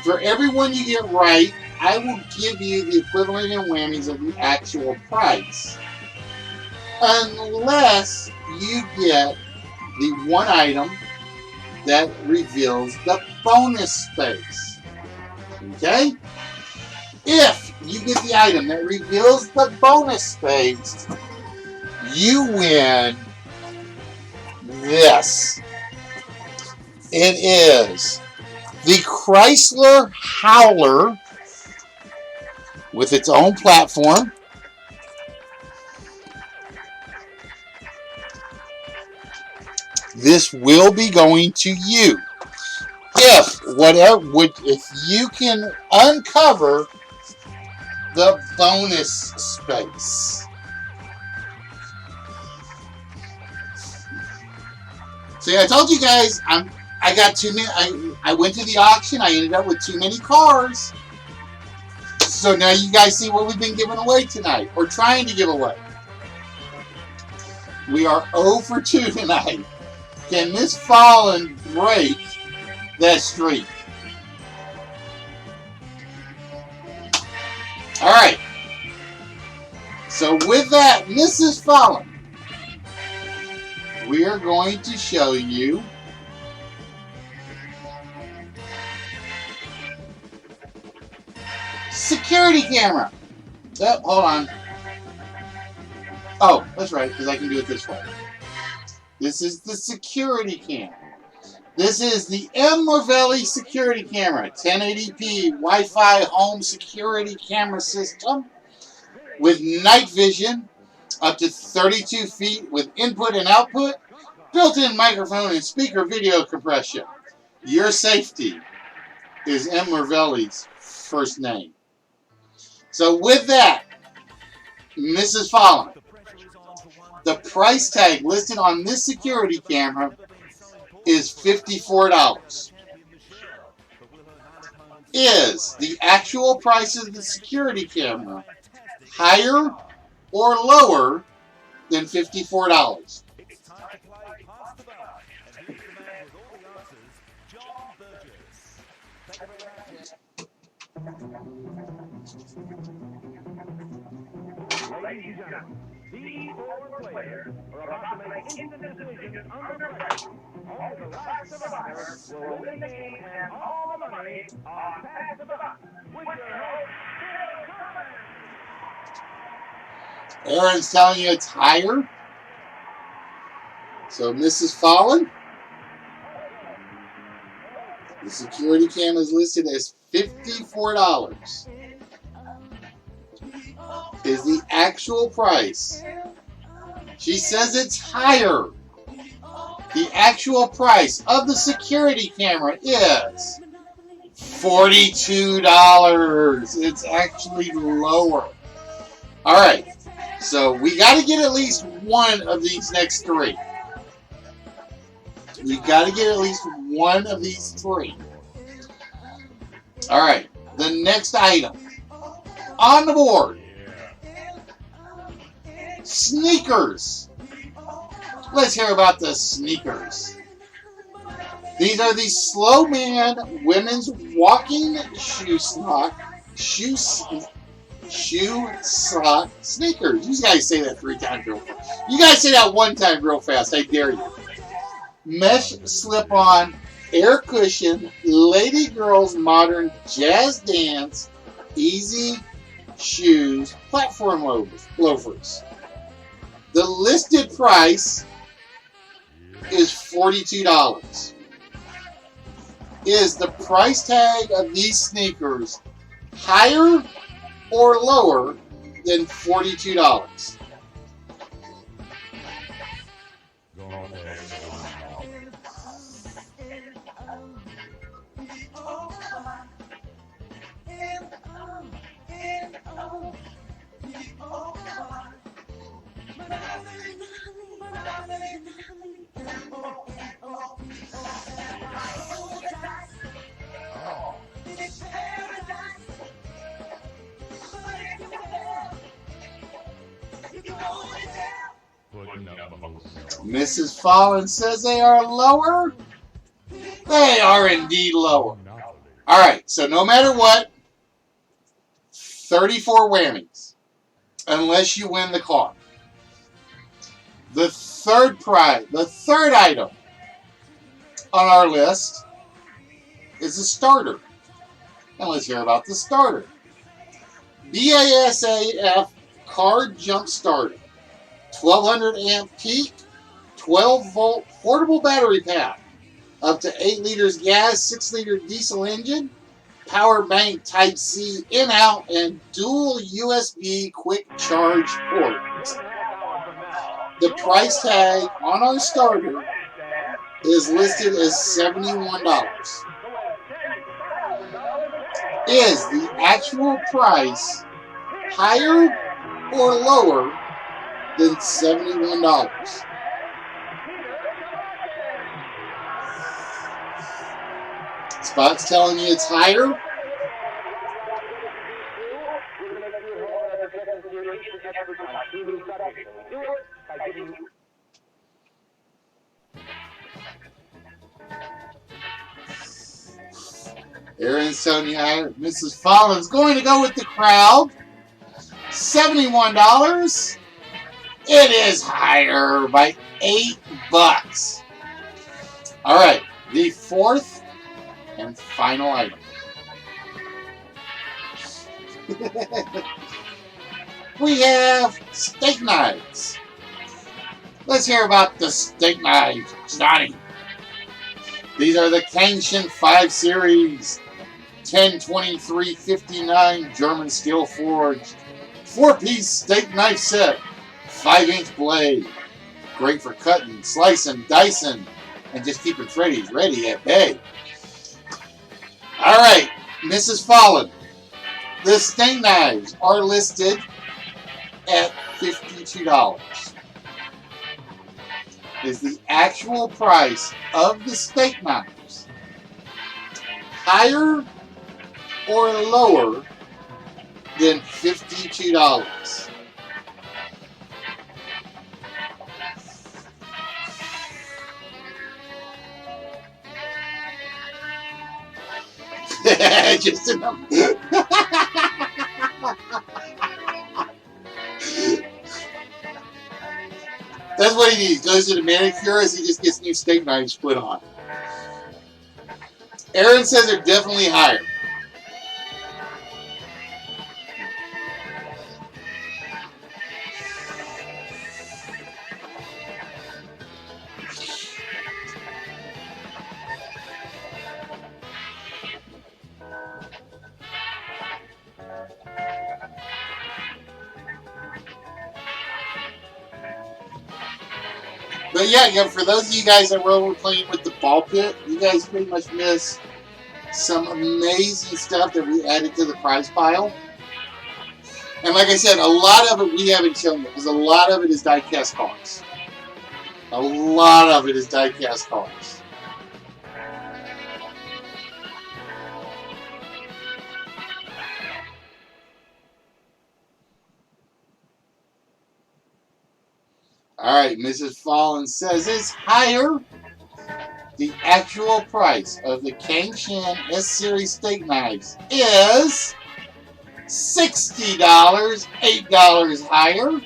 For every one you get right, I will give you the equivalent in whammies of the actual price. Unless you get the one item that reveals the bonus space. Okay? If you get the item that reveals the bonus space, you win this. It is the Chrysler Howler with its own platform. This will be going to you. If you can uncover the bonus space. See, I told you guys I got too many. I went to the auction. I ended up with too many cars. So now you guys see what we've been giving away tonight, or trying to give away. We are 0 for 2 tonight. Can Miss Fallen break that streak? All right. So with that, Mrs. Fallen, we are going to show you security camera. Oh, hold on. Oh, that's right, because I can do it this way. This is the security camera. This is the M. Morvelli security camera, 1080p Wi-Fi home security camera system with night vision, up to 32 feet with input and output, built-in microphone and speaker video compression. Your safety is M. Morvelli's first name. So with that, Mrs. Fallen, the price tag listed on this security camera is $54. Is the actual price of the security camera higher or lower than $54? Ladies and gentlemen, these 4 players are about to make instant decisions under pressure. Only the last survivor will win the game and all the money on Pass the Buck. With your host, Aaron's telling you it's higher. So Mrs. Fallen, the security camera is listed as $54. Is the actual price. She says it's higher. The actual price of the security camera is $42. It's actually lower. All right. So we got to get at least one of these next 3. You got to get at least one of these three. All right. The next item on the board. Sneakers. Let's hear about the sneakers. These are the Slow Man women's walking shoe sock sneakers. You guys say that 3 times real fast. You guys say that 1 time real fast. I dare you. Mesh slip-on, air cushion, lady girls modern jazz dance, easy shoes, platform loafers. The listed price is $42. Is the price tag of these sneakers higher or lower than $42? Mrs. Fallon says they are lower. They are indeed lower. All right, so no matter what, 34 whammies, unless you win the car. The third item on our list is a starter. Now let's hear about the starter. BASAF car jump starter. 1200 amp peak, 12 volt portable battery pack, up to 8 liters gas, 6 liter diesel engine, power bank type C in out, and dual USB quick charge port. The price tag on our starter is listed as $71. Is the actual price higher or lower than $71? Spot's telling you it's higher. Aaron's telling you higher. Mrs. Fallon's going to go with the crowd. $71. It is higher by $8. All right, the fourth and final item. We have steak knives. Let's hear about the steak knives, Johnny. These are the Kangshin 5 Series 102359 German steel forged 4-piece steak knife set, 5-inch blade. Great for cutting, slicing, dicing, and just keeping Freddy's ready at bay. All right, Mrs. Fallon. The steak knives are listed at $52. Is the actual price of the steak knives higher or lower than $52? Just enough. That's what he needs. Goes to the manicurist, he just gets new steak knives put on. Aaron says they're definitely higher. But yeah, for those of you guys that were playing with the ball pit, you guys pretty much missed some amazing stuff that we added to the prize pile. And like I said, a lot of it we haven't shown you because a lot of it is die-cast cars. A lot of it is die-cast cars. Alright, Mrs. Fallon says it's higher. The actual price of the Kang Shan S-Series steak knives is $60, $8 higher.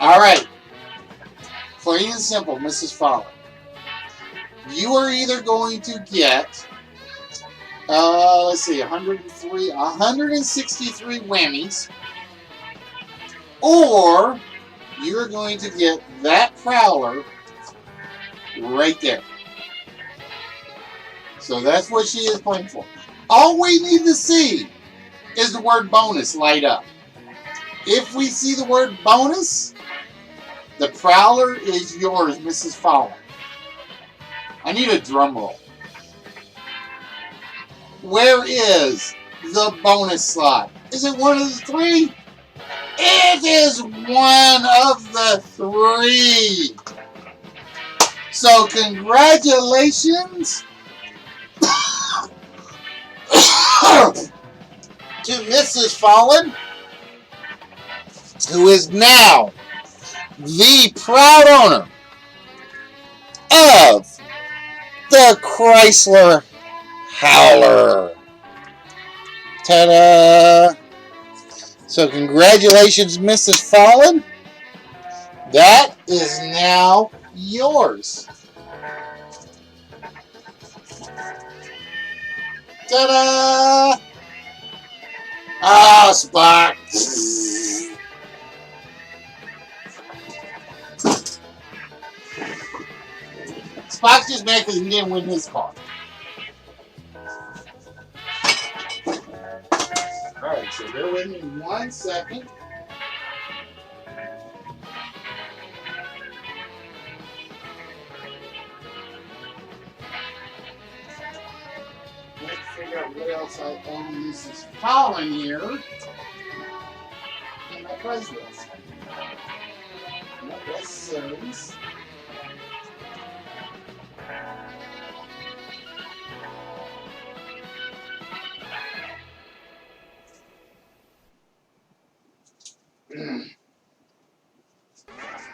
Alright, plain and simple, Mrs. Fallon. You are either going to get, let's see, 163 whammies, or you're going to get that Prowler right there. So that's what she is playing for. All we need to see is the word bonus light up. If we see the word bonus, the Prowler is yours, Mrs. Fowler. I need a drum roll. Where is the bonus slot? Is it one of the three? It is one of the three. So congratulations to Mrs. Fallon, who is now the proud owner of the Chrysler Howler. Ta-da! So congratulations, Mrs. Fallon. That is now yours. Ta-da! Ah, Spock. Spock's just mad because he didn't win his car. Alright, so bear with me 1 second. Let's figure out what else I owe Mrs. Fallon here. And my price list. No, that's Sims.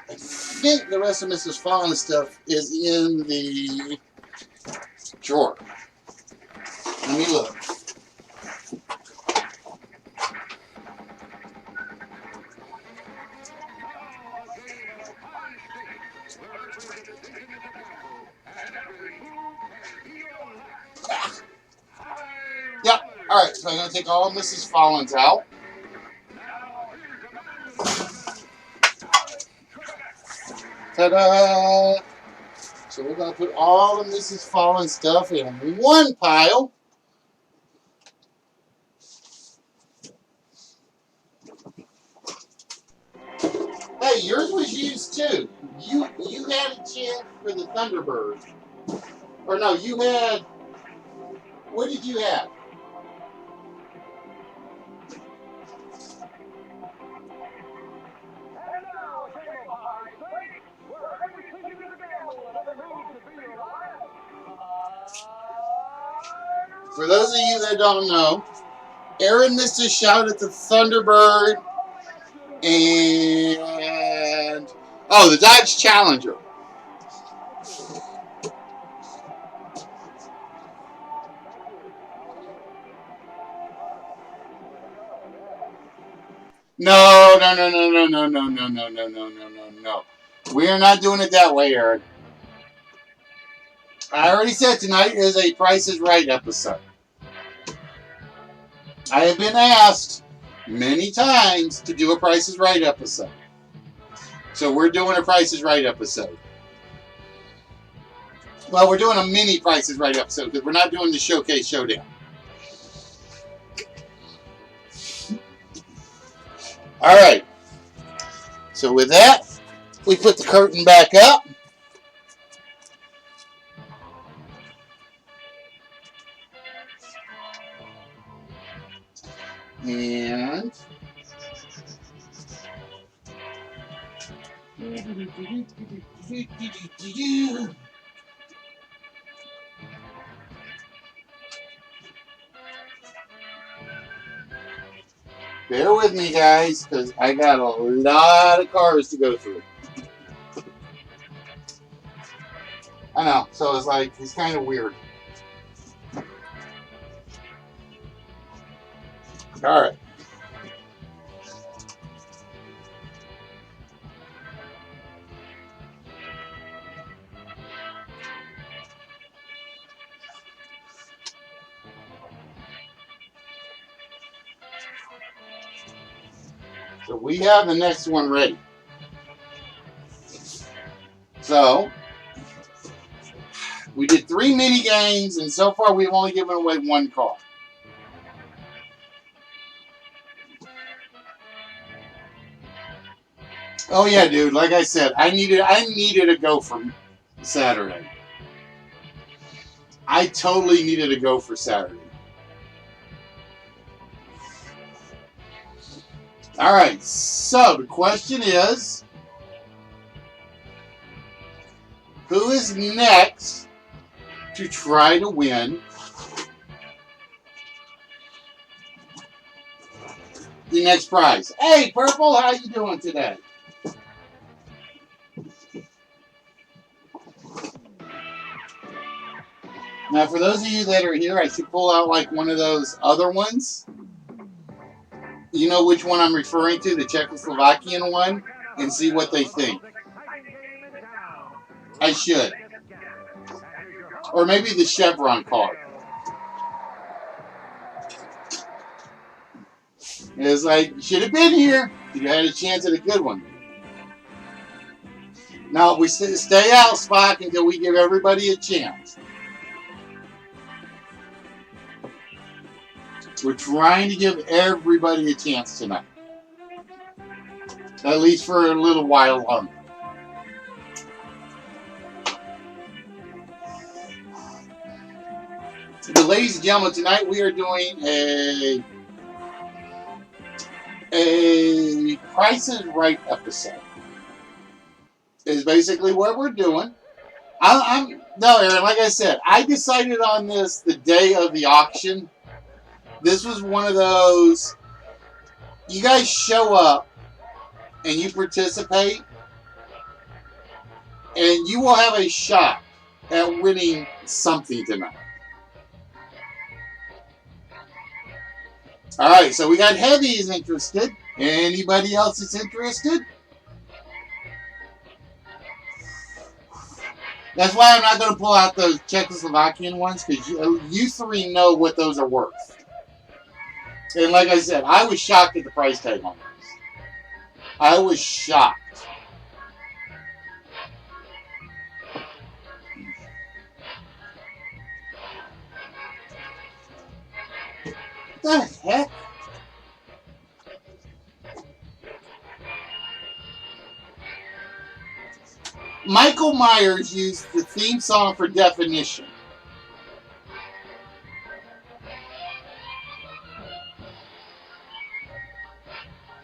I think the rest of Mrs. Fallon's stuff is in the drawer. Let me look. Yep. Alright, so I'm going to take all Mrs. Fallon's out. Ta-da! So we're going to put all of Mrs. Fallon's stuff in one pile. Hey, yours was used too. You had a chance for the Thunderbird. Or no, you had... What did you have? For those of you that don't know, Aaron missed a shout at the Thunderbird and... Oh, the Dodge Challenger. No. We are not doing it that way, Aaron. I already said tonight is a Price is Right episode. I have been asked many times to do a Price is Right episode. So we're doing a Price is Right episode. Well, we're doing a mini Price is Right episode because we're not doing the Showcase Showdown. Alright. So with that, we put the curtain back up. And Bear with me, guys, because I got a lot of cars to go through. I know, so it's like, it's kind of weird. All right. So we have the next one ready. So we did 3 mini games, and so far we've only given away 1 car. Oh yeah, dude. Like I said, I needed a go for Saturday. I totally needed a go for Saturday. All right. So the question is, who is next to try to win the next prize? Hey, Purple, how you doing today? Now, for those of you that are here, I should pull out like one of those other ones. You know which one I'm referring to, the Czechoslovakian one, and see what they think. I should. Or maybe the Chevron card. It's like, you should have been here. You had a chance at a good one. Now, we stay out, Spock, until we give everybody a chance. We're trying to give everybody a chance tonight. At least for a little while longer. But ladies and gentlemen, tonight we are doing a Price is Right episode. Is basically what we're doing. No, Aaron, like I said, I decided on this the day of the auction. This was one of those, you guys show up and you participate, and you will have a shot at winning something tonight. All right, so we got Heavy is interested. Anybody else is interested? That's why I'm not going to pull out those Czechoslovakian ones, because you 3 know what those are worth. And like I said, I was shocked at the price tag on those. I was shocked. What the heck? Michael Myers used the theme song for Definition.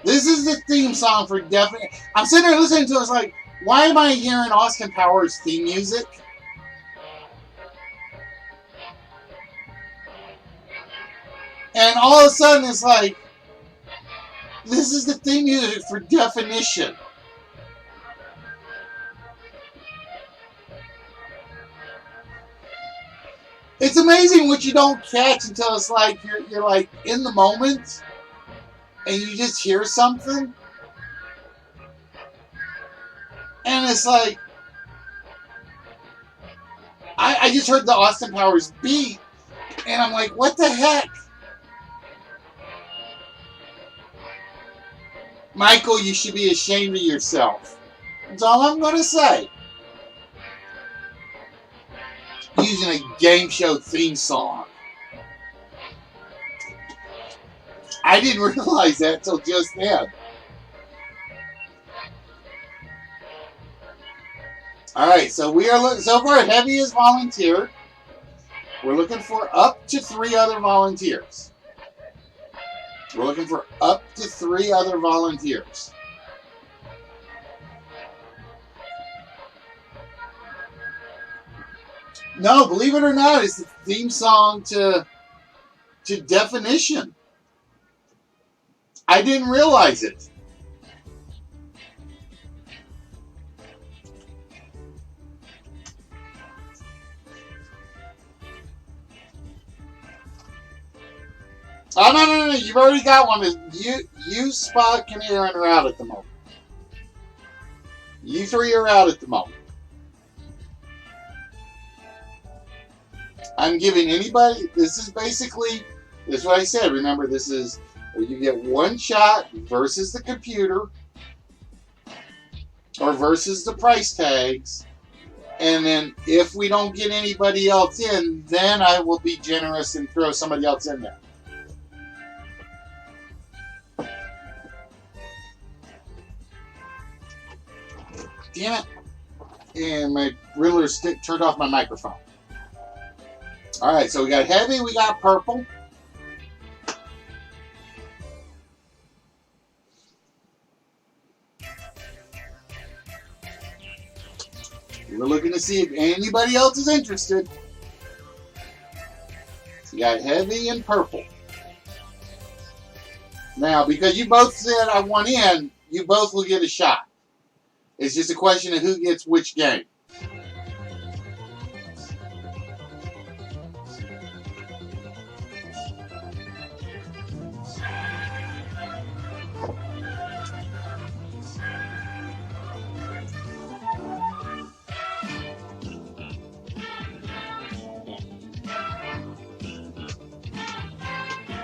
This is the theme song for Definition. I'm sitting there listening to it, it's like, why am I hearing Austin Powers theme music? And all of a sudden it's like, this is the theme music for Definition. It's amazing what you don't catch until it's like you're like in the moment and you just hear something. And it's like, I just heard the Austin Powers beat and I'm like, what the heck? Michael, you should be ashamed of yourself. That's all I'm going to say. Using a game show theme song. I didn't realize that until just then. Alright, so we are so far Heavy is volunteered. We're looking for up to 3 other volunteers. We're looking for up to 3 other volunteers. No, believe it or not, it's the theme song to Definition. I didn't realize it. Oh, no. You've already got one. You, Spock, and Aaron are out at the moment. You three are out at the moment. I'm giving anybody, this is what I said. Remember, this is where you get one shot versus the computer or versus the price tags. And then if we don't get anybody else in, then I will be generous and throw somebody else in there. Damn it. And my ruler stick turned off my microphone. All right, so we got heavy, we got purple. We're looking to see if anybody else is interested. So you got heavy and purple. Now, because you both said I want in, you both will get a shot. It's just a question of who gets which game.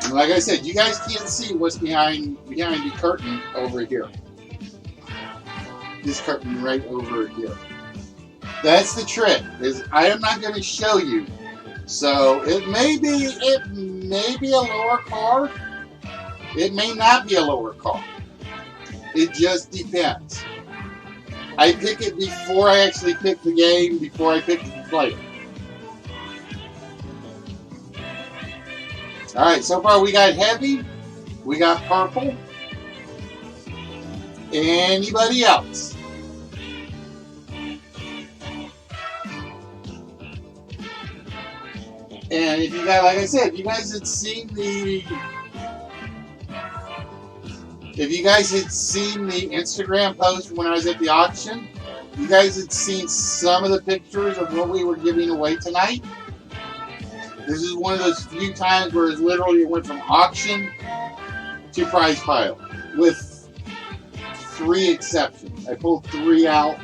And like I said, you guys can't see what's behind the curtain over here. This curtain right over here. That's the trick. Is I am not going to show you. So it may be a lower card. It may not be a lower card. It just depends. I pick it before I actually pick the game, before I pick the player. All right, so far we got heavy, we got purple. Anybody else? And if you guys, like I said, if you guys had seen the Instagram post when I was at the auction, you guys had seen some of the pictures of what we were giving away tonight. This is one of those few times where it literally went from auction to prize pile, with 3 exceptions. I pulled 3 out.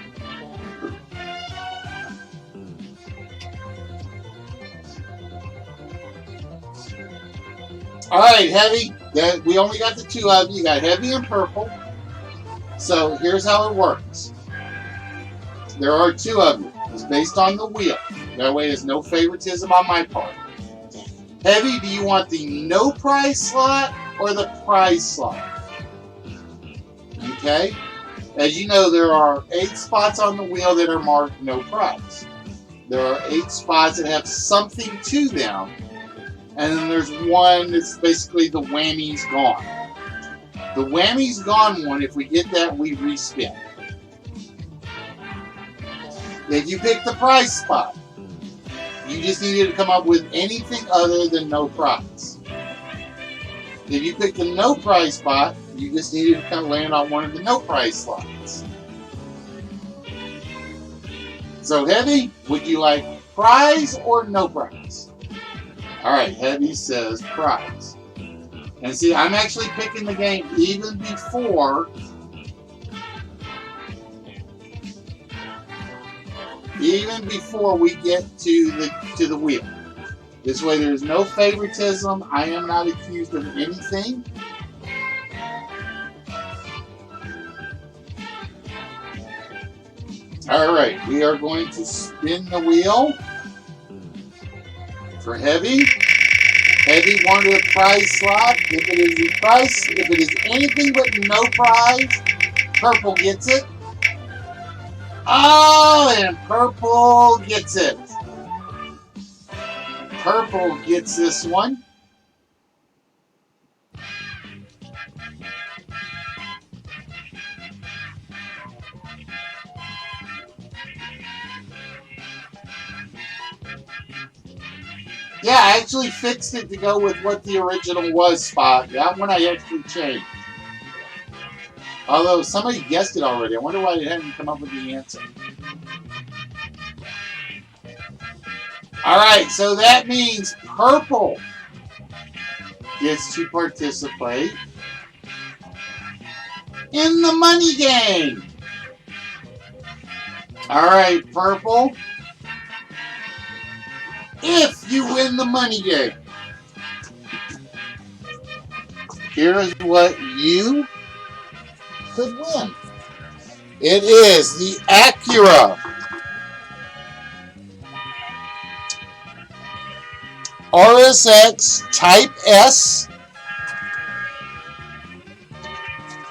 All right, heavy. We only got the 2 of you. You got heavy and purple. So here's how it works. There are 2 of you. It's based on the wheel. That way there's no favoritism on my part. Heavy, do you want the no prize slot or the prize slot? Okay? As you know, there are 8 spots on the wheel that are marked no prize. There are 8 spots that have something to them. And then there's one that's basically the whammy's gone. The whammy's gone one, if we get that, we respin. If you pick the prize spot, you just needed to come up with anything other than no prize. If you pick the no prize spot, you just needed to land on one of the no prize slots. So heavy, would you like prize or no prize? Alright, heavy says prize. And see, I'm actually picking the game even before we get to the wheel. This way there's no favoritism. I am not accused of anything. Alright, we are going to spin the wheel for heavy. Heavy wanted a prize slot. If it is anything but no prize, purple gets it. Oh, and purple gets it. Purple gets this one. Yeah, I actually fixed it to go with what the original was, Spot. That one I actually changed. Although somebody guessed it already. I wonder why they hadn't come up with the answer. Alright, so that means purple gets to participate in the money game. Alright, purple. If you win the money game, here is what you could win. It is the Acura RSX Type S.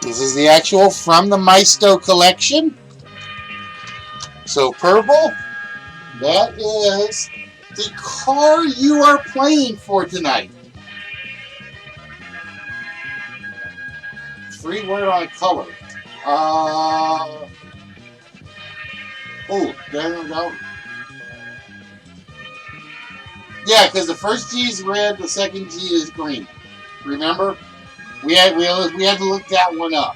This is the actual from the Maisto collection. So purple, that is the car you are playing for tonight. Free word on color. Oh, there we go. Yeah, because the first G is red, the second G is green. Remember? We had to look that one up.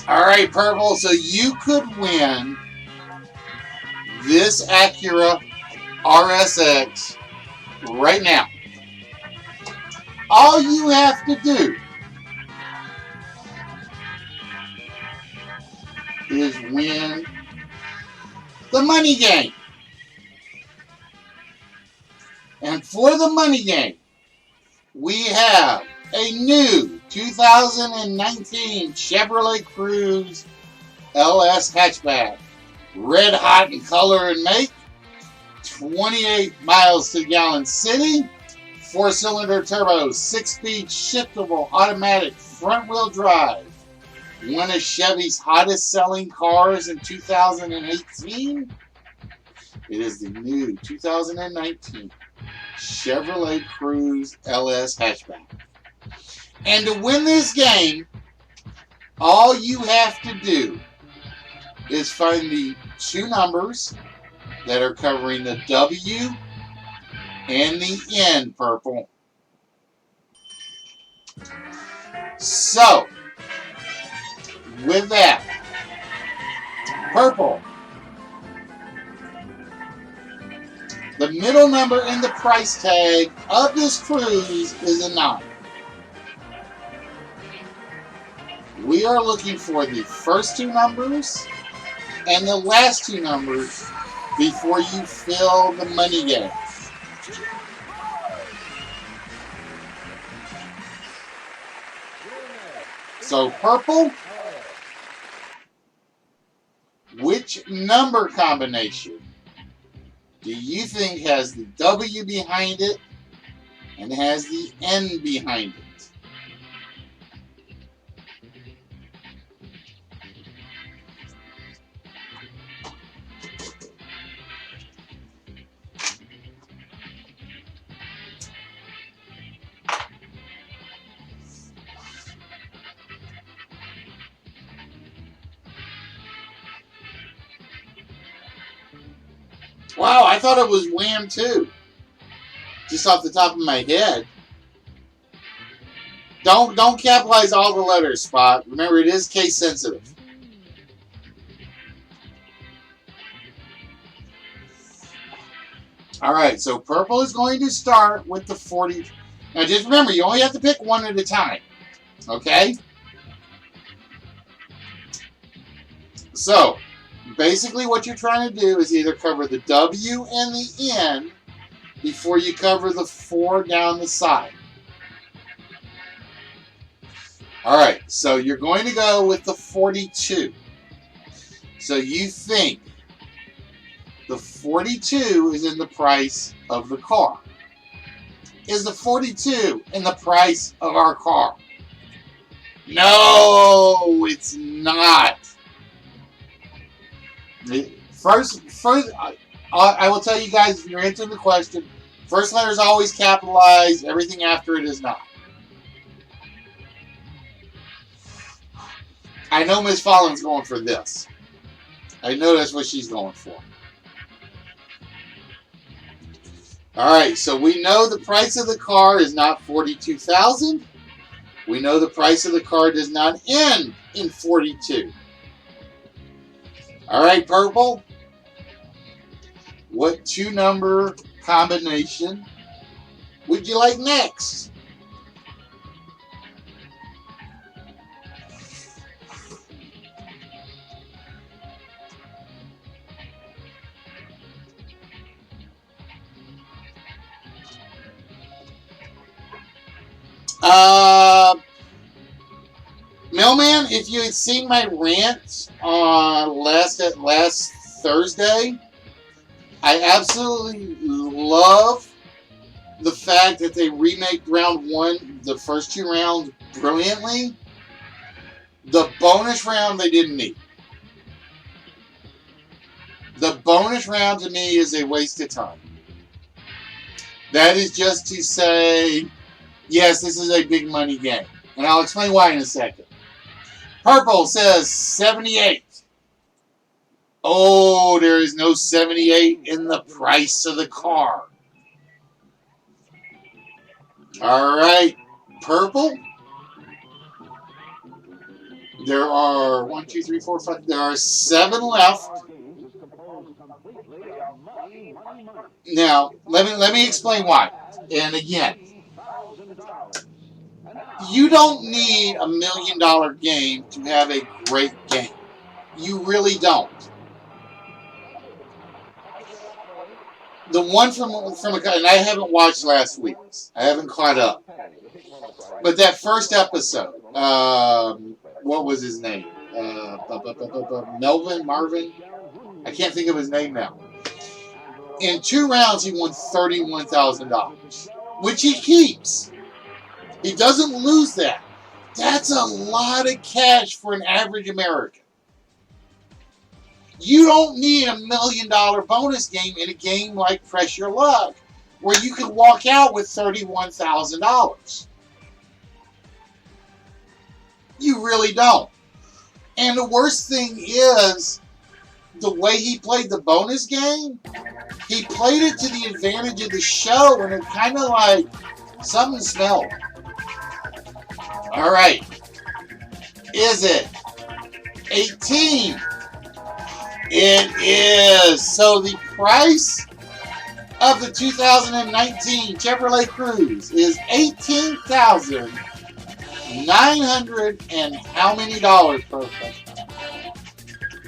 Alright, purple, so you could win this Acura RSX right now. All you have to do is win the money game. And for the money game, we have a new 2019 Chevrolet Cruze LS hatchback. Red hot in color and make. 28 miles to the gallon city. 4-cylinder turbo, 6-speed shiftable automatic front wheel drive. One of Chevy's hottest selling cars in 2018. It is the new 2019 Chevrolet Cruze LS hatchback. And to win this game, all you have to do is find the two numbers that are covering the W and the N, purple. So, with that, purple, the middle number in the price tag of this Cruze is a 9. We are looking for the first two numbers and the last two numbers before you fill the money game. So purple, which number combination do you think has the W behind it and has the N behind it? Wow, I thought it was Wham too. Just off the top of my head. Don't capitalize all the letters, Spot. Remember, it is case sensitive. Alright, so purple is going to start with the 40. Now just remember, you only have to pick one at a time. Okay? So, basically what you're trying to do is either cover the W and the N before you cover the 4 down the side. Alright, so you're going to go with the 42. So you think the 42 is in the price of the car. Is the 42 in the price of our car? No, it's not. First, I will tell you guys, if you're answering the question, first letter is always capitalized. Everything after it is not. I know Miss Fallon's going for this. I know that's what she's going for. All right, so we know the price of the car is not $42,000. We know the price of the car does not end in 42. All right, Purple. What two-number combination would you like next? Mailman, if you had seen my rant last Thursday, I absolutely love the fact that they remake round one, the first two rounds, brilliantly. The bonus round they didn't need. The bonus round to me is a waste of time. That is just to say, yes, this is a big money game. And I'll explain why in a second. Purple says 78. Oh, there is no 78 in the price of the car. All right, Purple. There are 1, 2, 3, 4, 5. There are 7 left. Now, let me explain why. And again, you don't need a $1 million game to have a great game. You really don't. The one from and I haven't watched last week's. I haven't caught up. But that first episode, what was his name? Marvin? I can't think of his name now. In 2 rounds, he won $31,000, which he keeps. He doesn't lose that. That's a lot of cash for an average American. You don't need a $1 million bonus game in a game like Press Your Luck, where you could walk out with $31,000. You really don't. And the worst thing is, the way he played the bonus game, he played it to the advantage of the show, and it kind of like something smelled. All right. Is it 18? It is. So the price of the 2019 Chevrolet Cruze is $18,900 and how many dollars, Purple?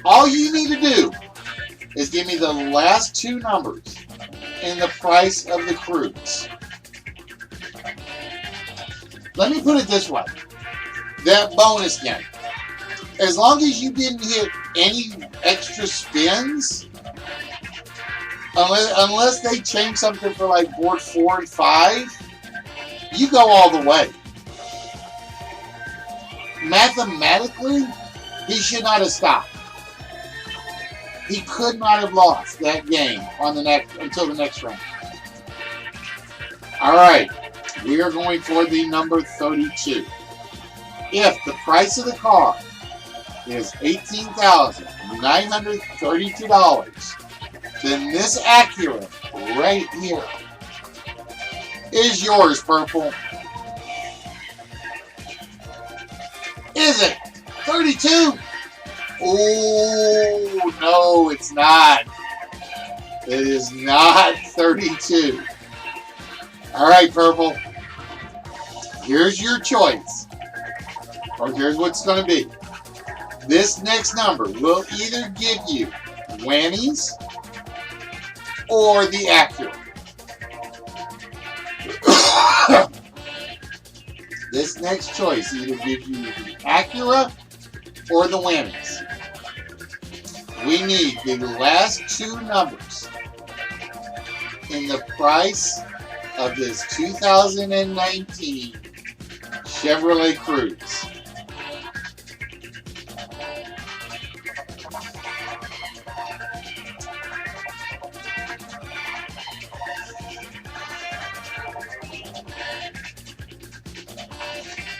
All you need to do is give me the last 2 numbers in the price of the Cruze. Let me put it this way. That bonus game, as long as you didn't hit any extra spins, unless they change something for like board 4 and 5, you go all the way. Mathematically, he should not have stopped. He could not have lost that game until the next round. All right, we are going for the number 32. If the price of the car is $18,932, then this Acura right here is yours, Purple. Is it 32? Oh, no, it's not. It is not 32. All right, Purple. Here's your choice. Or here's what's going to be. This next number will either give you whammies or the Acura. This next choice either gives you the Acura or the whammies. We need the last 2 numbers in the price of this 2019 Chevrolet Cruze.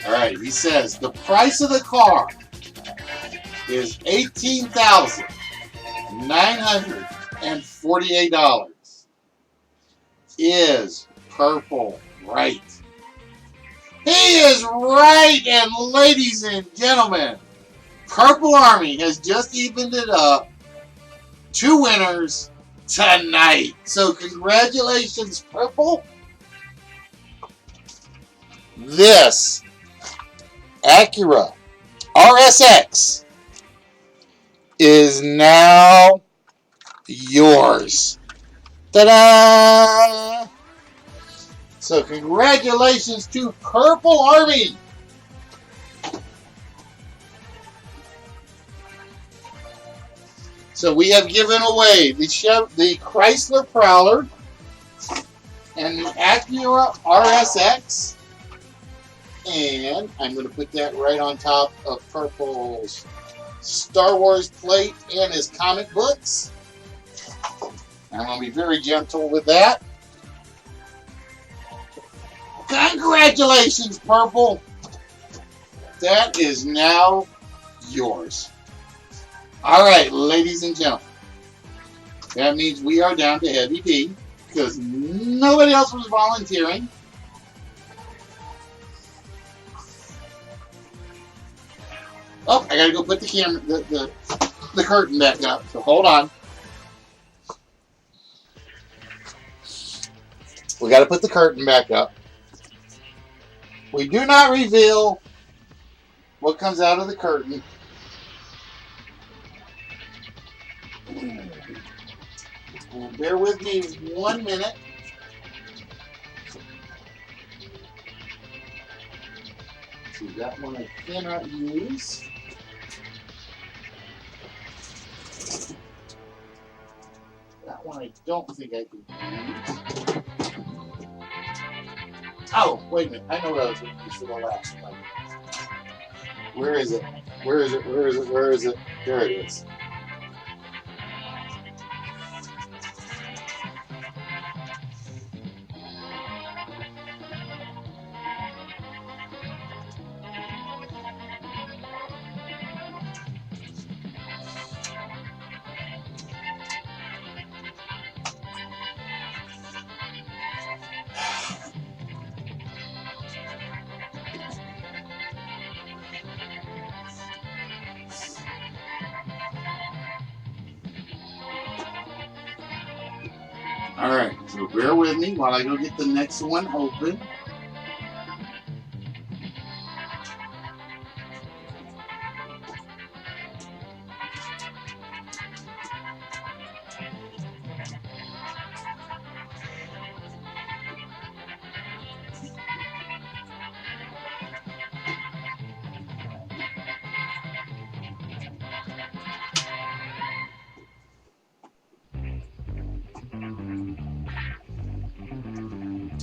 All right, he says the price of the car is $18,948. is Purple right? He is right, and ladies and gentlemen, Purple Army has just evened it up. 2 winners tonight. So congratulations, Purple. This Acura RSX is now yours. Ta-da! So congratulations to Purple Army. So we have given away the Chrysler Prowler and the Acura RSX. And I'm going to put that right on top of Purple's Star Wars plate and his comic books. I'm going to be very gentle with that. Congratulations, Purple. That is now yours. All right, ladies and gentlemen. That means we are down to Heavy D because nobody else was volunteering. Oh, I gotta go put the camera, the curtain back up. So hold on. We gotta put the curtain back up. We do not reveal what comes out of the curtain. Bear with me 1 minute. See, that one I cannot use. That one I don't think I can use. Oh, wait a minute. I know what I was going to use for the last one. Where is it? Where is it? Where is it? Where is it? There it is. All right, so bear with me while I go get the next one open.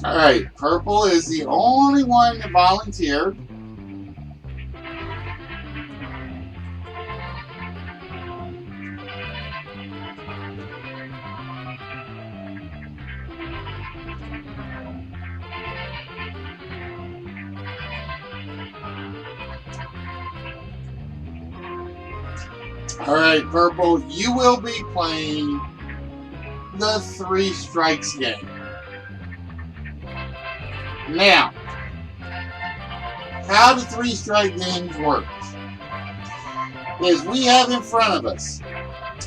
All right, Purple is the only one that volunteered. All right, Purple, you will be playing the 3 strikes game. Now, how the 3 strike games work is we have in front of us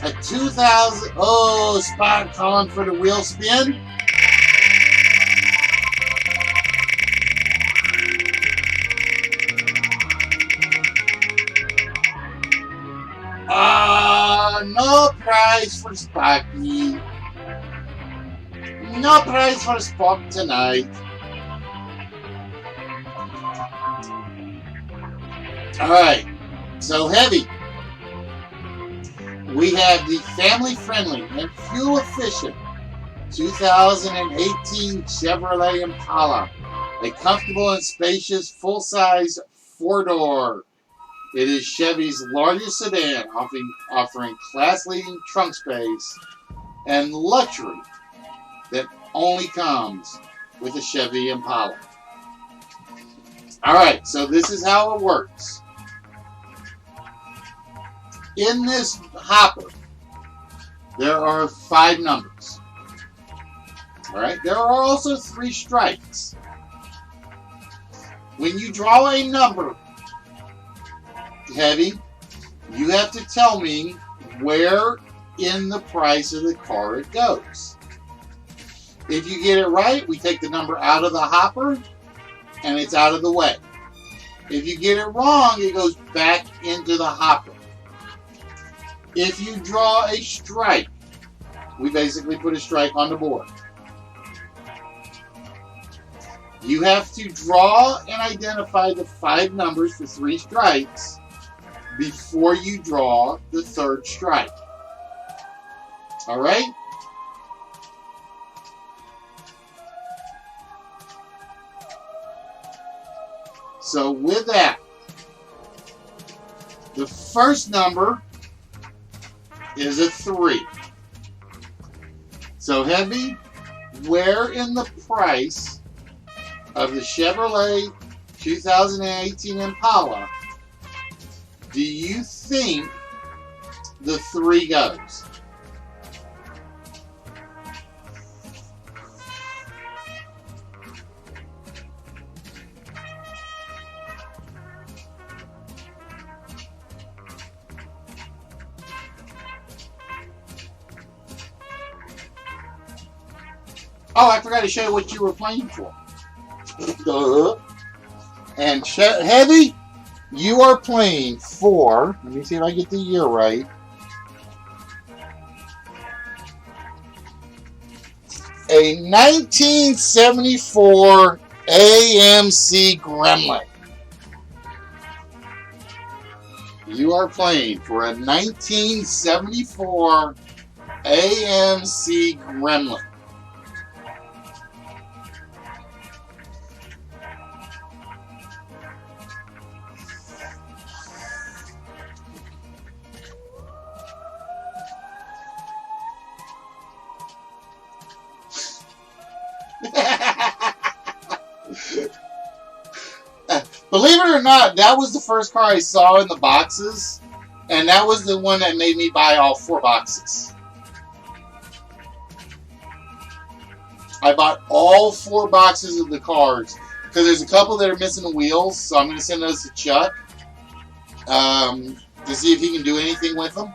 a 2000, Spot calling for the wheel spin. No prize for Sparky. No prize for Spock tonight. Alright, so Heavy. We have the family-friendly and fuel-efficient 2018 Chevrolet Impala. A comfortable and spacious full-size 4-door. It is Chevy's largest sedan, offering class-leading trunk space and luxury that only comes with a Chevy Impala. Alright, so this is how it works. In this hopper, there are 5 numbers. Alright, there are also 3 strikes. When you draw a number, Heavy, you have to tell me where in the price of the car it goes. If you get it right, we take the number out of the hopper and it's out of the way. If you get it wrong, it goes back into the hopper. If you draw a strike, we basically put a strike on the board. You have to draw and identify the 5 numbers for 3 strikes before you draw the 3rd strike. Alright? So with that, the first number is a 3. So Heavy, where in the price of the Chevrolet 2018 Impala do you think the 3 goes? Oh, I forgot to show you what you were playing for. And Heavy, you are playing for, let me see if I get the year right, a 1974 AMC Gremlin. You are playing for a 1974 AMC Gremlin. Believe it or not, that was the first car I saw in the boxes, and that was the one that made me buy all 4 boxes. I bought all 4 boxes of the cars because there's a couple that are missing the wheels, so I'm going to send those to Chuck to see if he can do anything with them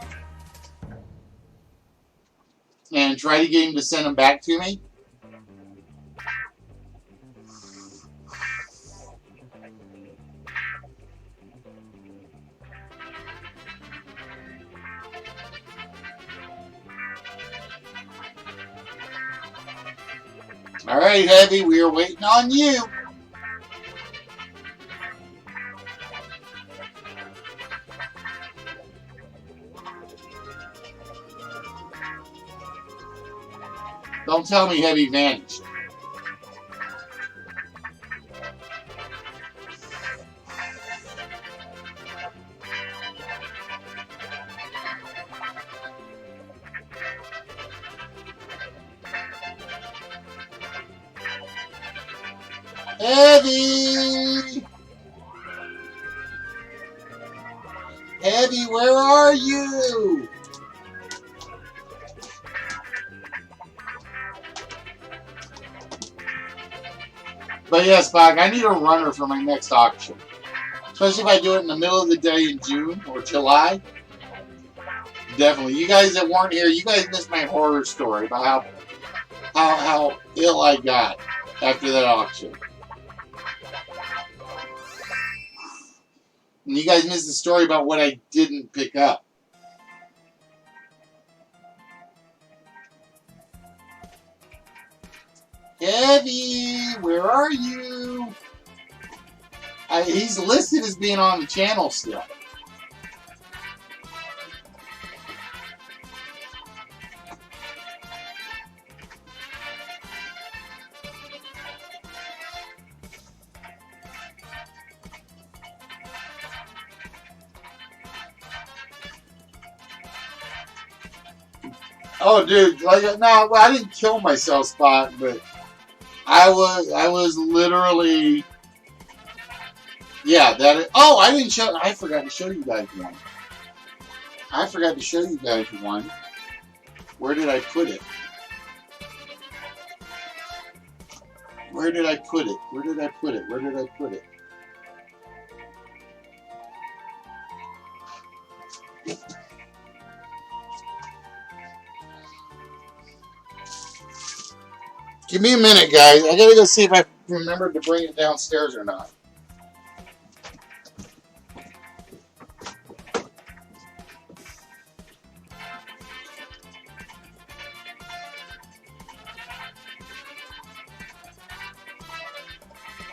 and try to get him to send them back to me. All right, Heavy, we are waiting on you. Don't tell me Heavy vanished. Heavy! Heavy, where are you? But yes, Spock, I need a runner for my next auction. Especially if I do it in the middle of the day in June or July. Definitely. You guys that weren't here, you guys missed my horror story about how ill I got after that auction. And you guys missed the story about what I didn't pick up. Heavy, where are you? He's listed as being on the channel still. Oh, dude, like, no, I didn't kill myself, Spot, but I was literally, yeah, oh, I forgot to show you guys one. I forgot to show you guys one. Where did I put it? Where did I put it? Where did I put it? Where did I put it? Give me a minute, guys. I gotta go see if I remembered to bring it downstairs or not.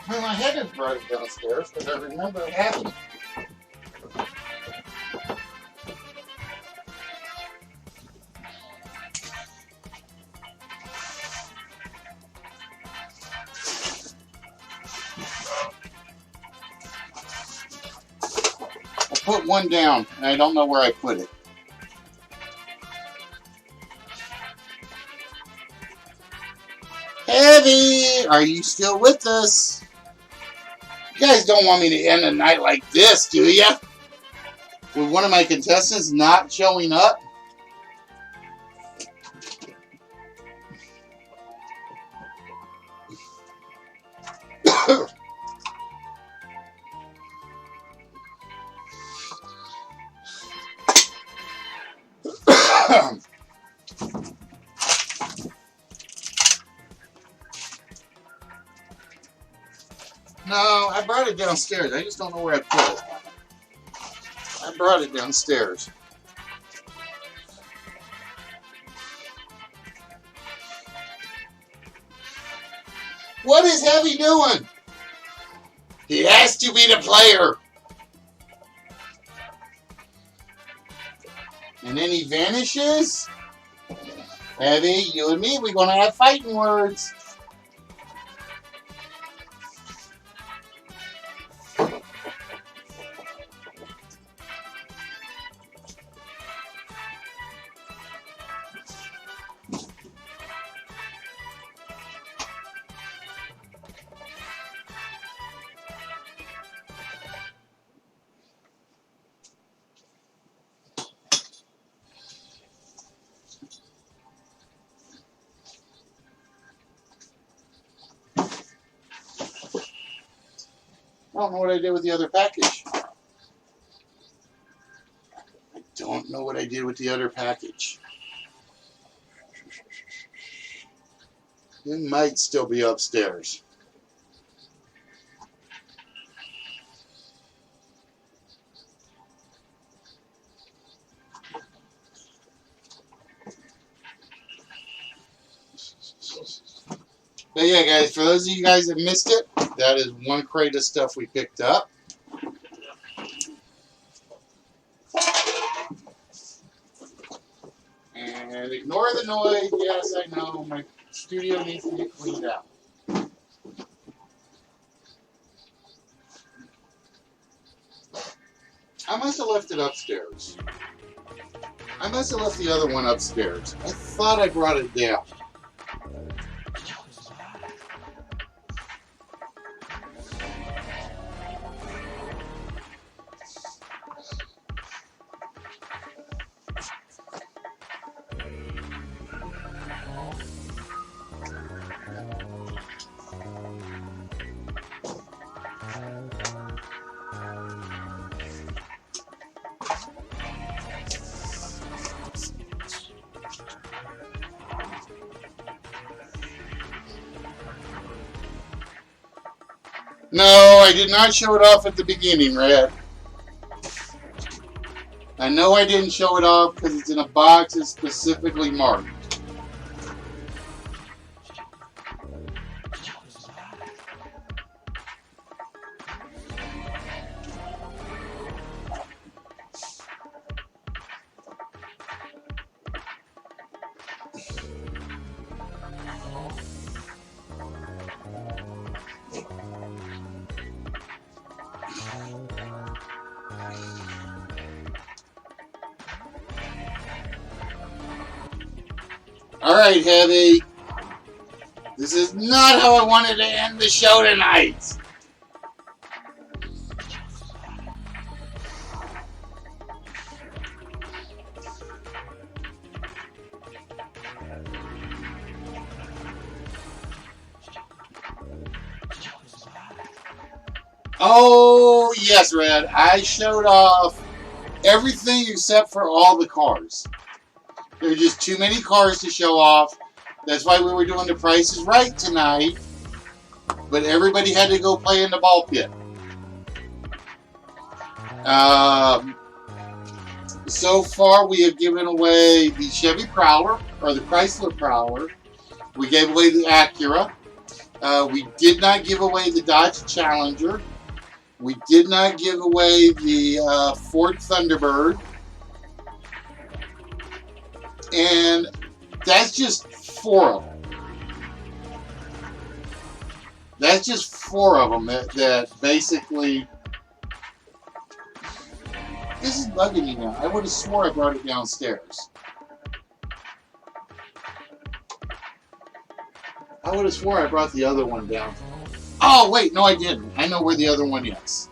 Well, I hadn't brought it downstairs because I remember having it. I put one down, and I don't know where I put it. Heavy, are you still with us? You guys don't want me to end the night like this, do you? With one of my contestants not showing up? No, I brought it downstairs. I just don't know where I put it. I brought it downstairs. What is Heavy doing? He has to be the player. And then he vanishes? Heavy, you and me, we're going to have fighting words. I don't know what I did with the other package. I don't know what I did with the other package. It might still be upstairs. But yeah, guys, for those of you guys that missed it, that is one crate of stuff we picked up. And ignore the noise. Yes, I know. My studio needs to get cleaned out. I must have left it upstairs. I must have left the other one upstairs. I thought I brought it down. No, I did not show it off at the beginning, Red. I know I didn't show it off because it's in a box that's specifically marked. Alright, Heavy. This is not how I wanted to end the show tonight. Oh, yes, Red. I showed off everything except for all the cars. There are just too many cars to show off. That's why we were doing the Price is Right tonight. But everybody had to go play in the ball pit. So far, we have given away the Chevy Prowler, or the Chrysler Prowler. We gave away the Acura. We did not give away the Dodge Challenger. We did not give away the Ford Thunderbird. And that's just 4 of them. That's just 4 of them that basically... This is bugging me now. I would have swore I brought it downstairs. I would have swore I brought the other one down. Oh, wait. No, I didn't. I know where the other one is.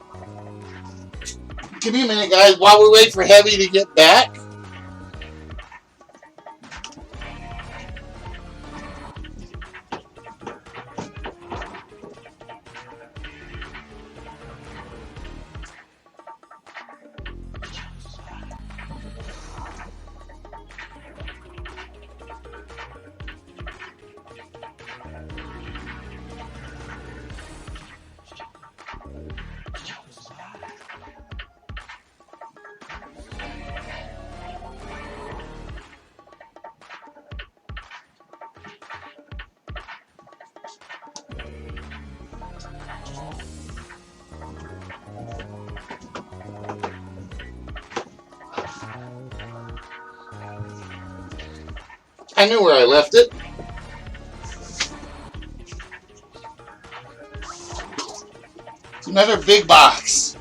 Give me a minute, guys, while we wait for Heavy to get back. I knew where I left it. It's another big box.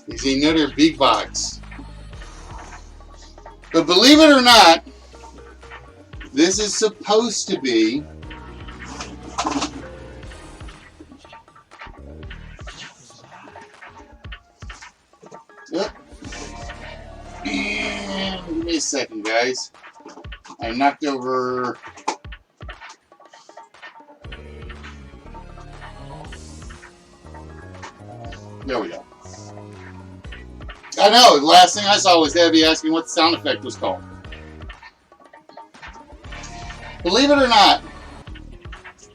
It's another big box. But believe it or not, this is supposed to be and give me a second, guys. I knocked over. There we go. I know, the last thing I saw was Heavy asking what the sound effect was called. Believe it or not,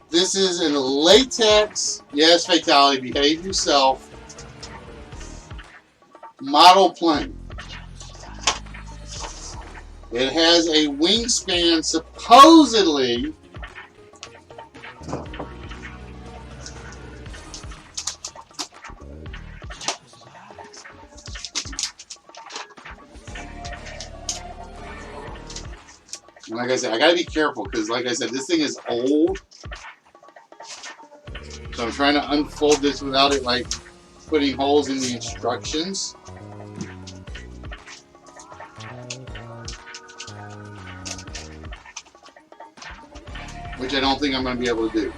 this is a latex, yes, fatality, behave yourself, model plane. It has a wingspan supposedly and like I said, I gotta be careful because like I said, this thing is old. So I'm trying to unfold this without it like putting holes in the instructions. Which I don't think I'm going to be able to do.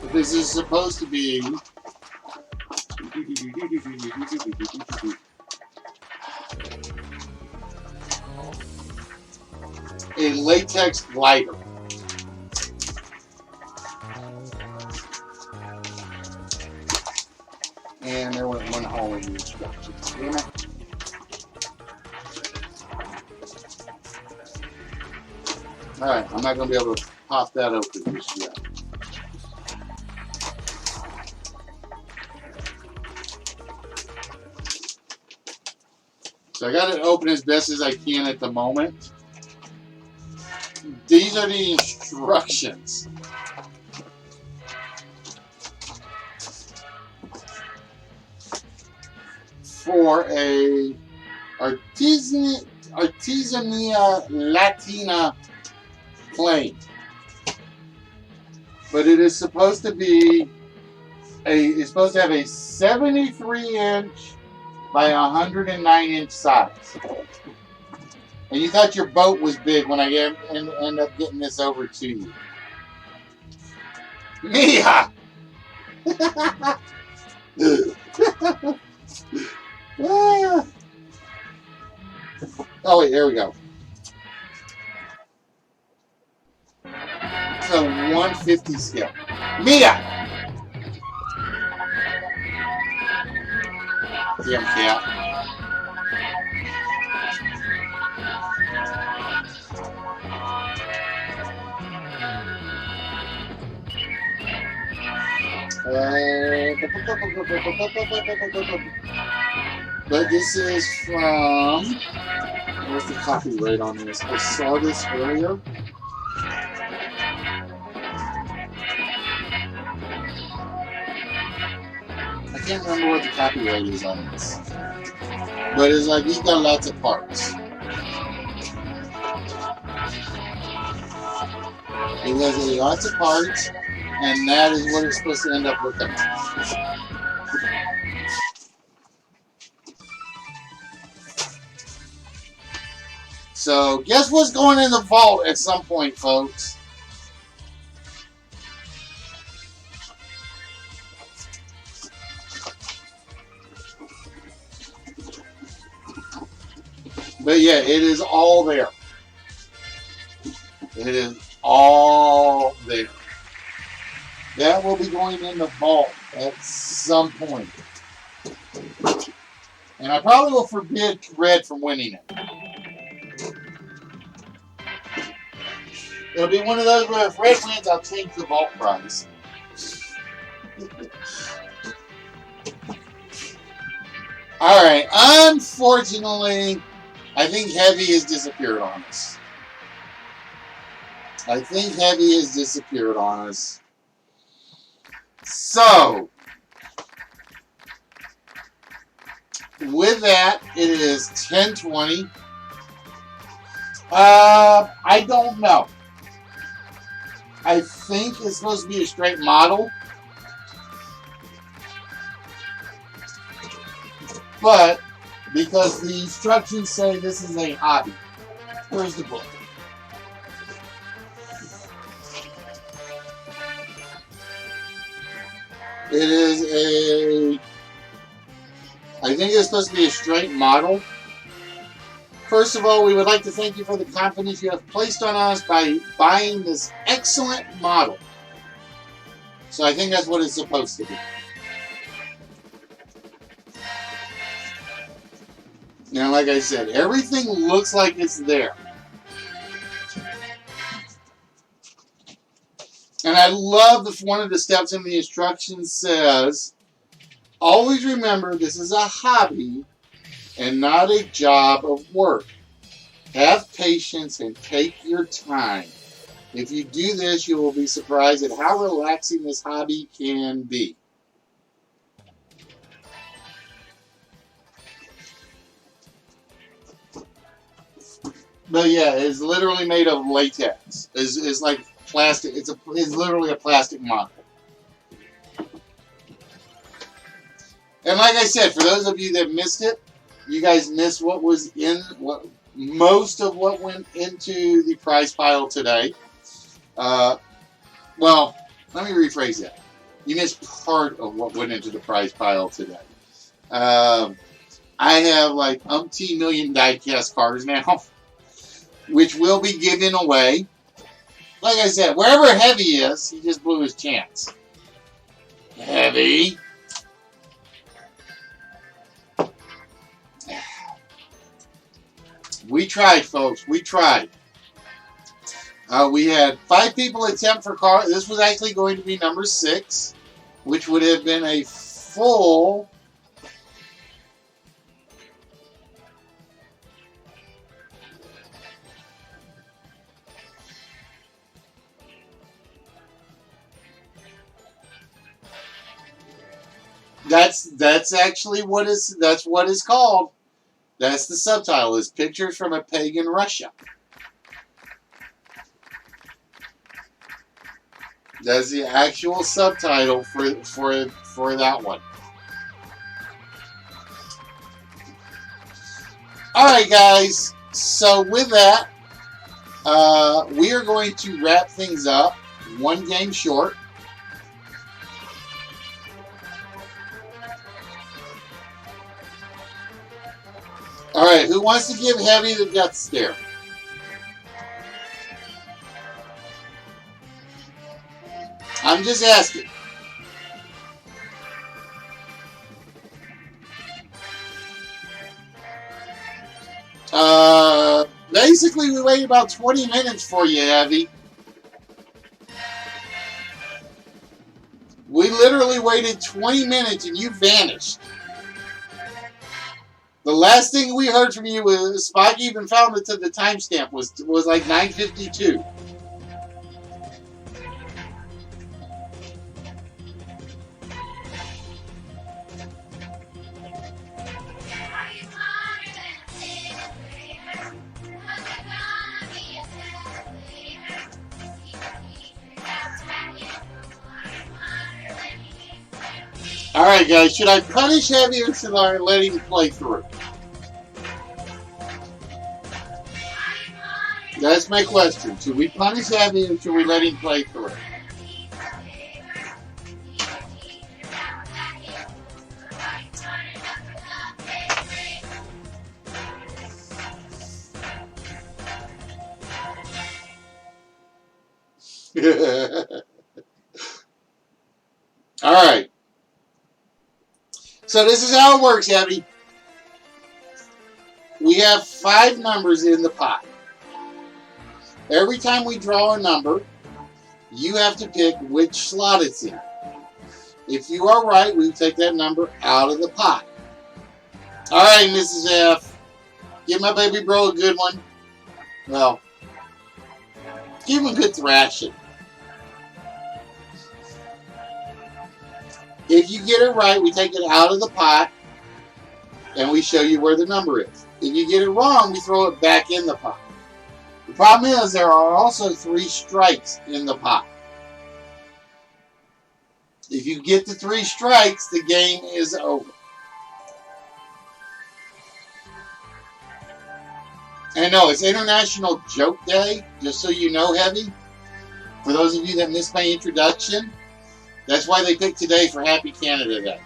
But this is supposed to be a latex glider. And there went one hole in the instructions. Damn it. Alright, I'm not going to be able to pop that open just yet. So I got it open as best as I can at the moment. These are the instructions. For a Artesania Latina plane. But it is supposed to be it's supposed to have a 73-inch by 109-inch size. And you thought your boat was big when I end up getting this over to you. Mia! Oh, wait, here we go. It's a 150 scale. Mia! Damn cat. But this is from. Where's the copyright on this? I saw this earlier. I can't remember what the copyright is on this. But it's like he's got lots of parts. He has lots of parts, and that is what it's supposed to end up looking like. So, guess what's going in the vault at some point, folks? But yeah, it is all there. It is all there. That will be going in the vault at some point. And I probably will forbid Red from winning it. It'll be one of those where if Red wins, I'll change the vault price. Alright, unfortunately, I think Heavy has disappeared on us. So, with that, it is 10:20. I don't know. I think it's supposed to be a straight model. But, because the instructions say this is a hobby. Where's the book? It is a... I think it's supposed to be a straight model. First of all, we would like to thank you for the confidence you have placed on us by buying this excellent model. So I think that's what it's supposed to be. Now, like I said, everything looks like it's there. And I love one of the steps in the instructions says, always remember this is a hobby and not a job of work. Have patience and take your time. If you do this, you will be surprised at how relaxing this hobby can be. But yeah, it's literally made of latex. It's like plastic. It's literally a plastic model. And like I said, for those of you that missed it, you guys missed what was in most of what went into the prize pile today. Well, let me rephrase that. You missed part of what went into the prize pile today. I have like umpteen million die-cast cars now, which will be given away. Like I said, wherever Heavy is, he just blew his chance. Heavy. We tried, folks. We tried. We had 5 people attempt for car. This was actually going to be number 6, which would have been a full... That's actually what is called. That's the subtitle, is Pictures from a Pagan Russia. That's the actual subtitle for that one. Alright, guys. So with that, we are going to wrap things up. One game short. Alright, who wants to give Heavy the death stare? I'm just asking. Basically, we waited about 20 minutes for you, Heavy. We literally waited 20 minutes and you vanished. The last thing we heard from you was Spike even found it to the timestamp was like 9:52. Alright, guys, should I punish Heavy or should I let him play through? That's my question. Should we punish Heavy or should we let him play through? Alright. So this is how it works, Heavy. We have 5 numbers in the pot. Every time we draw a number, you have to pick which slot it's in. If you are right, we take that number out of the pot. Alright, Mrs. F. Give my baby bro a good one. Well, give him a good thrashing. If you get it right, we take it out of the pot and we show you where the number is. If you get it wrong, we throw it back in the pot. The problem is there are also 3 strikes in the pot. If you get the 3 strikes, the game is over. And no, it's International Joke Day, just so you know, Heavy. For those of you that missed my introduction, that's why they picked today for Happy Canada Day.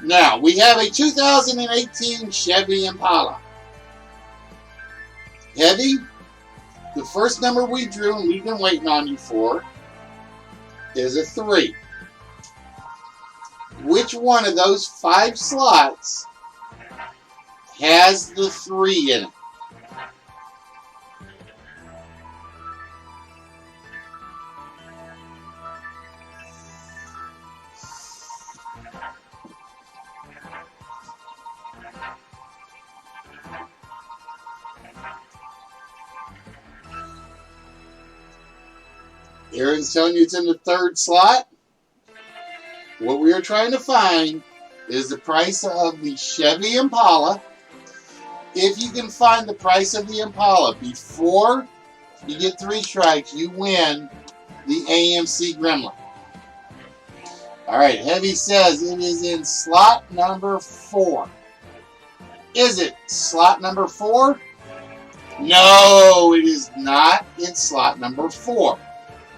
Now, we have a 2018 Chevy Impala. Heavy, the first number we drew, and we've been waiting on you for, is a 3. Which one of those 5 slots has the 3 in it? Aaron's telling you it's in the 3rd slot. What we are trying to find is the price of the Chevy Impala. If you can find the price of the Impala before you get 3 strikes, you win the AMC Gremlin. Alright, Heavy says it is in slot number 4. Is it slot number 4? No, it is not in slot number 4.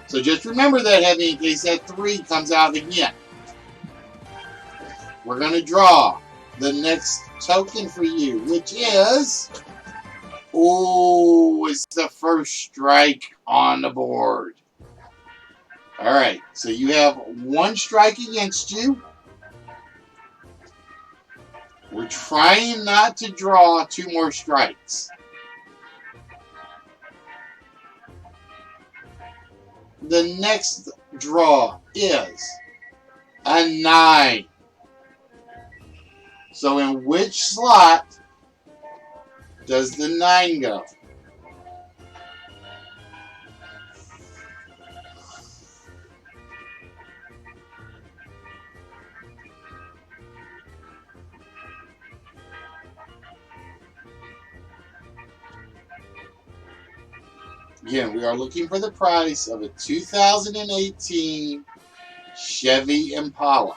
So just remember that, Heavy, in case that 3 comes out again. We're going to draw the next token for you, which is... Oh, it's the first strike on the board. Alright, so you have 1 strike against you. We're trying not to draw 2 more strikes. The next draw is a 9. So in which slot does the 9 go? Again, we are looking for the price of a 2018 Chevy Impala.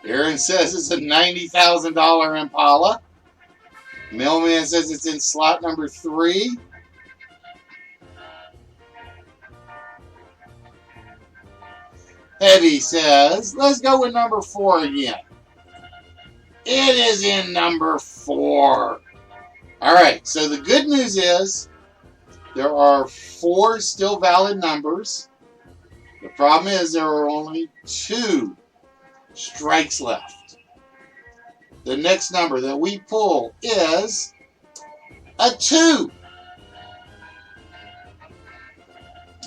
Aaron says it's a $90,000 Impala. Mailman says it's in slot number 3. Heavy says, let's go with number 4 again. It is in number 4. All right, so the good news is there are 4 still valid numbers. The problem is there are only 2 strikes left. The next number that we pull is a 2.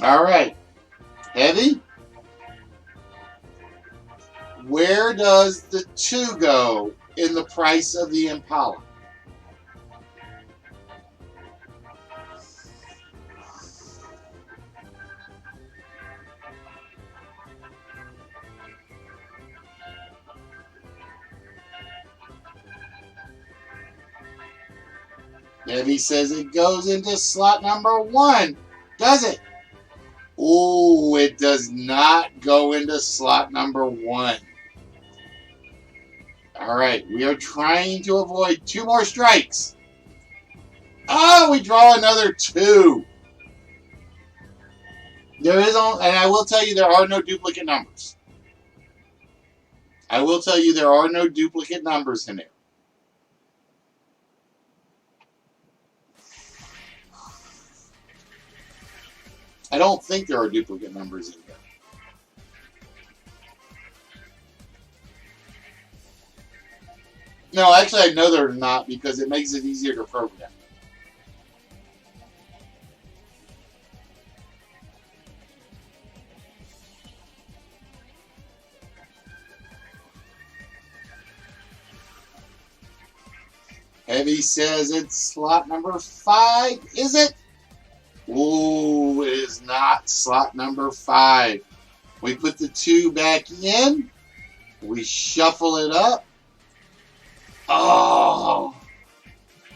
All right, Heavy, where does the 2 go in the price of the Impala? Debbie says it goes into slot number 1. Does it? Oh, it does not go into slot number 1. All right, we are trying to avoid 2 more strikes. Oh, we draw another 2. There is only, and I will tell you there are no duplicate numbers. I will tell you there are no duplicate numbers in there. I don't think there are duplicate numbers in there. No, actually, I know they're not because it makes it easier to program. Heavy says it's slot number 5. Is it? Ooh, it is not slot number 5. We put the 2 back in. We shuffle it up. Oh,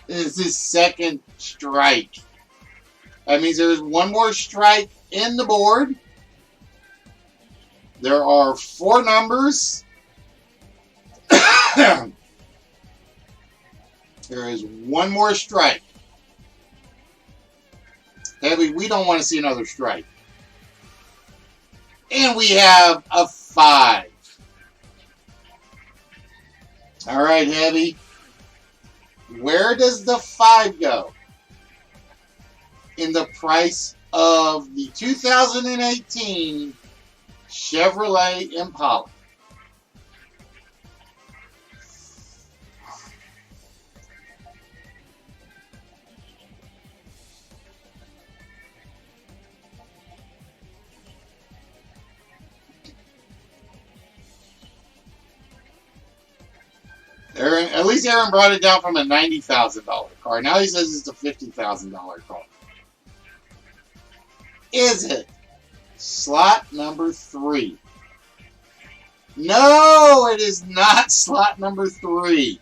this is second strike. That means there is 1 more strike in the board. There are 4 numbers. There is 1 more strike. Heavy, we don't want to see another strike. And we have a 5. All right, Heavy. Where does the 5 go in the price of the 2018 Chevrolet Impala? Aaron, at least Aaron brought it down from a $90,000 car. Now he says it's a $50,000 car. Is it slot number 3? No, it is not slot number 3.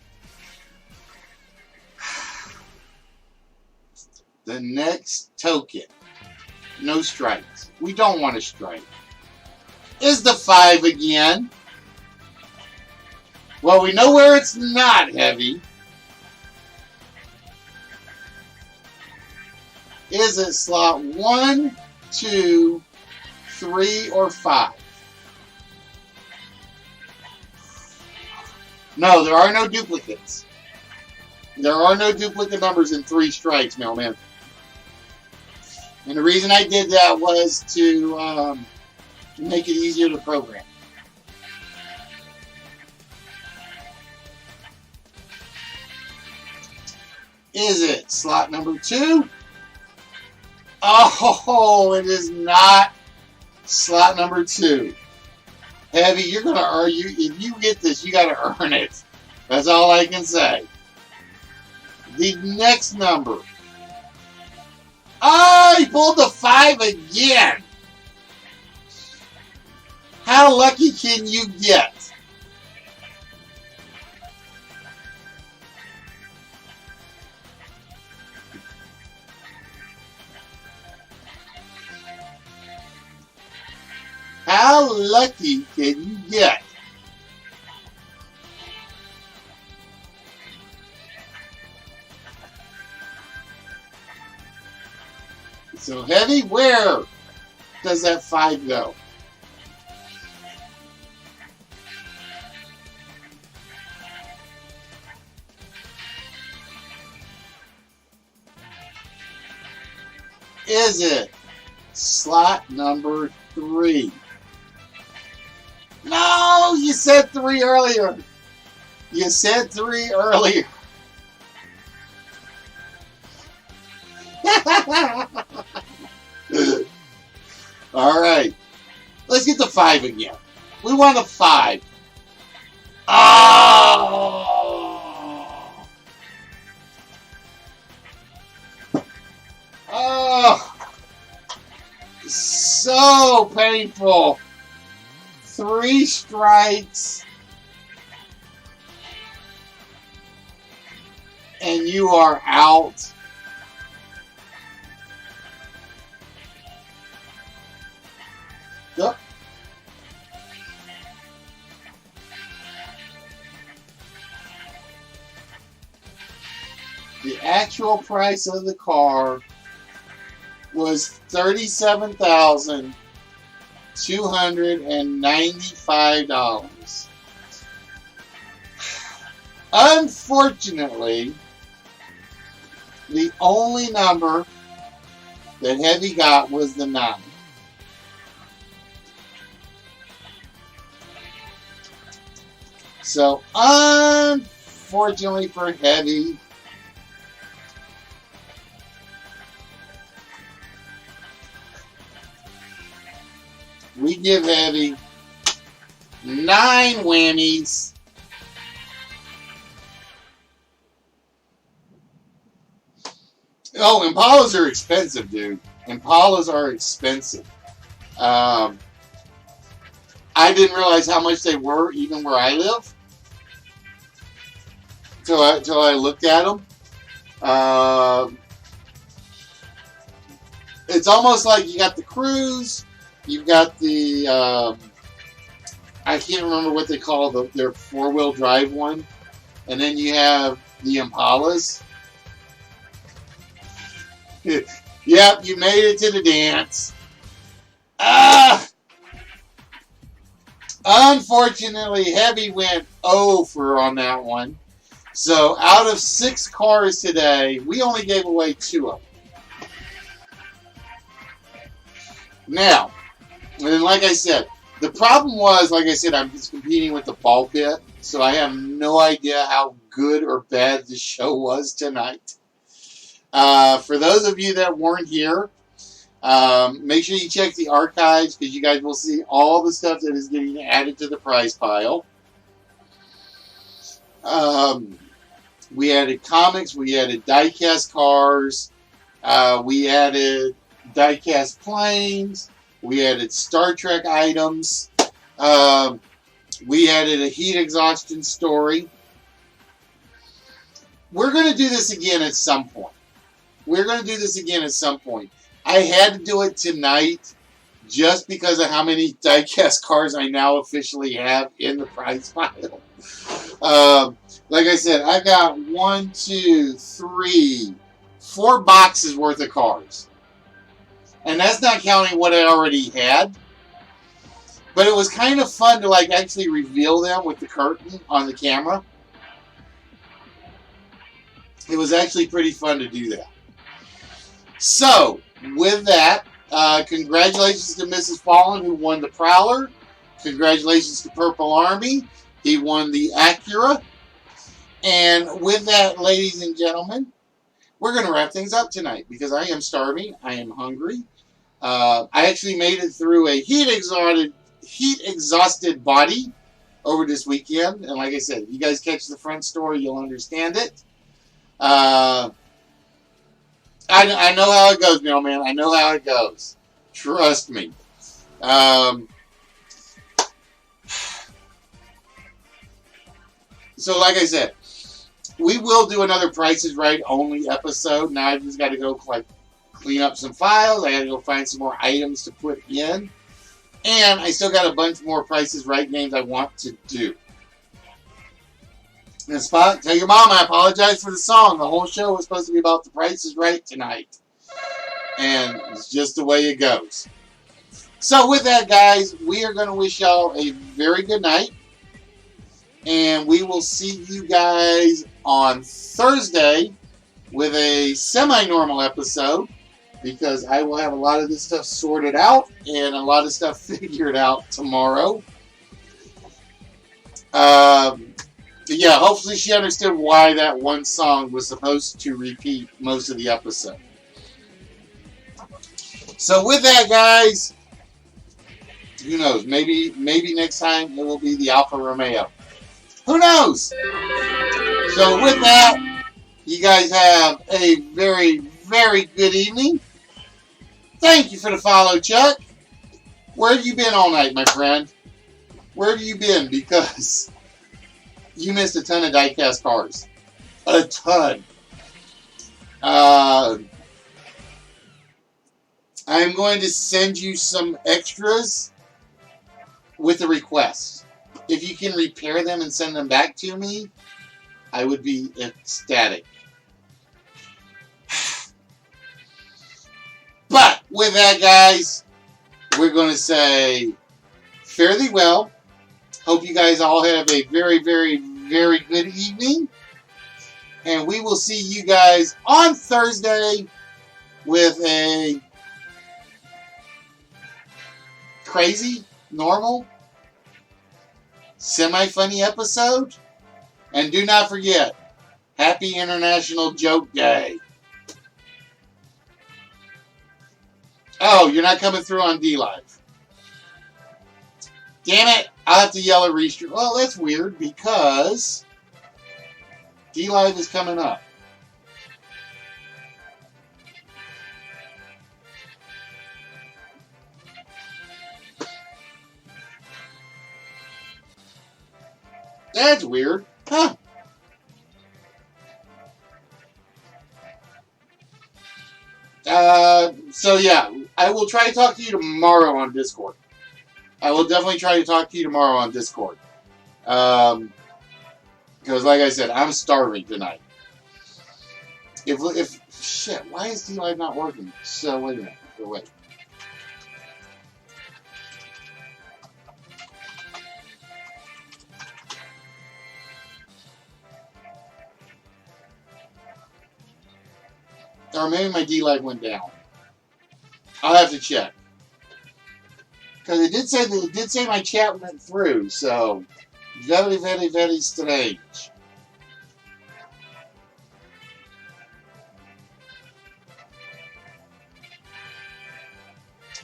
The next token, no strikes. We don't want to strike. Is the 5 again? Well, we know where it's not, Heavy. Is it slot 1, 2, 3, or 5? No, there are no duplicates. There are no duplicate numbers in 3 strikes, Mailman. And the reason I did that was to make it easier to program. Is it slot number 2? Oh, it is not slot number 2. Heavy, you're going to argue. If you get this, you got to earn it. That's all I can say. The next number. Oh, he pulled the 5 again. How lucky can you get? How lucky can you get? So Heavy, where does that 5 go? Is it slot number 3? No, you said 3 earlier. You said 3 earlier. All right. Let's get the 5 again. We want a 5. Oh! Oh! So painful. 3 strikes. And you are out. Yep. The actual price of the car was $37,295. Unfortunately, the only number that Heavy got was the 9. So, unfortunately for Heavy, we give Heavy 9 whammies. Oh, Impalas are expensive, dude. Impalas are expensive. I didn't realize how much they were, even where I live, till I looked at them. It's almost like you got the Cruise, you've got the I can't remember what they call their 4-wheel drive one, and then you have the Impalas. Yep, you made it to the dance. Unfortunately, Heavy went over on that one. So out of 6 cars today, we only gave away 2 of them. Now, and like I said, the problem was, like I said, I'm just competing with the ball pit, so I have no idea how good or bad the show was tonight. For those of you that weren't here, make sure you check the archives, because you guys will see all the stuff that is getting added to the prize pile. We added comics, we added diecast cars, we added diecast planes, we added Star Trek items, we added a heat exhaustion story. We're going to do this again at some point. I had to do it tonight just because of how many diecast cars I now officially have in the prize pile. Like I said, I got 1, 2, 3, 4 boxes worth of cars. And that's not counting what I already had. But it was kind of fun to actually reveal them with the curtain on the camera. It was actually pretty fun to do that. So, with that, congratulations to Mrs. Fallen, who won the Prowler. Congratulations to Purple Army. He won the Acura. And with that, ladies and gentlemen, we're going to wrap things up tonight because I am starving. I am hungry. I actually made it through a heat exhausted body over this weekend. And like I said, if you guys catch the front story, you'll understand it. I know how it goes, mailman. I know how it goes. Trust me. So, like I said, we will do another Price is Right only episode. Now I just got to go clean up some files. I got to go find some more items to put in, and I still got a bunch more Price is Right games I want to do. And Spot, tell your mom I apologize for the song. The whole show was supposed to be about the Price is Right tonight. And it's just the way it goes. So with that, guys, we are going to wish y'all a very good night. And we will see you guys on Thursday with a semi-normal episode, because I will have a lot of this stuff sorted out and a lot of stuff figured out tomorrow. Yeah, hopefully she understood why that one song was supposed to repeat most of the episode. So with that, guys, who knows? Maybe next time it will be the Alfa Romeo. Who knows? So with that, you guys have a very, very good evening. Thank you for the follow, Chuck. Where have you been all night, my friend? Where have you been? Because you missed a ton of diecast cars. A ton. I'm going to send you some extras with a request. If you can repair them and send them back to me, I would be ecstatic. But with that, guys, we're going to say fare thee well. Hope you guys all have a very, very, very good evening. And we will see you guys on Thursday with a crazy, normal, semi-funny episode. And do not forget, Happy International Joke Day. Oh, you're not coming through on D-Live. Damn it, I'll have to yell at Restream. Well, that's weird because D-Live is coming up. That's weird. Huh. So yeah, I will try to talk to you tomorrow on Discord. I will definitely try to talk to you tomorrow on Discord. Because like I said, I'm starving tonight. If shit, why is D-Live not working? So wait a minute. Wait. Or maybe my D-Live went down. I'll have to check. Because it did say my chat went through, so very, very, very strange.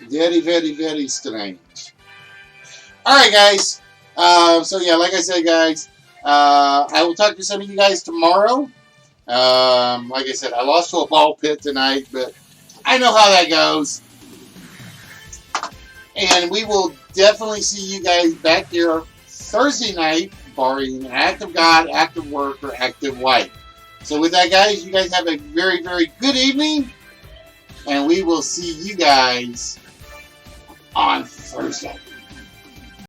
Very, very, very strange. Alright, guys. So yeah, like I said, guys, I will talk to some of you guys tomorrow. Like I said, I lost to a ball pit tonight, but I know how that goes. And we will definitely see you guys back here Thursday night, barring act of God, act of work, or active wife. So with that, guys, you guys have a very, very good evening. And we will see you guys on Thursday.